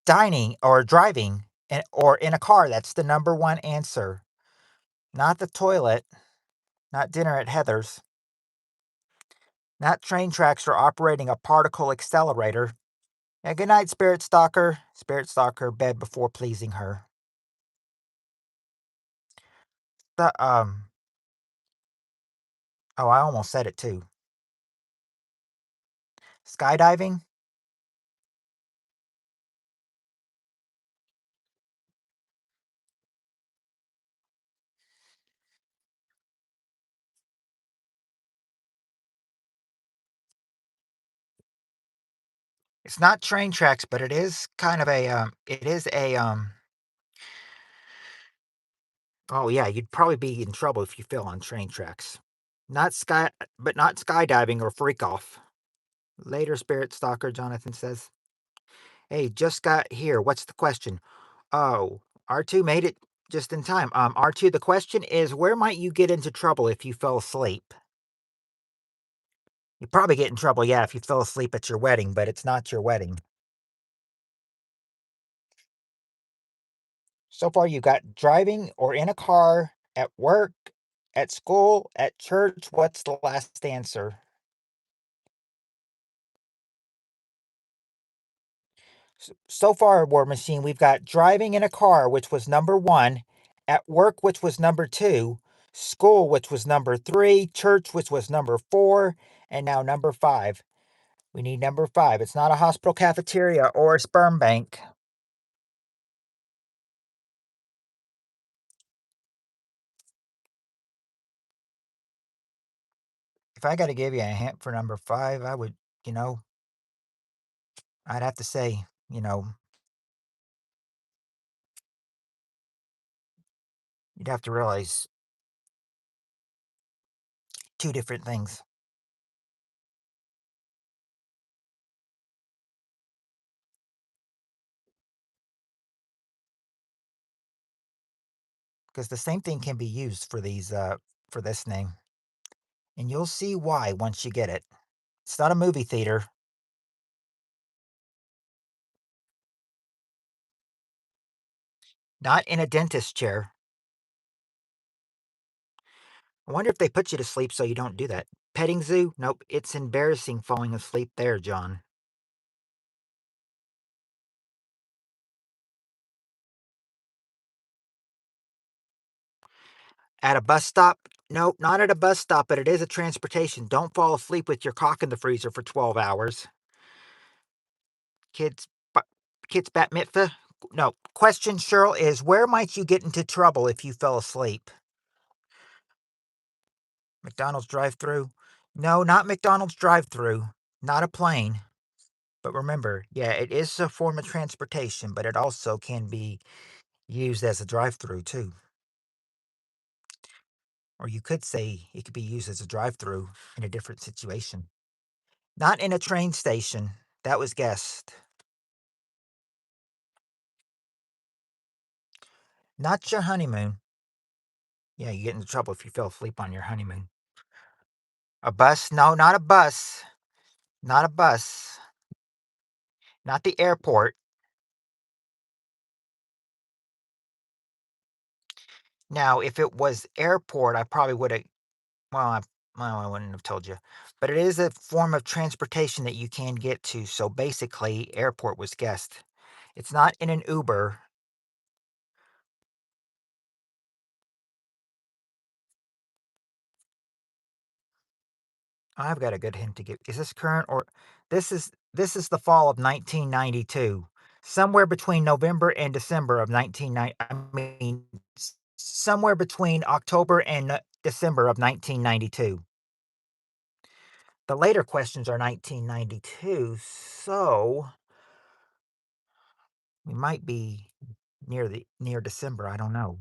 Dining or driving or in a car. That's the number 1 answer. Not the toilet. Not dinner at Heather's. Not train tracks or operating a particle accelerator. Yeah, good night, Spirit Stalker. Spirit Stalker, bed before pleasing her. The Oh, I almost said it too. Skydiving? It's not train tracks, but it is kind of it is a oh yeah, you'd probably be in trouble if you fell on train tracks. Not skydiving or freak off. Later, Spirit Stalker, Jonathan says. Hey, just got here. What's the question? Oh, R2 made it just in time. R2, the question is where might you get into trouble if you fell asleep? You probably get in trouble, yeah, if you fell asleep at your wedding, but it's not your wedding. So far, you got driving or in a car, at work, at school, at church. What's the last answer? So far, War Machine, we've got driving in a car, which was number 1, at work, which was number 2, school, which was number 3, church, which was number 4, and now number 5. We need number 5. It's not a hospital cafeteria or a sperm bank. If I got to give you a hint for number 5, I would, you know, I'd have to say, you'd have to realize two different things. Because the same thing can be used for for this name. And you'll see why once you get it. It's not a movie theater. Not in a dentist chair. I wonder if they put you to sleep so you don't do that. Petting zoo? Nope. It's embarrassing falling asleep there, John. At a bus stop? Nope, not at a bus stop, but it is a transportation. Don't fall asleep with your cock in the freezer for 12 hours. Kids, kids bat mitzvah? No. Question, Cheryl, is where might you get into trouble if you fell asleep? McDonald's drive-through? No, not McDonald's drive-through. Not a plane. But remember, yeah, it is a form of transportation, but it also can be used as a drive-through too. Or you could say it could be used as a drive-through in a different situation. Not in a train station. That was guessed. Not your honeymoon. Yeah, you get into trouble if you fell asleep on your honeymoon. A bus? No, not a bus. Not a bus. Not the airport. Now, if it was airport, I probably would have. I wouldn't have told you. But it is a form of transportation that you can get to. So basically, airport was guessed. It's not in an Uber. I've got a good hint to give. Is this current or this is the fall of 1992. Somewhere between November and December of 1990. I mean, somewhere between October and December of 1992. The later questions are 1992, so we might be near December. I don't know.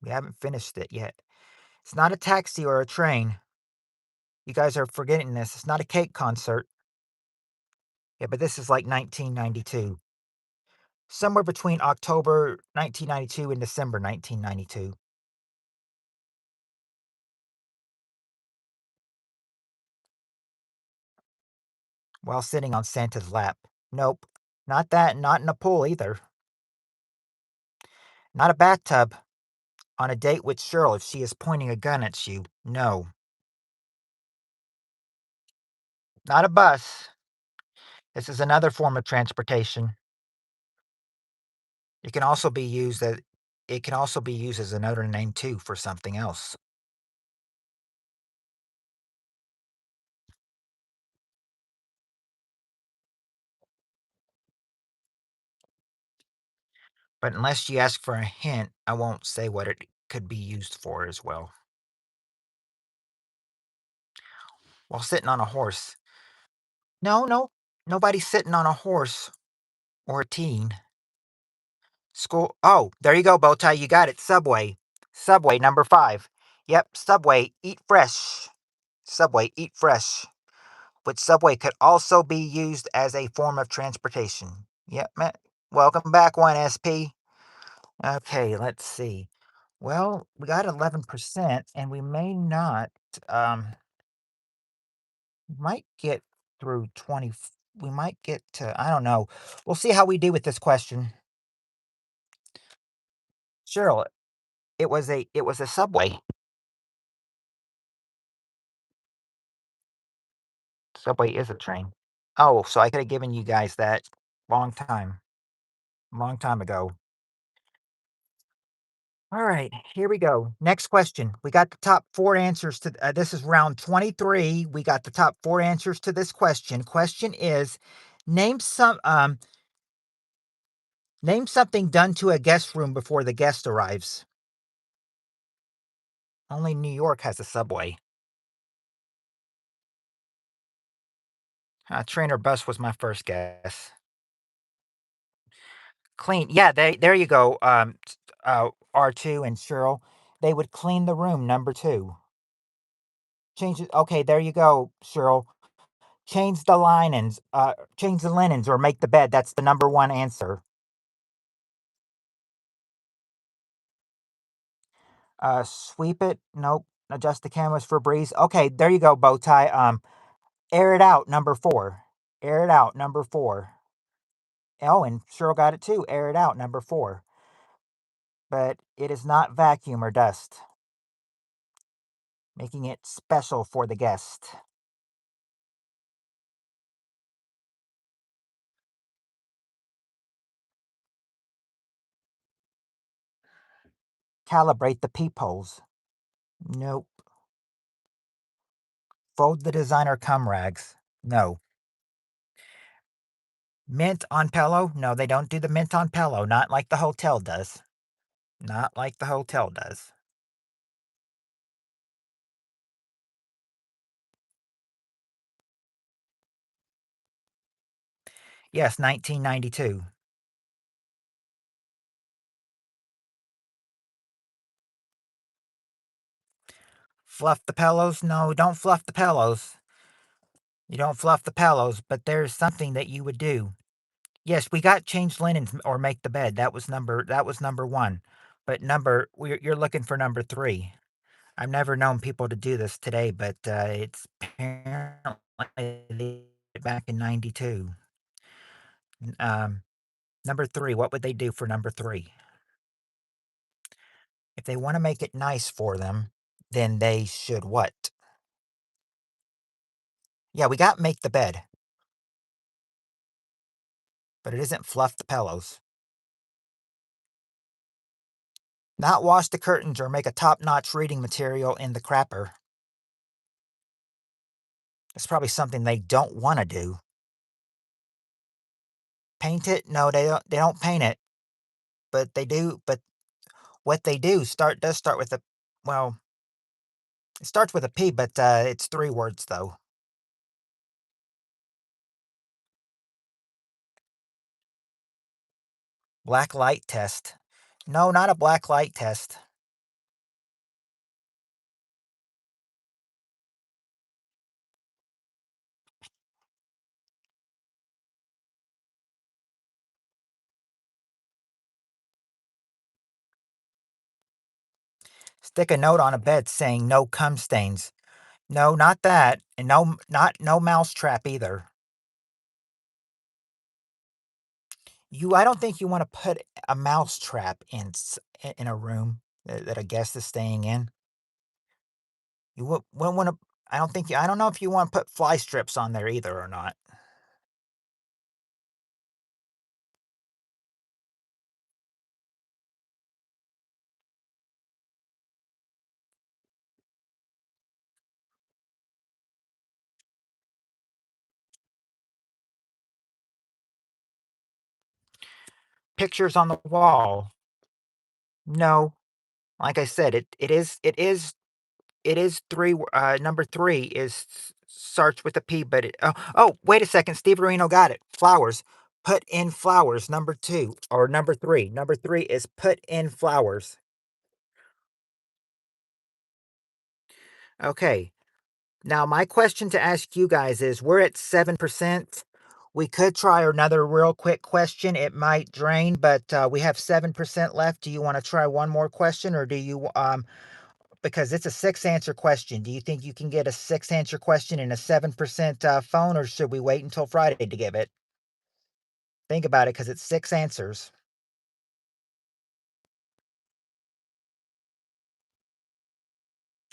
We haven't finished it yet. It's not a taxi or a train. You guys are forgetting this. It's not a cake concert. Yeah, but this is like 1992. Somewhere between October 1992 and December 1992. While sitting on Santa's lap. Nope. Not that. Not in a pool either. Not a bathtub. On a date with Cheryl if she is pointing a gun at you. No. Not a bus. This is another form of transportation. It can also be used as it can also be used as another name too for something else. But unless you ask for a hint, I won't say what it could be used for as well. While sitting on a horse. No, no, nobody's sitting on a horse or a teen. School. Oh, there you go, Bowtie. You got it. Subway. Subway, number 5. Yep, Subway, eat fresh. Subway, eat fresh. But Subway could also be used as a form of transportation. Yep, man. Welcome back, 1SP. Okay, let's see. Well, we got 11%, and we may not, might get through 20. We might get to, I don't know. We'll see how we do with this question. Cheryl, it was a Subway. Subway is a train. Oh, so I could have given you guys that long time ago. All right, here we go. Next question. We got the top 4 answers to this is round 23. We got the top 4 answers to this question. Question is name some name something done to a guest room before the guest arrives. Only New York has a subway. Trainer bus was my first guess. Clean. Yeah, there you go. R2 and Cheryl, they would clean the room, number 2. Change it. Okay, there you go, Cheryl. Change the linens or make the bed. That's the number 1 answer. Sweep it. Nope. Adjust the canvas for breeze. Okay, there you go, bow tie. Air it out, number 4. Air it out, number 4. Oh, and Cheryl got it too. Air it out, number 4. But it is not vacuum or dust, making it special for the guest. Calibrate the peepholes. Nope. Fold the designer cum rags. No. Mint on pillow? No, they don't do the mint on pillow. Not like the hotel does. Not like the hotel does. Yes, 1992. Fluff the pillows? No, don't fluff the pillows. You don't fluff the pillows, but there's something that you would do. Yes, we got change linens or make the bed. That was number 1. But you're looking for number 3. I've never known people to do this today, but it's apparently they did it back in 92. Um, Number 3, what would they do for number 3? If they want to make it nice for them, then they should what? Yeah, we got make the bed, but it isn't fluff the pillows. Not wash the curtains or make a top-notch reading material in the crapper. That's probably something they don't want to do. Paint it? No, they don't paint it, but they do but what they do does start with a well, it starts with a P, but it's 3 words though. Black light test. No, not a black light test. Stick a note on a bed saying no cum stains. No, not that. And no mouse trap either. I don't think you want to put a mouse trap in a room that a guest is staying in. You wouldn't want to. I don't know if you want to put fly strips on there either or not. Pictures on the wall. No, like I said, it is 3. Number 3 starts with a P, but wait a second. Steve Reno got it. Flowers. Put in flowers. Number 2 or number 3. Number 3 is put in flowers. Okay. Now, my question to ask you guys is we're at 7%. We could try another real quick question. It might drain, but we have 7% left. Do you want to try one more question or do you, because it's a 6-answer question, do you think you can get a 6-answer question in a 7% phone or should we wait until Friday to give it? Think about it because it's 6 answers.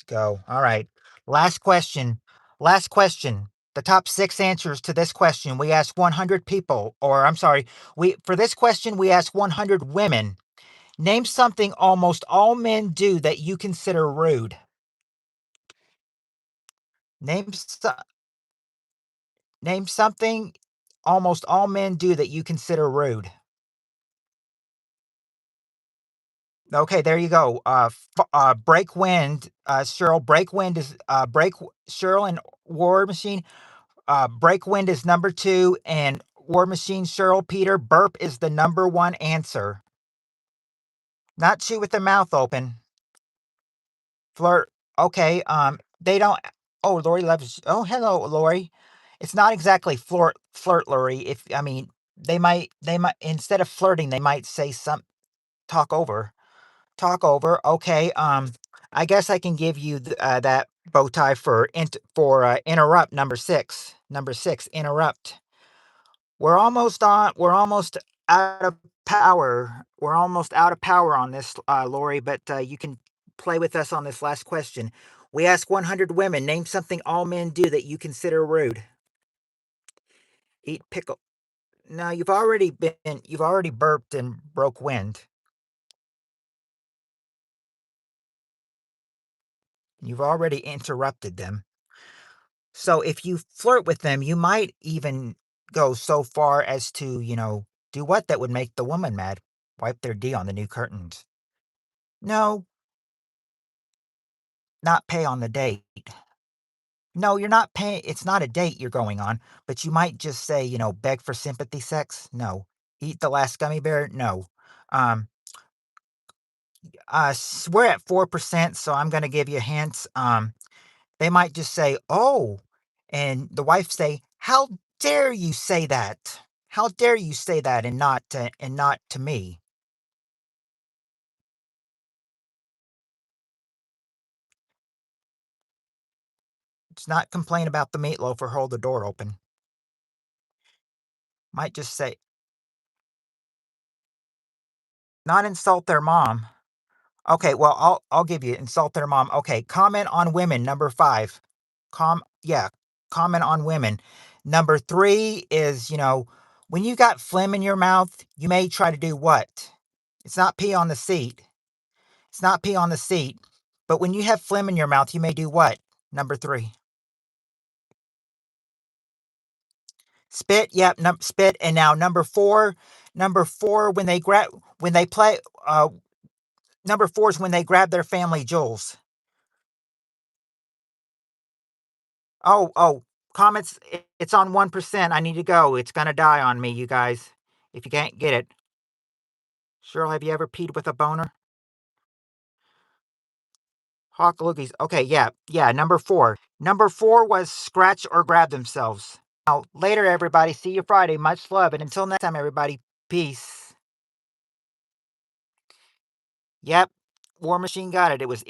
Go. All right. Last question. Last question. The top 6 answers to this question, we asked 100 people, or I'm sorry, for this question, we asked 100 women. Name something almost all men do that you consider rude. Name, so- Name something almost all men do that you consider rude. Okay, there you go. Break wind. Cheryl, break wind is break Cheryl and War Machine. Breakwind is number 2, and War Machine Cheryl Peter, burp is the number 1 answer. Not chew with the mouth open. Flirt. Okay. They don't. Oh, Lori loves. Oh, hello, Lori. It's not exactly flirt, Lori. If I mean, they might instead of flirting, they might say some talk over. Talk over. Okay. I guess I can give you that bow tie for interrupt number 6. Number 6, interrupt. We're almost out of power. We're almost out of power on this, Lori, but you can play with us on this last question. We ask 100 women, name something all men do that you consider rude. Eat pickle. No, you've already burped and broke wind. You've already interrupted them. So if you flirt with them, you might even go so far as to, do what that would make the woman mad. Wipe their D on the new curtains. No, not pay on the date. No, you're not paying. It's not a date you're going on, but you might just say, beg for sympathy sex. No. Eat the last gummy bear. No. Um, we're at 4%, so I'm going to give you hints. They might just say, oh, and the wife say, how dare you say that? How dare you say that and not to me? It's not complain about the meatloaf or hold the door open. Might just say, not insult their mom. Okay, well, I'll give you insult their mom. Okay, comment on women, number 5. Yeah, comment on women. Number 3 is, when you got phlegm in your mouth, you may try to do what? It's not pee on the seat. It's not pee on the seat. But when you have phlegm in your mouth, you may do what? Number 3. Spit, yep, spit. And now number 4, when they play, number 4 is when they grab their family jewels. Oh, comments, it's on 1%. I need to go. It's gonna die on me, you guys, if you can't get it. Cheryl, have you ever peed with a boner? Hawk loogies. Okay, yeah, number 4. Number 4 was scratch or grab themselves. Now, later, everybody. See you Friday. Much love. And until next time, everybody, peace. Yep, War Machine got it. It was